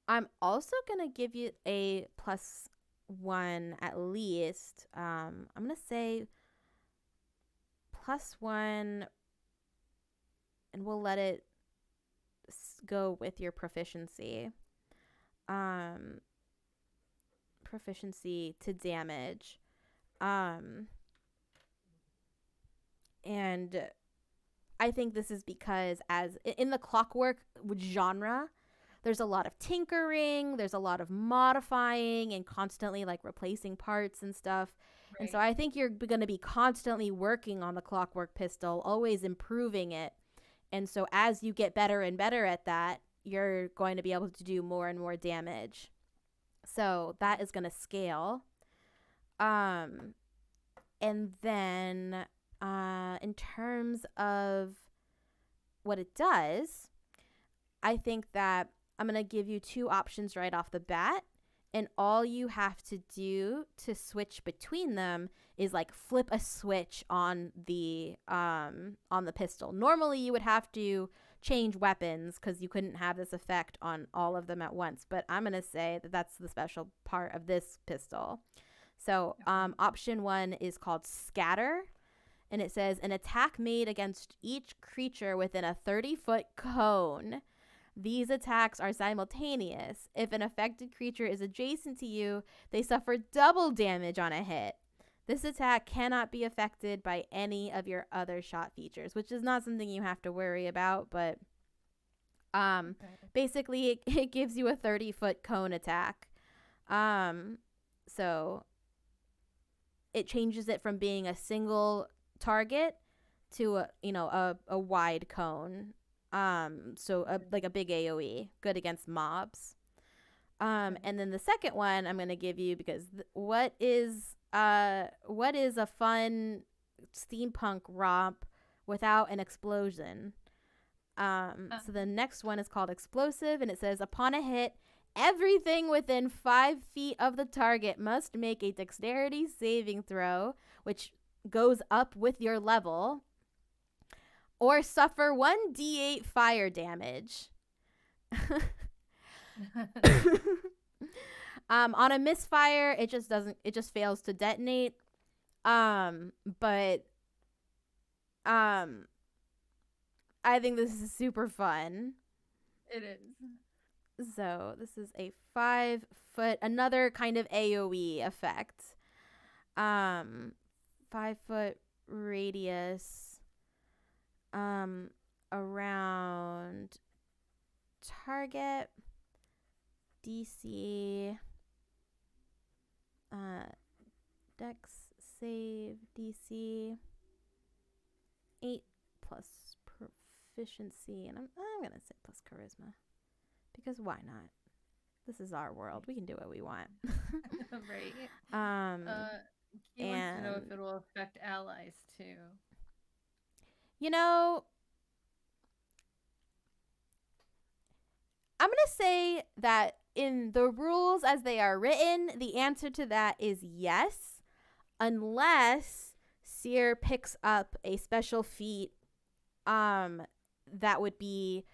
I'm also going to give you a +1 at least. I'm going to say +1, and we'll let it go with your proficiency. Proficiency to damage. And I think this is because as in the clockwork genre, there's a lot of tinkering, there's a lot of modifying and constantly like replacing parts and stuff. Right. And so I think you're going to be constantly working on the Clockwork Pistol, always improving it. And so as you get better and better at that, you're going to be able to do more and more damage. So that is going to scale. And then in terms of what it does, I think that I'm going to give you 2 options right off the bat. And all you have to do to switch between them is like flip a switch on the pistol. Normally you would have to change weapons because you couldn't have this effect on all of them at once. But I'm going to say that that's the special part of this pistol. So option 1 is called Scatter. And it says, an attack made against each creature within a 30-foot cone. These attacks are simultaneous. If an affected creature is adjacent to you, they suffer double damage on a hit. This attack cannot be affected by any of your other shot features, which is not something you have to worry about, but basically it gives you a 30-foot cone attack. So it changes it from being a single target to a wide cone. Like a big AoE, good against mobs. And then the second one I'm going to give you, because what is a fun steampunk romp without an explosion. So the next one is called Explosive, and it says, upon a hit, everything within 5 feet of the target must make a dexterity saving throw, which goes up with your level, or suffer 1d8 fire damage. On a misfire, it just fails to detonate. But I think this is super fun. It is. So this is a 5 foot, another kind of AoE effect. 5 foot radius around target, DC, dex save DC 8 plus proficiency, and I'm gonna say plus charisma, because why not? This is our world. We can do what we want. Right. He wants to know if it will affect allies too. You know, I'm going to say that in the rules as they are written, the answer to that is yes, unless Seer picks up a special feat that would be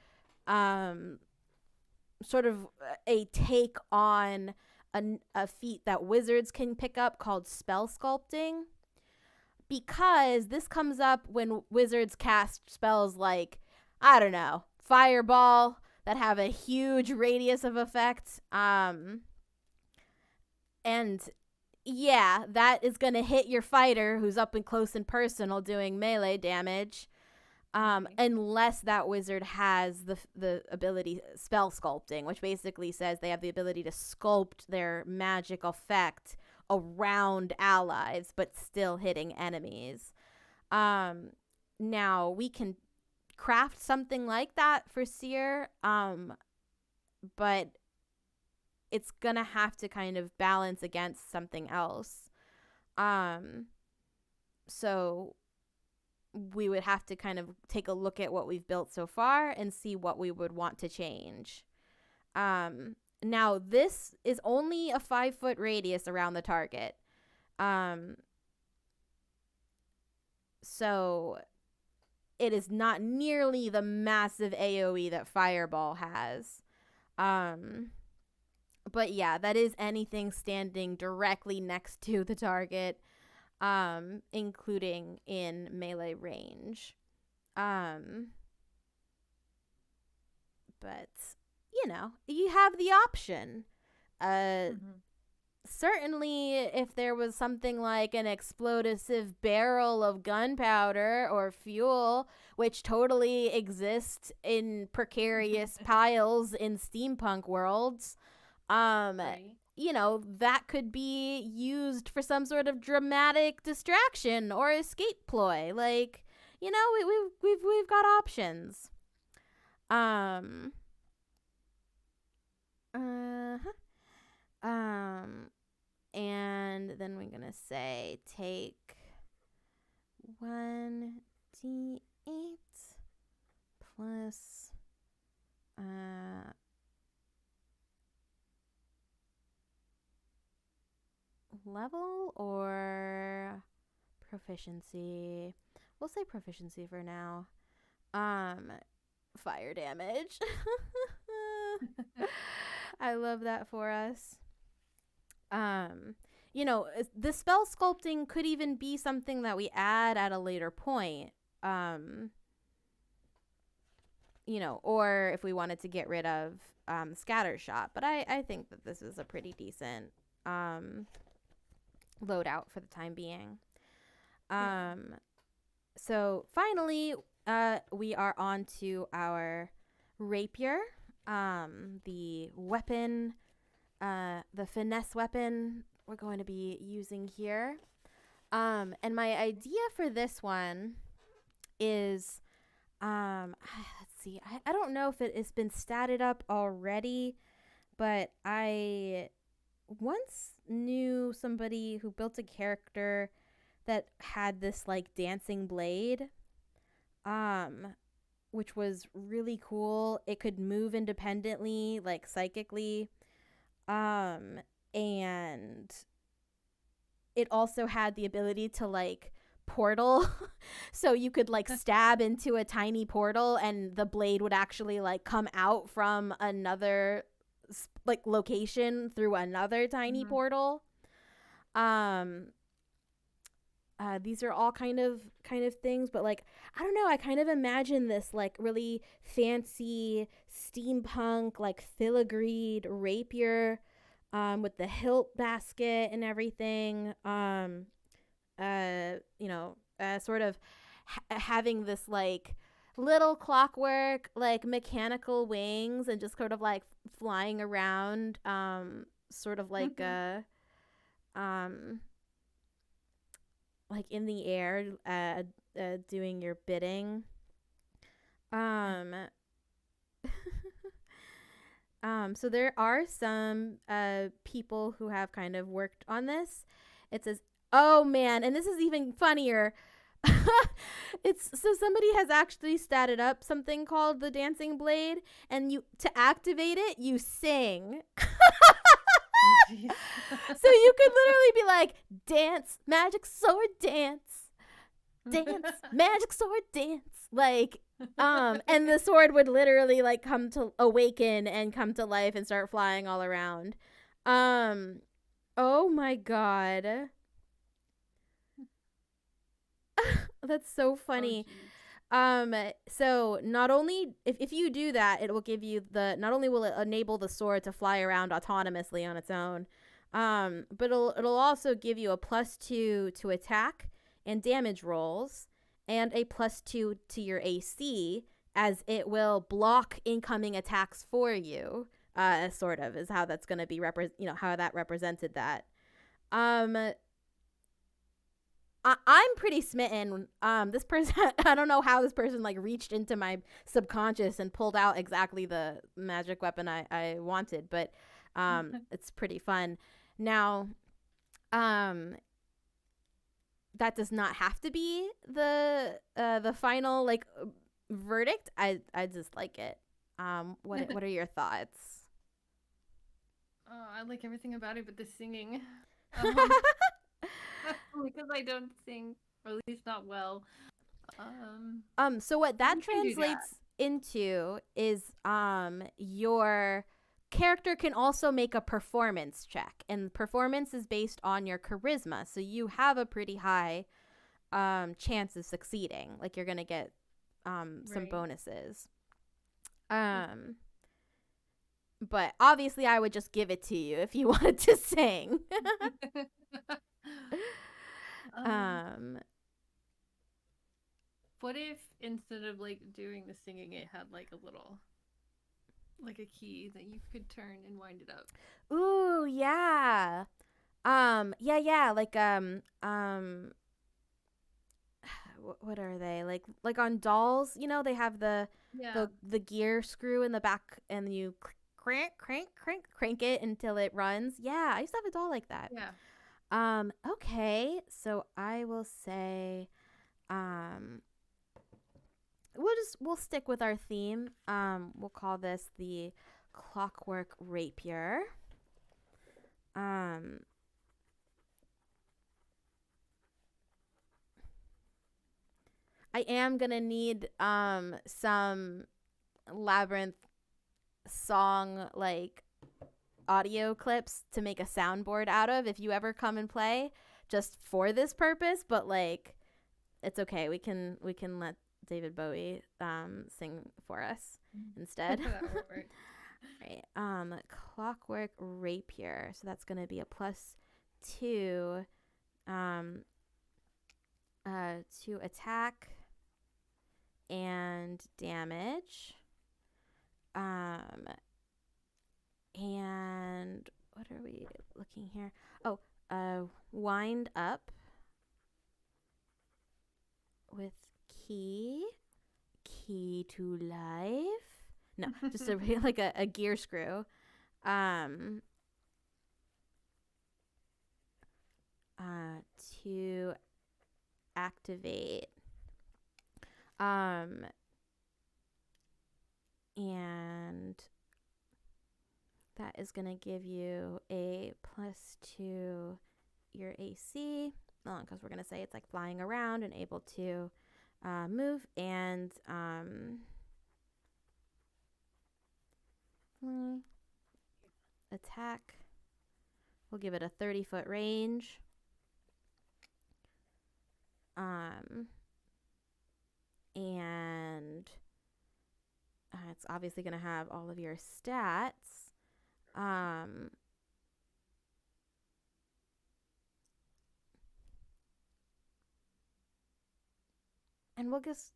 sort of a take on a feat that wizards can pick up called spell sculpting, because this comes up when wizards cast spells like, I don't know, fireball, that have a huge radius of effect. And yeah, that is going to hit your fighter who's up and close and personal doing melee damage. Unless that wizard has the ability spell sculpting, which basically says they have the ability to sculpt their magic effect around allies, but still hitting enemies. Now we can craft something like that for Seer, but it's gonna have to kind of balance against something else. So we would have to kind of take a look at what we've built so far and see what we would want to change. Now this is only a 5 foot radius around the target. So it is not nearly the massive AoE that Fireball has. But yeah, that is anything standing directly next to the target, including in melee range. But, you know, you have the option. Certainly, if there was something like an explosive barrel of gunpowder or fuel, which totally exists in precarious piles in steampunk worlds, Right. you know, that could be used for some sort of dramatic distraction or escape ploy. Like, you know, we've got options. And then we're gonna say take 1d8 plus level or proficiency. We'll say proficiency for now. Fire damage. I love that for us. You know, the spell sculpting could even be something that we add at a later point. You know, or if we wanted to get rid of scatter shot. But I think that this is a pretty decent loadout for the time being. So finally, we are on to our rapier, the weapon, the finesse weapon we're going to be using here. And my idea for this one is, let's see, I don't know if it has been statted up already, but I once knew somebody who built a character that had this like dancing blade, which was really cool. It could move independently, like psychically, and it also had the ability to like portal. So you could like stab into a tiny portal and the blade would actually like come out from another like location through another tiny portal. These are all kind of things, but like I don't know, I kind of imagine this like really fancy steampunk like filigreed rapier, with the hilt basket and everything. Sort of having this like little clockwork like mechanical wings and just sort of like flying around, sort of like like in the air, doing your bidding. So there are some people who have kind of worked on this. It says, oh man, and this is even funnier. It's so somebody has actually statted up something called the Dancing Blade, and you to activate it, you sing. So you could literally be like, dance, magic sword, dance, magic sword, dance, like, and the sword would literally like come to awaken and come to life and start flying all around. Oh my god. That's so funny. So not only if you do that, it will give you not only will it enable the sword to fly around autonomously on its own, but it'll also give you a +2 to attack and damage rolls and a +2 to your AC, as it will block incoming attacks for you. Sort of is how that's going to be how that represented that. I'm pretty smitten. This person, I don't know how this person like reached into my subconscious and pulled out exactly the magic weapon I wanted, but it's pretty fun. Now, that does not have to be the final like verdict. I just like it. What are your thoughts? I like everything about it, but the singing. Because I don't sing, or at least not well. So what that translates into is your character can also make a performance check, and performance is based on your charisma, so you have a pretty high chance of succeeding. Like you're gonna get some bonuses. But obviously I would just give it to you if you wanted to sing. What if instead of like doing the singing, it had like a little, like a key that you could turn and wind it up? Ooh, yeah. Yeah, like what are they? Like on dolls, you know, they have the gear screw in the back and you crank it until it runs. Yeah, I used to have a doll like that. Yeah. Okay, so I will say we'll stick with our theme. We'll call this the Clockwork Rapier. I am gonna need some Labyrinth song like audio clips to make a soundboard out of if you ever come and play just for this purpose, but like it's okay, we can let David Bowie sing for us instead. Right. Clockwork Rapier, so that's gonna be a +2 to attack and damage. And what are we looking here? Oh, wind up with key to life. No, just like a gear screw. To activate. And that is going to give you a +2 your AC, because we're going to say it's like flying around and able to move, and attack. We'll give it a 30-foot range. And it's obviously going to have all of your stats. And we'll just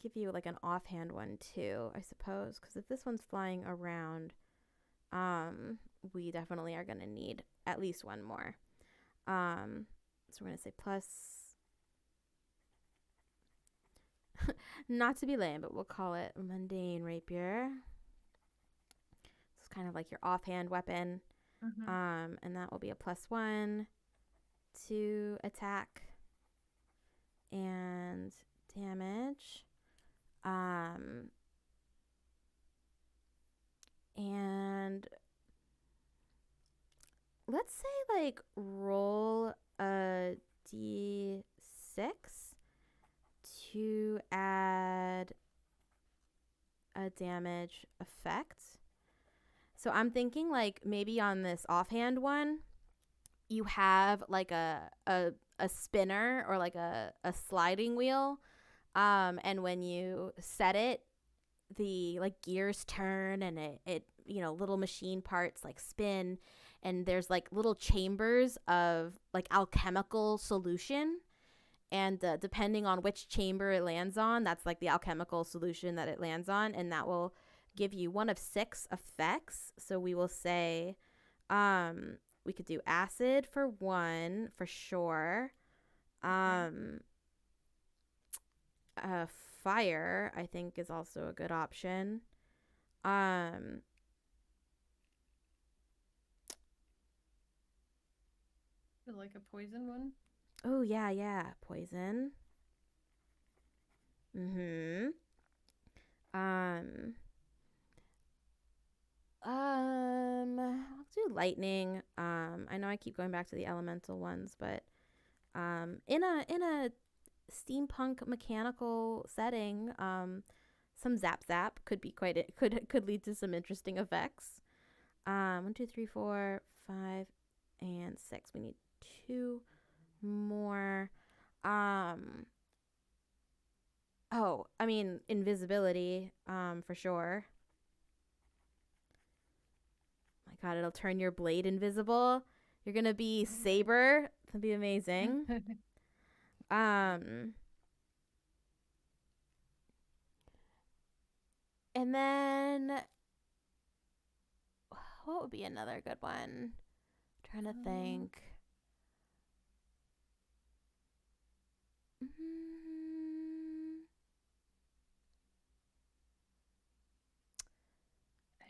give you like an offhand one too, I suppose, because if this one's flying around, we definitely are going to need at least one more. So we're going to say plus, not to be lame, but we'll call it mundane rapier. It's kind of like your offhand weapon. And that will be a +1 to attack and damage. And let's say like roll a d6 to add a damage effect. So I'm thinking like maybe on this offhand one, you have like a spinner or like a sliding wheel. And when you set it, the like gears turn and it little machine parts like spin, and there's like little chambers of like alchemical solution, and depending on which chamber it lands on, that's like the alchemical solution that it lands on, and that will give you one of 6 effects. So we will say we could do acid for 1 for sure. Fire I think is also a good option. Like a poison one? Oh yeah, poison. I'll do lightning. I know I keep going back to the elemental ones, but in a steampunk mechanical setting, some zap could be could lead to some interesting effects. 1, 2, 3, 4, 5, and 6. We need 2 more. Oh, I mean invisibility, for sure. My God, it'll turn your blade invisible. You're gonna be Saber. That'd be amazing. And then what would be another good one? I'm trying to think.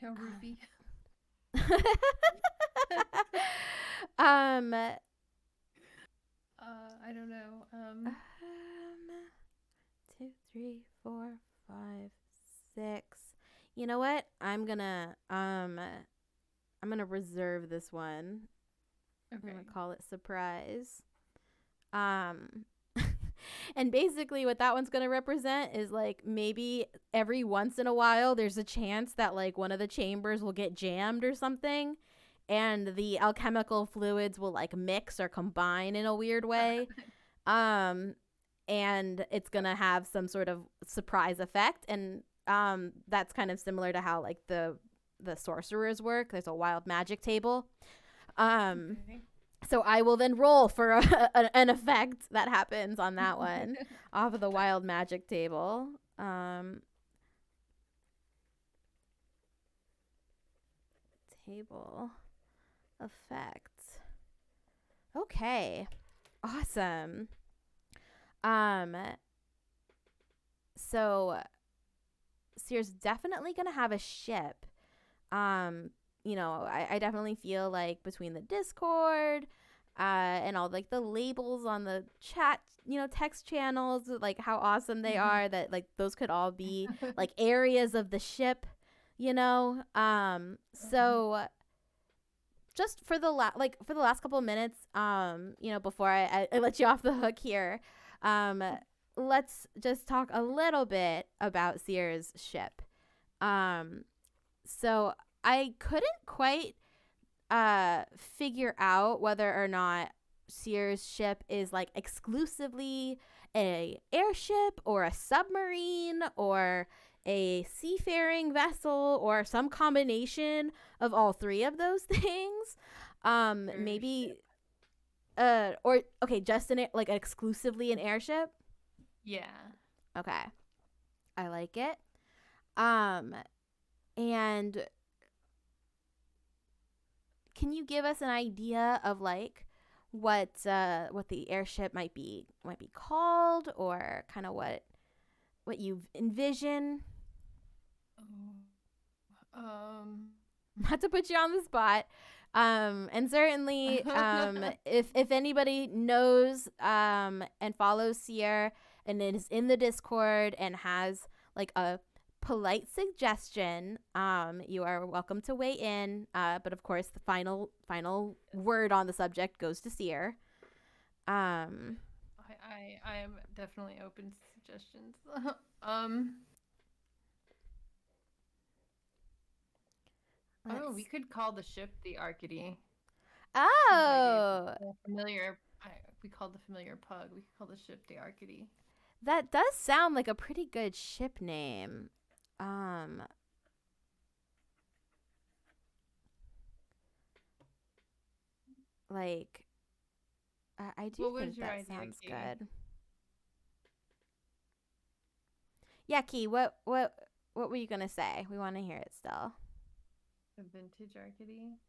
Ruby. I don't know. 2, 3, 4, 5, 6. You know what? I'm gonna reserve this one. Okay. I'm gonna call it surprise. And basically what that one's gonna represent is like maybe every once in a while there's a chance that like one of the chambers will get jammed or something, and the alchemical fluids will like mix or combine in a weird way. And it's gonna have some sort of surprise effect, and that's kind of similar to how like the sorcerers work. There's a wild magic table. Okay. So I will then roll for an effect that happens on that one off of the wild magic table. Table effect. Okay. Awesome. So Seer's definitely gonna have a ship. I definitely feel like between the Discord, and all like the labels on the chat, text channels, like how awesome they are, that like those could all be like areas of the ship, so just for the last couple of minutes, before I let you off the hook here, let's just talk a little bit about Seer's ship. So I couldn't quite figure out whether or not Seer's ship is like exclusively a airship or a submarine or a seafaring vessel or some combination of all three of those things. Maybe or okay, just like exclusively an airship. Yeah. Okay. I like it. And can you give us an idea of like what the airship might be called, or kind of what you envision? Not to put you on the spot. And certainly, if anybody knows and follows Seer and is in the Discord and has like a polite suggestion, you are welcome to weigh in. But of course, the final word on the subject goes to Seer. I am definitely open to suggestions. We could call the ship the Arcady. Oh, familiar. We called the familiar pug. We could call the ship the Arcady. That does sound like a pretty good ship name. Like, I do think that sounds good. Yeah, Key, what were you gonna say? We want to hear it still. The vintage Arcady.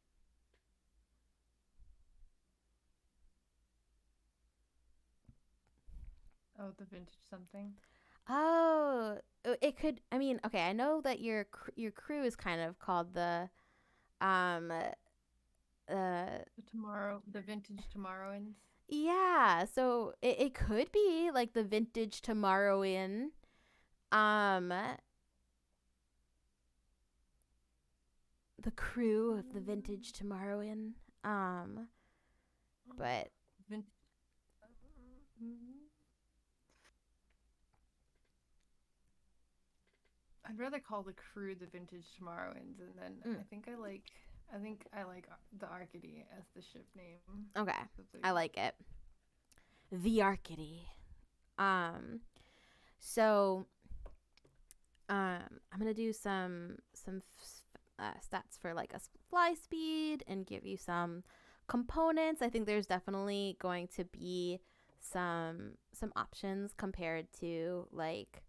Oh, the vintage something. Oh, it could. I mean, okay. I know that your crew is kind of called the vintage Tomorrowans. Yeah, so it could be like the vintage Tomorrowin. The crew of the vintage Tomorrowin. But I'd rather call the crew the vintage Tomorrowans, and then I think I like the Arcady as the ship name. Okay, I like it. The Arcady. So I'm gonna do some stats for like a fly speed and give you some components. I think there's definitely going to be some options compared to like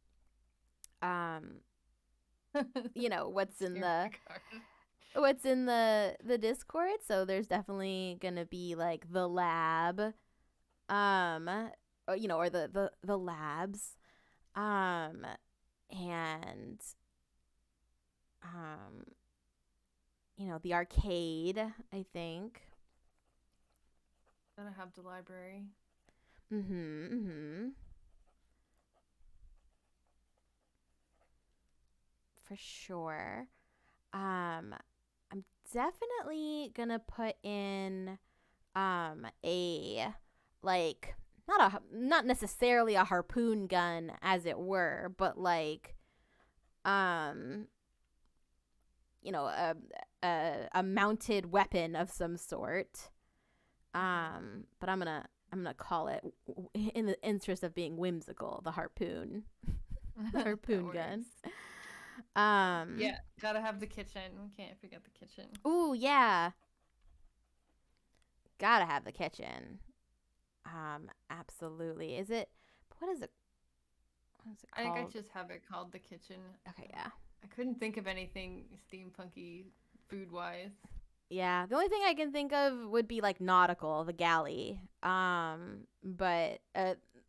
what's in the Discord. So there's definitely gonna be like the lab, or the labs, and the arcade, I think. Then I have the library. For sure. I'm definitely gonna put in a like not necessarily a harpoon gun as it were, but like a mounted weapon of some sort. But I'm gonna call it, in the interest of being whimsical, the harpoon. The harpoon gun. Yeah, gotta have the kitchen. We can't forget the kitchen. Ooh, yeah. Gotta have the kitchen. Absolutely. What is it called? I think I just have it called the kitchen. Okay, yeah. I couldn't think of anything steampunky food-wise. Yeah, the only thing I can think of would be like nautical, the galley. But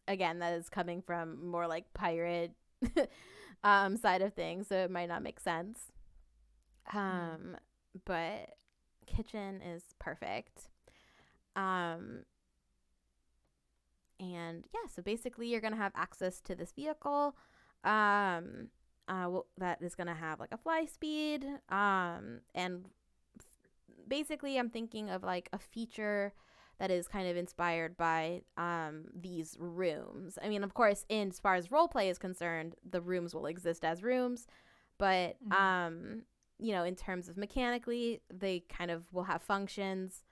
again, that is coming from more like pirate side of things, so it might not make sense. But kitchen is perfect. Um, and yeah, so basically you're gonna have access to this vehicle. That is gonna have like a fly speed. And basically I'm thinking of like a feature that is kind of inspired by these rooms. I mean, of course, in as far as roleplay is concerned, the rooms will exist as rooms, but in terms of mechanically, they kind of will have functions.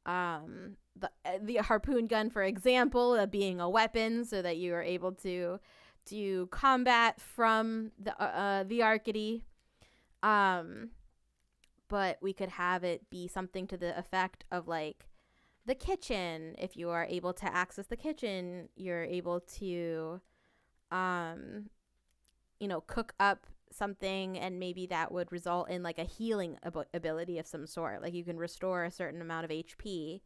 The harpoon gun, for example, being a weapon, so that you are able to do combat from the Arcady. But we could have it be something to the effect of like the kitchen. If you are able to access the kitchen, you're able to cook up something, and maybe that would result in like a healing ability of some sort. Like you can restore a certain amount of HP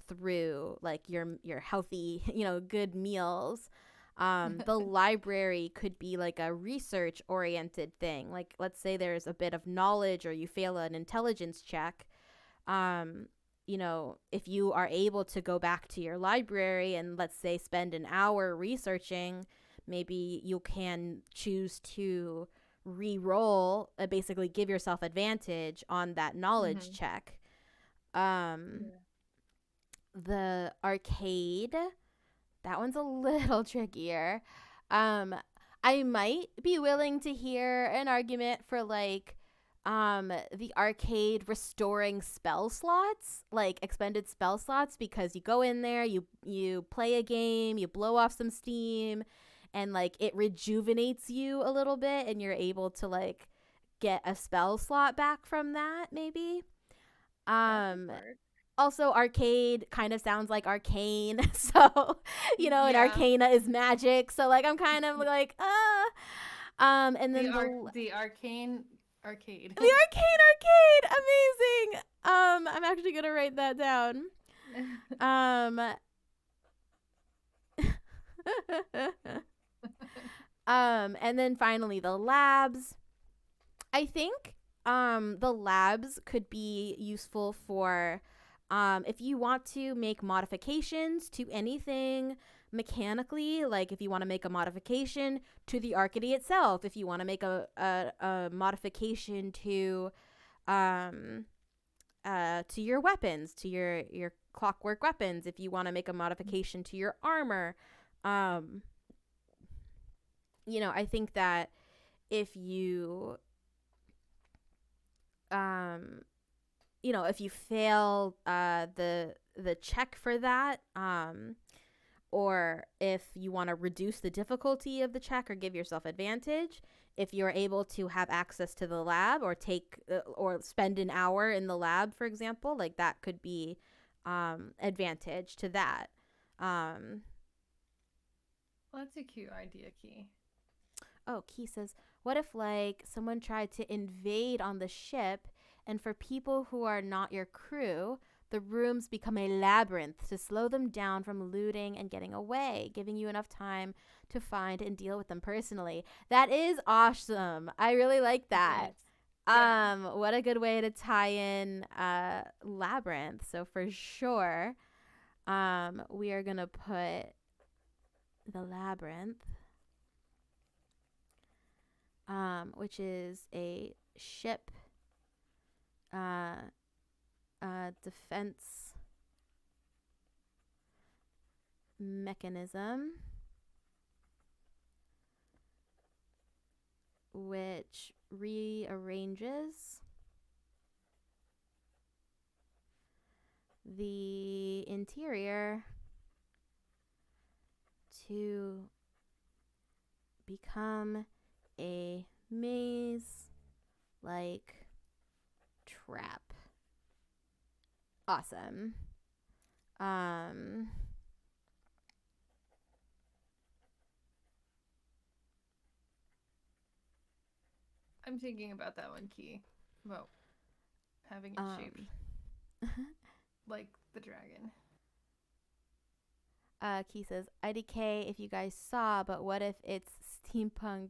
through like your healthy, good meals. The library could be like a research oriented thing. Like let's say there's a bit of knowledge or you fail an intelligence check. If you are able to go back to your library and let's say spend an hour researching, maybe you can choose to re-roll, basically give yourself advantage on that knowledge check. The arcade, that one's a little trickier. I might be willing to hear an argument for like the arcade restoring spell slots, like expended spell slots, because you go in there, you play a game, you blow off some steam, and like it rejuvenates you a little bit, and you're able to like get a spell slot back from that, maybe. Also, arcade kind of sounds like arcane. So, and arcana is magic. So, like, I'm kind of like, and then the arcane arcade. The arcane arcade! Amazing! I'm actually going to write that down. And then finally, the labs. I think the labs could be useful for if you want to make modifications to anything mechanically, like if you want to make a modification to the Arcady itself, if you want to make a modification to your weapons, to your clockwork weapons, if you want to make a modification to your armor. I think that if you if you fail the check for that, or if you want to reduce the difficulty of the check or give yourself advantage, if you're able to have access to the lab or take or spend an hour in the lab, for example, like that could be advantage to that. Well, that's a cute idea, Key. Oh, Key says, what if like someone tried to invade on the ship, and for people who are not your crew, the rooms become a labyrinth to slow them down from looting and getting away, giving you enough time to find and deal with them personally. That is awesome. I really like that. Yeah. What a good way to tie in labyrinth. So for sure, we are gonna put the labyrinth, which is a ship defense mechanism, which rearranges the interior to become a maze-like trap. Awesome. I'm thinking about that one, Key. About having it shaped like the dragon. Key says, IDK if you guys saw, but what if it's steampunk?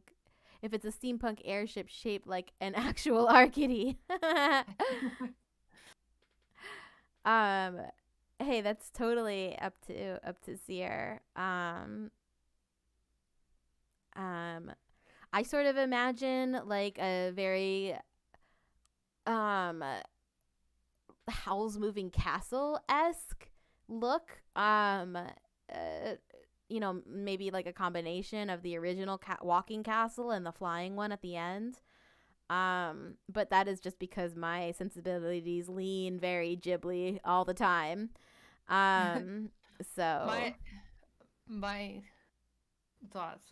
If it's a steampunk airship shaped like an actual Arcady? Um, hey, that's totally up to Seer. Um, I sort of imagine like a very um Howl's Moving Castle esque look. Maybe like a combination of the original walking castle and the flying one at the end. But that is just because my sensibilities lean very Ghibli all the time. Um, so my my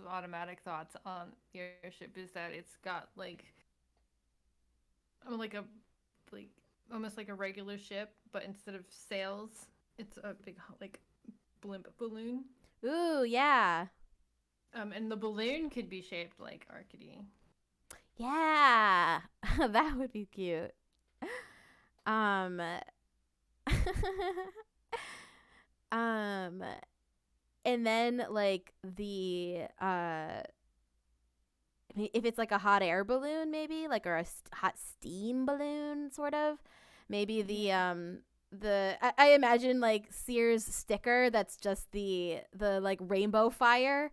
automatic thoughts on the airship is that it's got like a like almost like a regular ship, but instead of sails, it's a big like blimp balloon. ooh, yeah. And the balloon could be shaped like Arcady. Yeah. That would be cute. Um um and then like if it's like a hot air balloon maybe like or a hot steam balloon sort of maybe I imagine like Sears sticker that's just the like rainbow fire.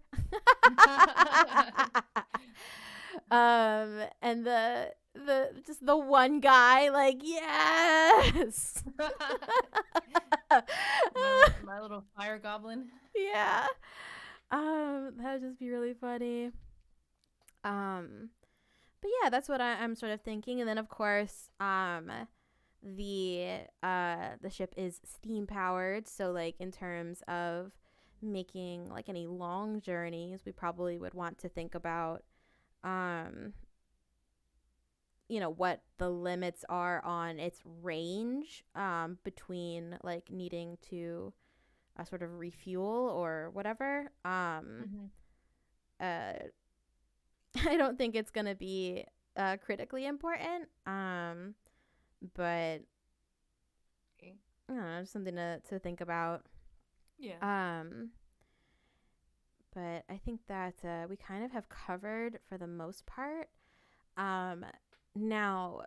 And the just the one guy like yes. my little fire goblin. Yeah. That would just be really funny. Um, but yeah, that's what I'm sort of thinking. And then of course, the ship is steam powered, so like in terms of making like any long journeys, we probably would want to think about what the limits are on its range between like needing to sort of refuel or whatever. Uh I don't think it's gonna be critically important. But Okay. I don't know, just something to think about. Yeah. But I think that we kind of have covered for the most part. Now,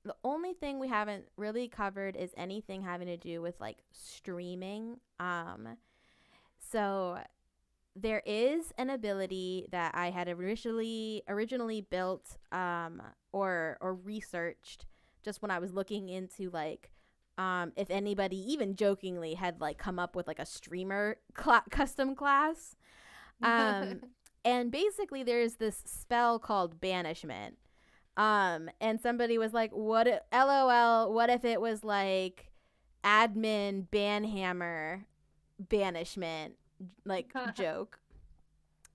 the only thing we haven't really covered is anything having to do with like streaming. So there is an ability that I had originally built or researched just when I was looking into like if anybody even jokingly had like come up with like a streamer custom class. And basically there's this spell called banishment. And somebody was like, LOL, what if it was like admin banhammer banishment like joke.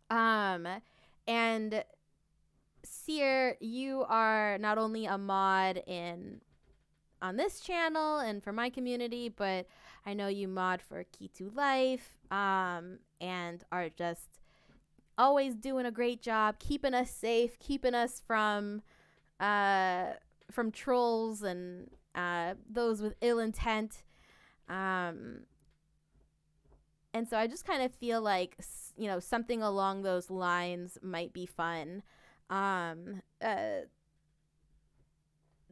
And Seer, you are not only a mod on this channel and for my community, but I know you mod for Key to Life, and are just always doing a great job keeping us safe, keeping us from trolls and those with ill intent. And so I just kind of feel like, something along those lines might be fun.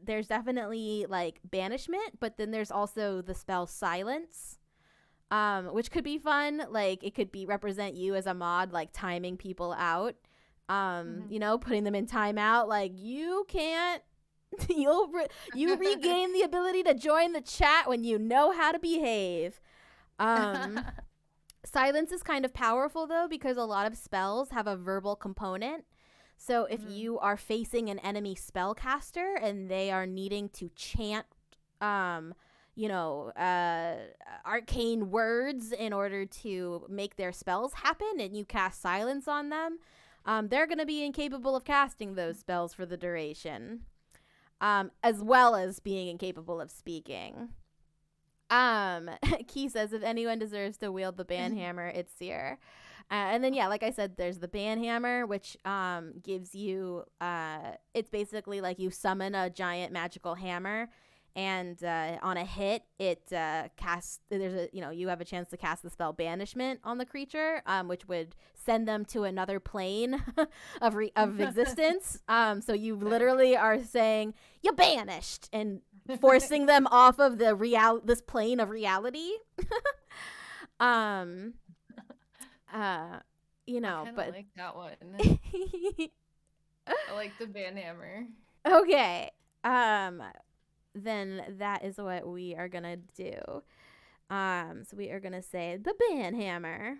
There's definitely like banishment, but then there's also the spell silence, which could be fun. Like it could be represent you as a mod, like timing people out, putting them in timeout. Like you can't, you regain the ability to join the chat when you know how to behave. Silence is kind of powerful though because a lot of spells have a verbal component. So if you are facing an enemy spellcaster and they are needing to chant arcane words in order to make their spells happen and you cast silence on them, they're going to be incapable of casting those spells for the duration, as well as being incapable of speaking. Key says, if anyone deserves to wield the banhammer, it's Seer. And then, yeah, like I said, there's the banhammer, which gives you, it's basically like you summon a giant magical hammer, And on a hit, it casts. You have a chance to cast the spell Banishment on the creature, which would send them to another plane of existence. So you literally are saying you're banished and forcing them off of this plane of reality. I but like that one. I like the banhammer. Okay. Then that is what we are gonna do. So we are gonna say the banhammer.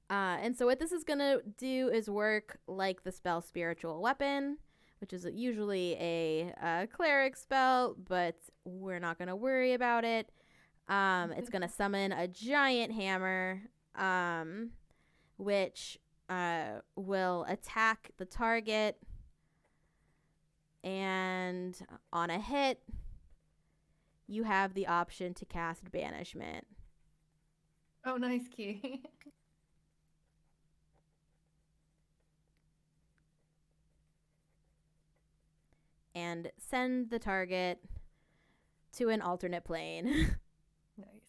And so what this is gonna do is work like the spell Spiritual Weapon, which is usually a cleric spell, but we're not gonna worry about it. It's gonna summon a giant hammer, which will attack the target. And on a hit, you have the option to cast Banishment. Oh, nice, Key. And send the target to an alternate plane. Nice.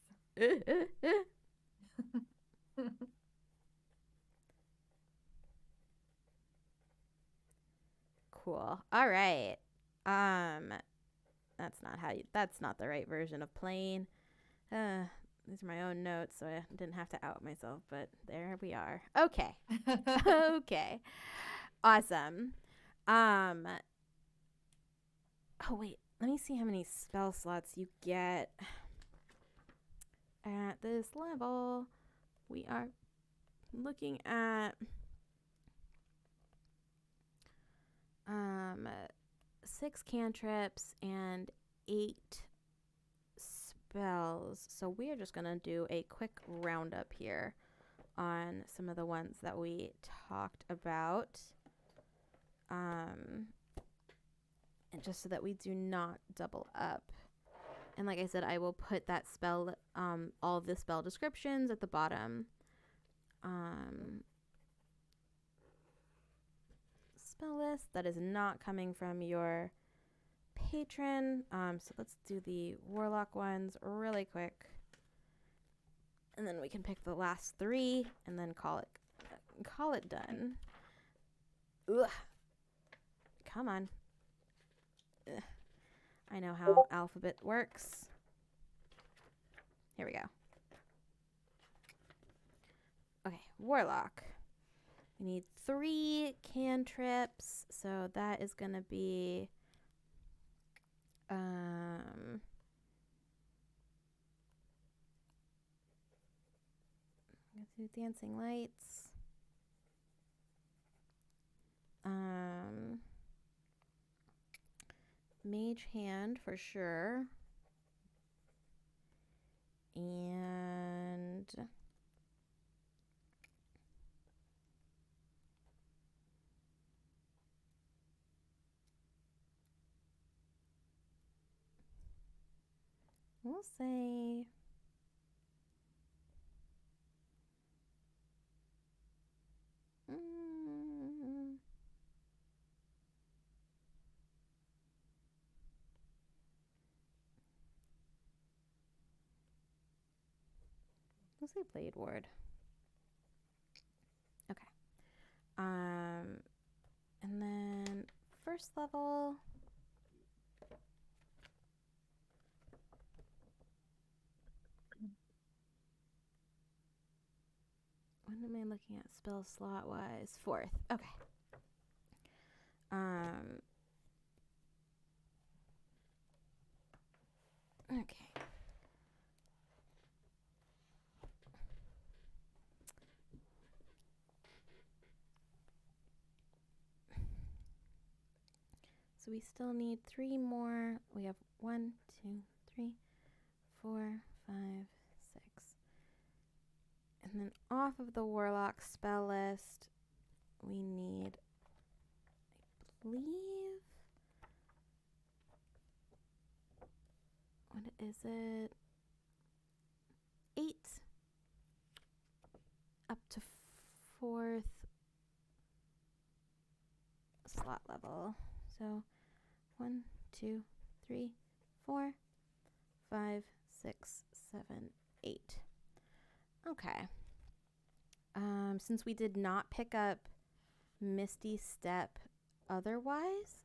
Cool. All right. That's not the right version of plane. These are my own notes, so I didn't have to out myself, but there we are. Okay. Okay. Awesome. Oh wait, let me see how many spell slots you get at this level. We are looking at 6 cantrips and 8 spells. So we are just gonna do a quick roundup here on some of the ones that we talked about. And just so that we do not double up. And like I said, I will put that spell, all of the spell descriptions at the bottom. Spell list that is not coming from your patron. So let's do the warlock ones really quick. And then we can pick the last 3 and then call it done. Ugh. Come on. Ugh. I know how alphabet works. Here we go. Okay, warlock. We need 3 cantrips, so that is gonna be let's do dancing lights. Mage hand for sure. And we'll say we'll say Blade Ward. Okay. And then first level. What am I looking at spell slot wise? 4th. Okay. Okay. So we still need 3 more. We have 1, 2, 3, 4, 5, 6. And then off of the warlock spell list, we need, I believe, what is it? 8 up to 4th slot level. So 1, 2, 3, 4, 5, 6, 7, 8. Okay. Since we did not pick up Misty Step otherwise,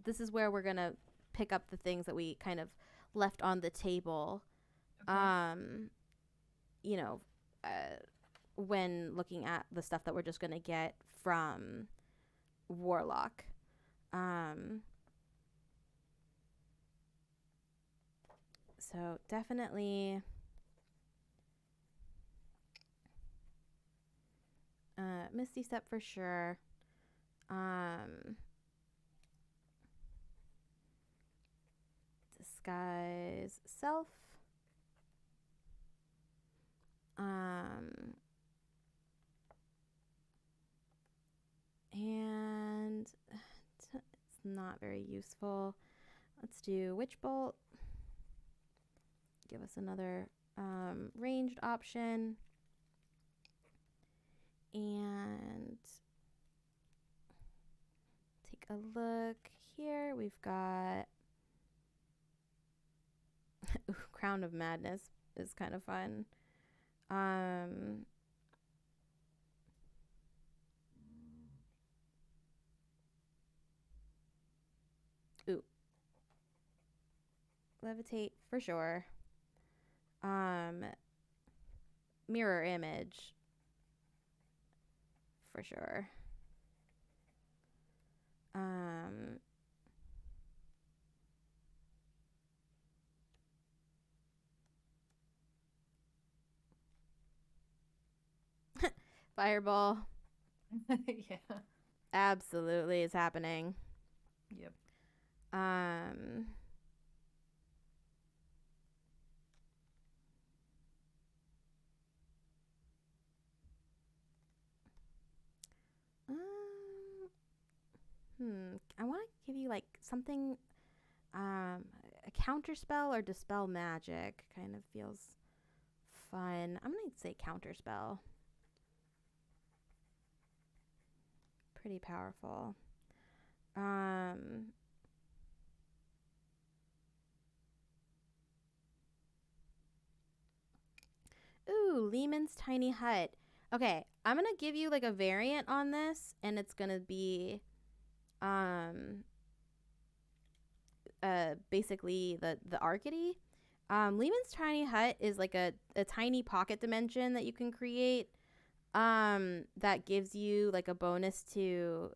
this is where we're going to pick up the things that we kind of left on the table. Okay. You know, when looking at the stuff that we're just going to get from Warlock. So definitely Misty Step for sure. Disguise Self. And it's not very useful. Let's do Witch Bolt. Give us another ranged option. And take a look here. We've got Ooh, Crown of Madness is kind of fun. Ooh. Levitate for sure. Mirror Image for sure. Fireball. Yeah. Absolutely is happening. Yep. I want to give you like something, a counter spell or dispel magic. Kind of feels fun. I'm gonna say counter spell. Pretty powerful. Ooh, Lehman's Tiny Hut. Okay, I'm gonna give you like a variant on this, and it's gonna be, basically the Arcady. Lehman's Tiny Hut is like a tiny pocket dimension that you can create. That gives you like a bonus to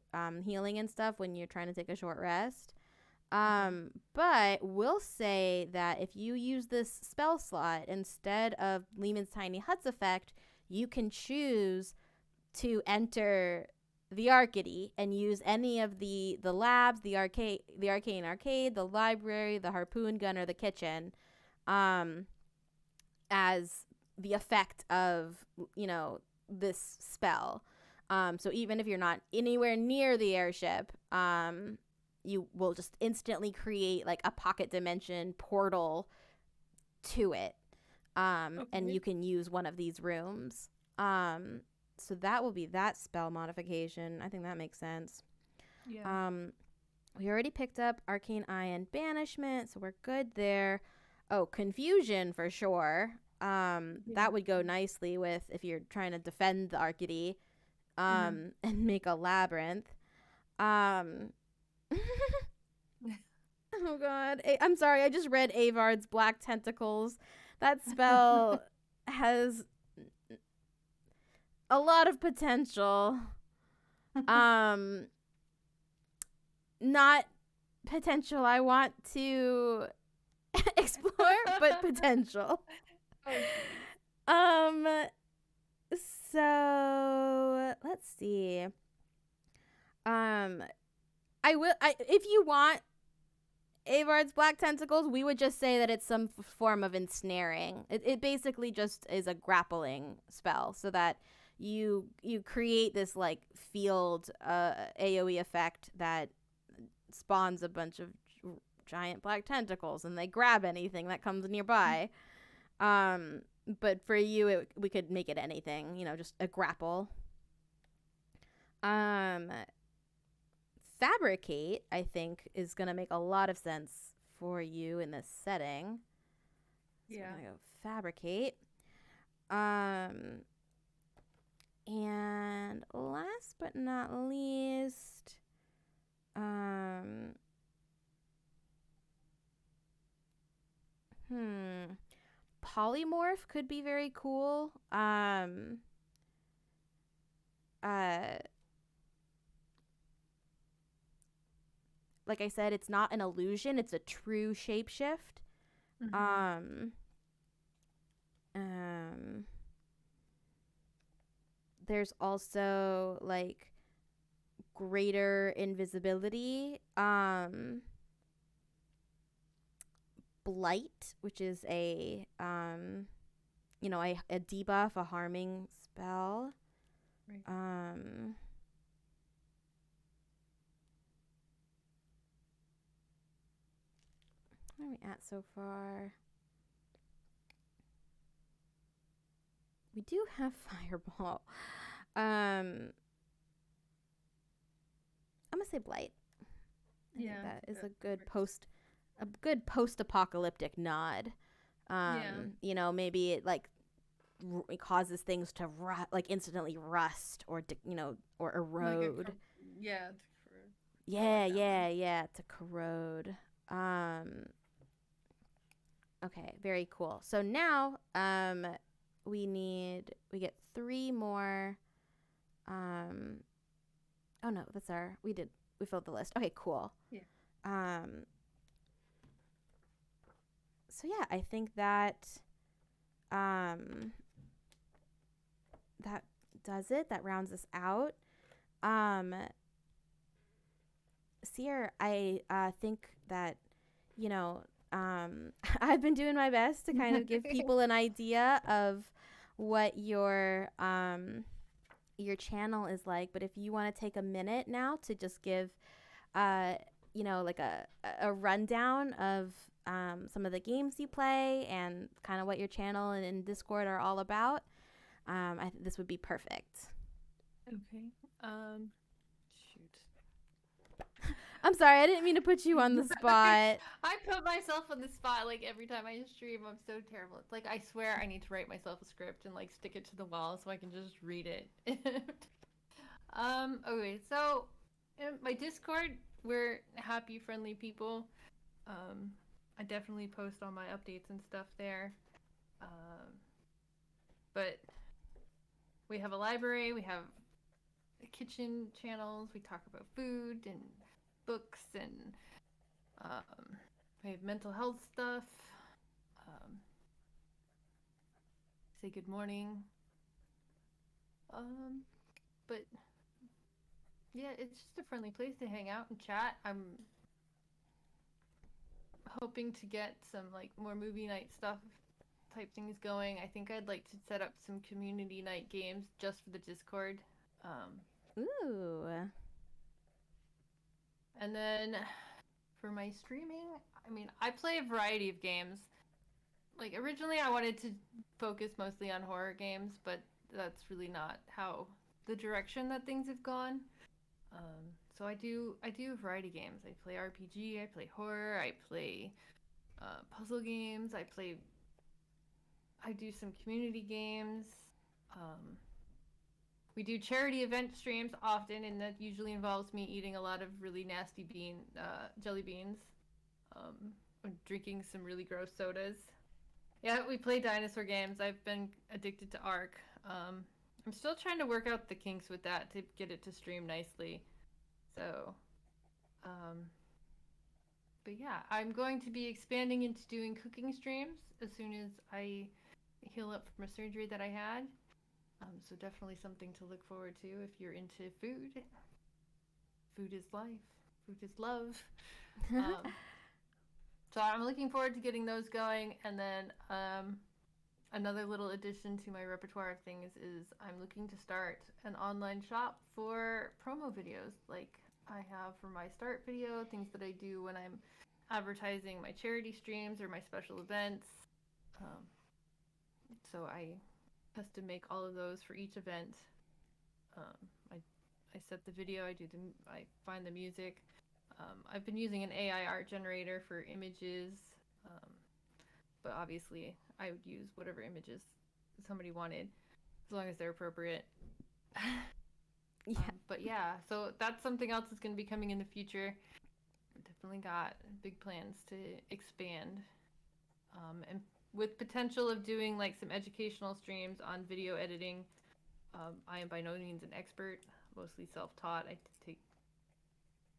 healing and stuff when you're trying to take a short rest. But we'll say that if you use this spell slot instead of Lehman's Tiny Hut's effect, you can choose to enter the Arcady and use any of the labs, the arcane arcade, the library, the harpoon gun, or the kitchen, as the effect of, you know, this spell. So even if you're not anywhere near the airship, you will just instantly create like a pocket dimension portal to it. And you can use one of these rooms. So that will be that spell modification. I think that makes sense. Yeah. We already picked up Arcane Eye and Banishment, so we're good there. Oh, Confusion for sure. That would go nicely with if you're trying to defend the Arcady, and make a labyrinth. Oh god. I'm sorry, I just read Avard's Black Tentacles. That spell has a lot of potential. Not potential I want to explore, but potential. So let's see. If you want Avard's Black Tentacles, we would just say that it's some form of ensnaring. It basically just is a grappling spell, so that you create this like field AoE effect that spawns a bunch of giant black tentacles, and they grab anything that comes nearby. But for you, we could make it anything, you know, just a grapple. Fabricate, I think, is going to make a lot of sense for you in this setting. So Yeah. we're gonna go fabricate. And last but not least, polymorph could be very cool. Uh, like I said, it's not an illusion; it's a true shapeshift. Mhm. There's also like greater invisibility. Blight, which is a a debuff, a harming spell. Right. Where are we at so far? We do have fireball. I'm gonna say blight. I think Yeah. that is that a good works. post-apocalyptic nod. Yeah. Maybe it like it causes things to like instantly rust or or Like a erode. yeah, I Yeah, like that one. yeah, yeah, to corrode. Um, okay, very cool. So now we get three more. Um, oh no, we filled the list. Okay, cool. Yeah. Um, so yeah, I think that um that does it. That rounds us out. Um, Sierra, I think that, you know, I've been doing my best to kind of give people an idea of what your channel is like. But if you want to take a minute now to just give, uh, like a rundown of some of the games you play and kind of what your channel and Discord are all about, this would be perfect. Okay. Shoot. I'm sorry, I didn't mean to put you on the spot. I put myself on the spot like every time I stream. I'm so terrible. It's like I swear I need to write myself a script and like stick it to the wall so I can just read it. Okay, so in my Discord, we're happy, friendly people. Um, I definitely post all my updates and stuff there. But we have a library, we have kitchen channels, we talk about food and books and we have mental health stuff. Um, say good morning. But yeah, it's just a friendly place to hang out and chat. I'm hoping to get some like more movie night stuff type things going. I think I'd like to set up some community night games just for the Discord. Ooh. And then for my streaming, I mean, I play a variety of games. Like originally I wanted to focus mostly on horror games, but that's really not how the direction that things have gone. So I do a variety of games. I play RPG, I play horror, I play puzzle games, I do some community games. Um, we do charity event streams often, and that usually involves me eating a lot of really nasty jelly beans, and drinking some really gross sodas. Yeah, we play dinosaur games. I've been addicted to Ark. I'm still trying to work out the kinks with that to get it to stream nicely. So, um, but yeah, I'm going to be expanding into doing cooking streams as soon as I heal up from a surgery that I had. So definitely something to look forward to if you're into food. Food is life. Food is love. Um, so I'm looking forward to getting those going, and then another little addition to my repertoire of things is I'm looking to start an online shop for promo videos like I have for my start video, things that I do when I'm advertising my charity streams or my special events. Um, so I custom make all of those for each event. I set the video, I find the music. I've been using an AI art generator for images, um, but obviously I would use whatever images somebody wanted, as long as they're appropriate. Yeah. But yeah, so that's something else that's going to be coming in the future. Definitely got big plans to expand, and with potential of doing like some educational streams on video editing. I am by no means an expert, mostly self-taught. I take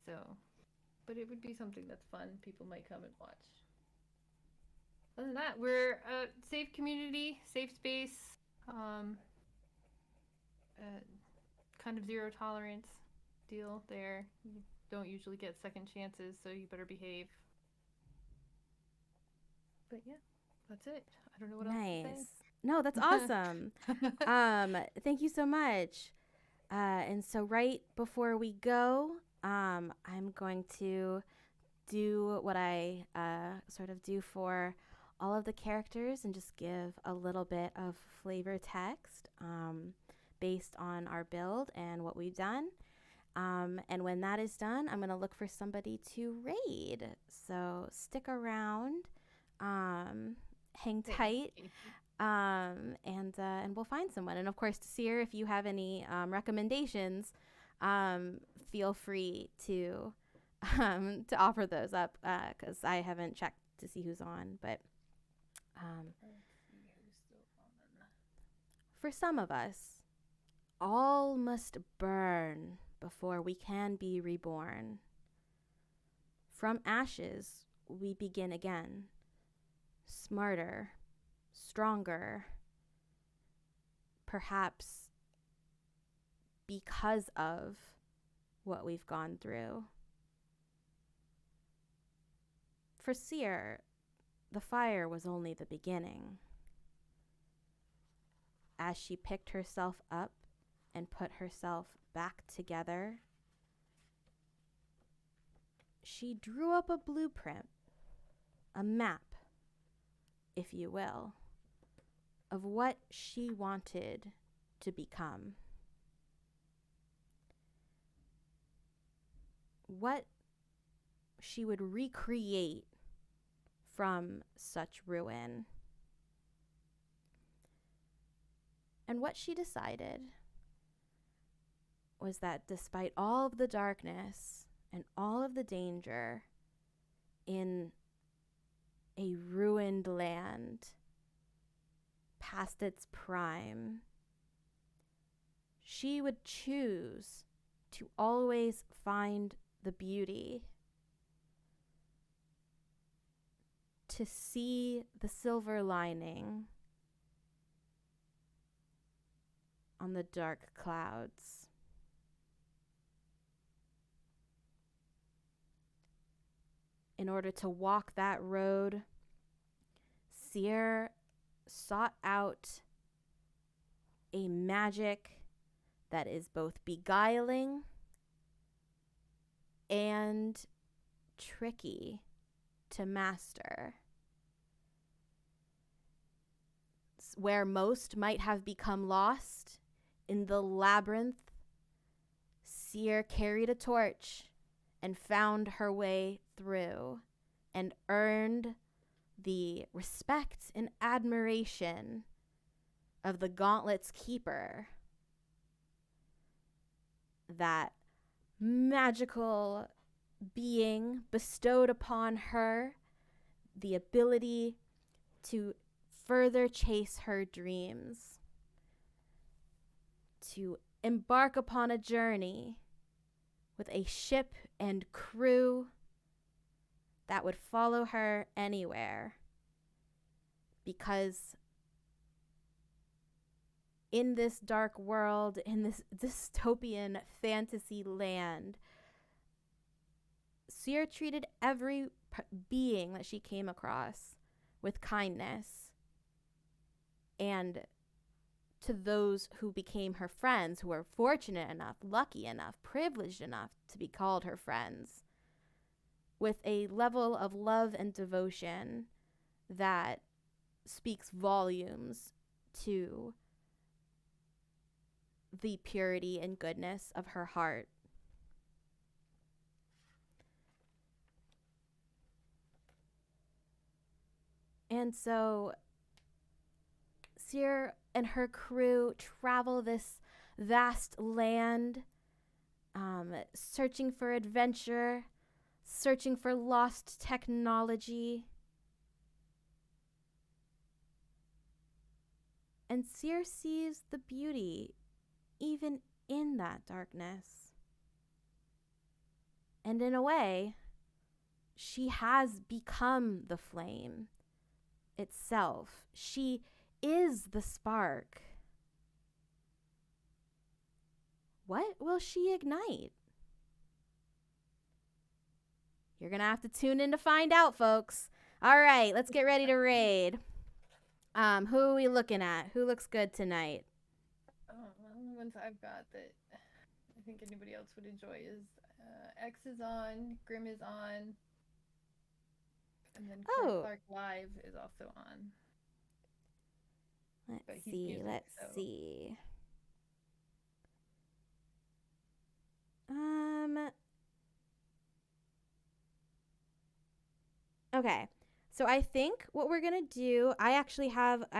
so, but it would be something that's fun. People might come and watch. Other than that, we're a safe community, safe space, um, uh, kind of zero tolerance deal there. You don't usually get second chances, so you better behave. But yeah, that's it. I don't know what else to say. Nice. No, that's awesome. Thank you so much. And so right before we go, I'm going to do what I sort of do for all of the characters and just give a little bit of flavor text based on our build and what we've done. And when that is done, I'm going to look for somebody to raid. So stick around, hang tight, and we'll find someone. And of course, Seer, if you have any recommendations, feel free to offer those up because I haven't checked to see who's on. But for some of us, all must burn before we can be reborn. From ashes, we begin again, smarter, stronger, perhaps because of what we've gone through. For Seer, the fire was only the beginning. As she picked herself up and put herself back together, she drew up a blueprint, a map, if you will, of what she wanted to become. What she would recreate from such ruin. And what she decided was that despite all of the darkness and all of the danger in a ruined land past its prime, she would choose to always find the beauty, to see the silver lining on the dark clouds. In order to walk that road, Seer sought out a magic that is both beguiling and tricky to master. Where most might have become lost in the labyrinth, Seer carried a torch and found her way through and earned the respect and admiration of the Gauntlet's keeper. That magical being bestowed upon her the ability to further chase her dreams, to embark upon a journey with a ship and crew that would follow her anywhere. Because in this dark world, in this dystopian fantasy land, Seer treated every being that she came across with kindness. And to those who became her friends, who were fortunate enough, lucky enough, privileged enough to be called her friends, with a level of love and devotion that speaks volumes to the purity and goodness of her heart. And so Seer and her crew travel this vast land, searching for adventure, searching for lost technology. And Seer sees the beauty even in that darkness. And in a way, she has become the flame itself. She is the spark. What will she ignite? You're going to have to tune in to find out, folks. All right, let's get ready to raid. Who are we looking at? Who looks good tonight? The ones I've got that I think anybody else would enjoy is X is on, Grim is on, and then Clark Live is also on. Let's see. Okay. So I think what we're going to do, I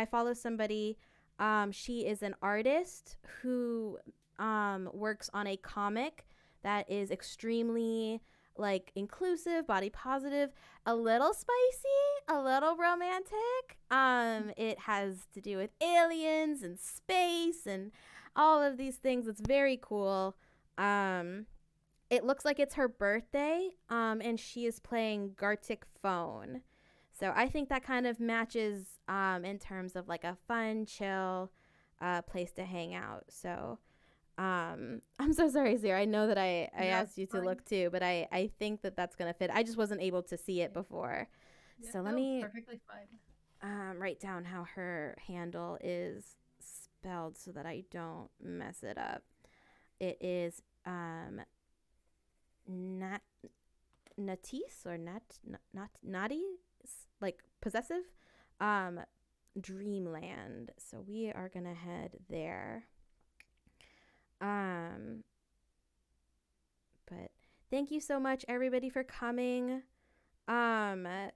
follow somebody, she is an artist who works on a comic that is extremely like inclusive, body positive, a little spicy, a little romantic. It has to do with aliens and space and all of these things. It's very cool. It looks like it's her birthday, and she is playing Gartic Phone. So I think that kind of matches in terms of like a fun, chill place to hang out. So I'm so sorry, Zira. I know that I asked you to look too, but I think that that's going to fit. I just wasn't able to see it before. Yeah, so let me perfectly fine. Write down how her handle is spelled so that I don't mess it up. It is Natis or Nati, like possessive, Dreamland. So we are gonna head there. But thank you so much, everybody, for coming. That's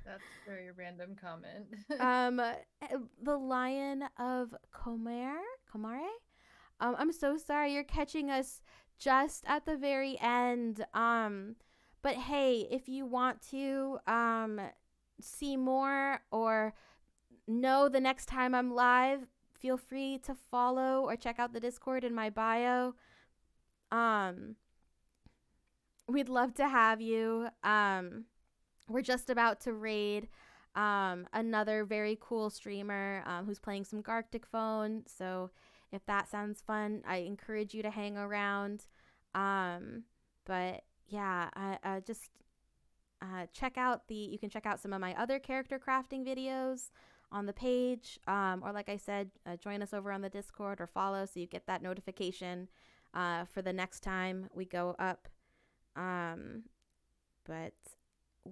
a very random comment. The Lion of Comare. I'm so sorry you're catching us just at the very end. But hey, if you want to see more or know the next time I'm live, feel free to follow or check out the Discord in my bio. We'd love to have you. We're just about to raid another very cool streamer who's playing some Gartic Phone. So if that sounds fun, I encourage you to hang around. But yeah, just check out you can check out some of my other character crafting videos on the page. Or like I said, join us over on the Discord or follow so you get that notification for the next time we go up. But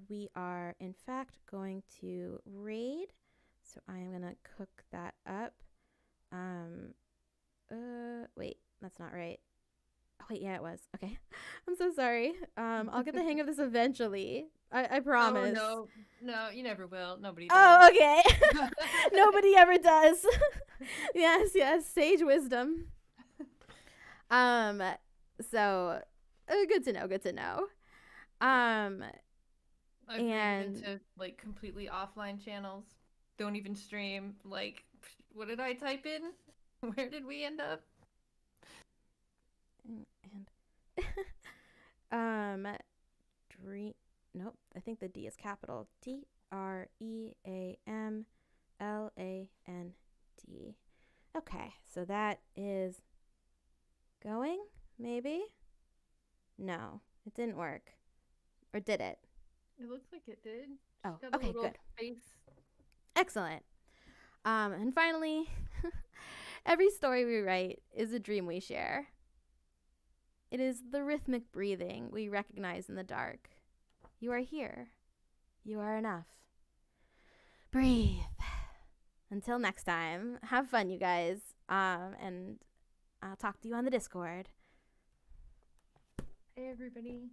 we are in fact going to raid. So I am going to cook that up. Wait, that's not right. Oh, wait, yeah, it was. Okay. I'm so sorry. I'll get the hang of this eventually. I promise. Oh, no, you never will. Nobody does. Oh, okay. Nobody ever does. Yes, sage wisdom. So, good to know. I've been into like completely offline channels. Don't even stream. Like, what did I type in? Where did we end up? Nope, I think the D is capital. DREAMLAND. Okay, so that is going, maybe? No, it didn't work. Or did it? It looks like it did. Oh, okay, good. Face. Excellent. And finally, every story we write is a dream we share. It is the rhythmic breathing we recognize in the dark. You are here. You are enough. Breathe. Until next time, have fun, you guys. And I'll talk to you on the Discord. Hey, everybody.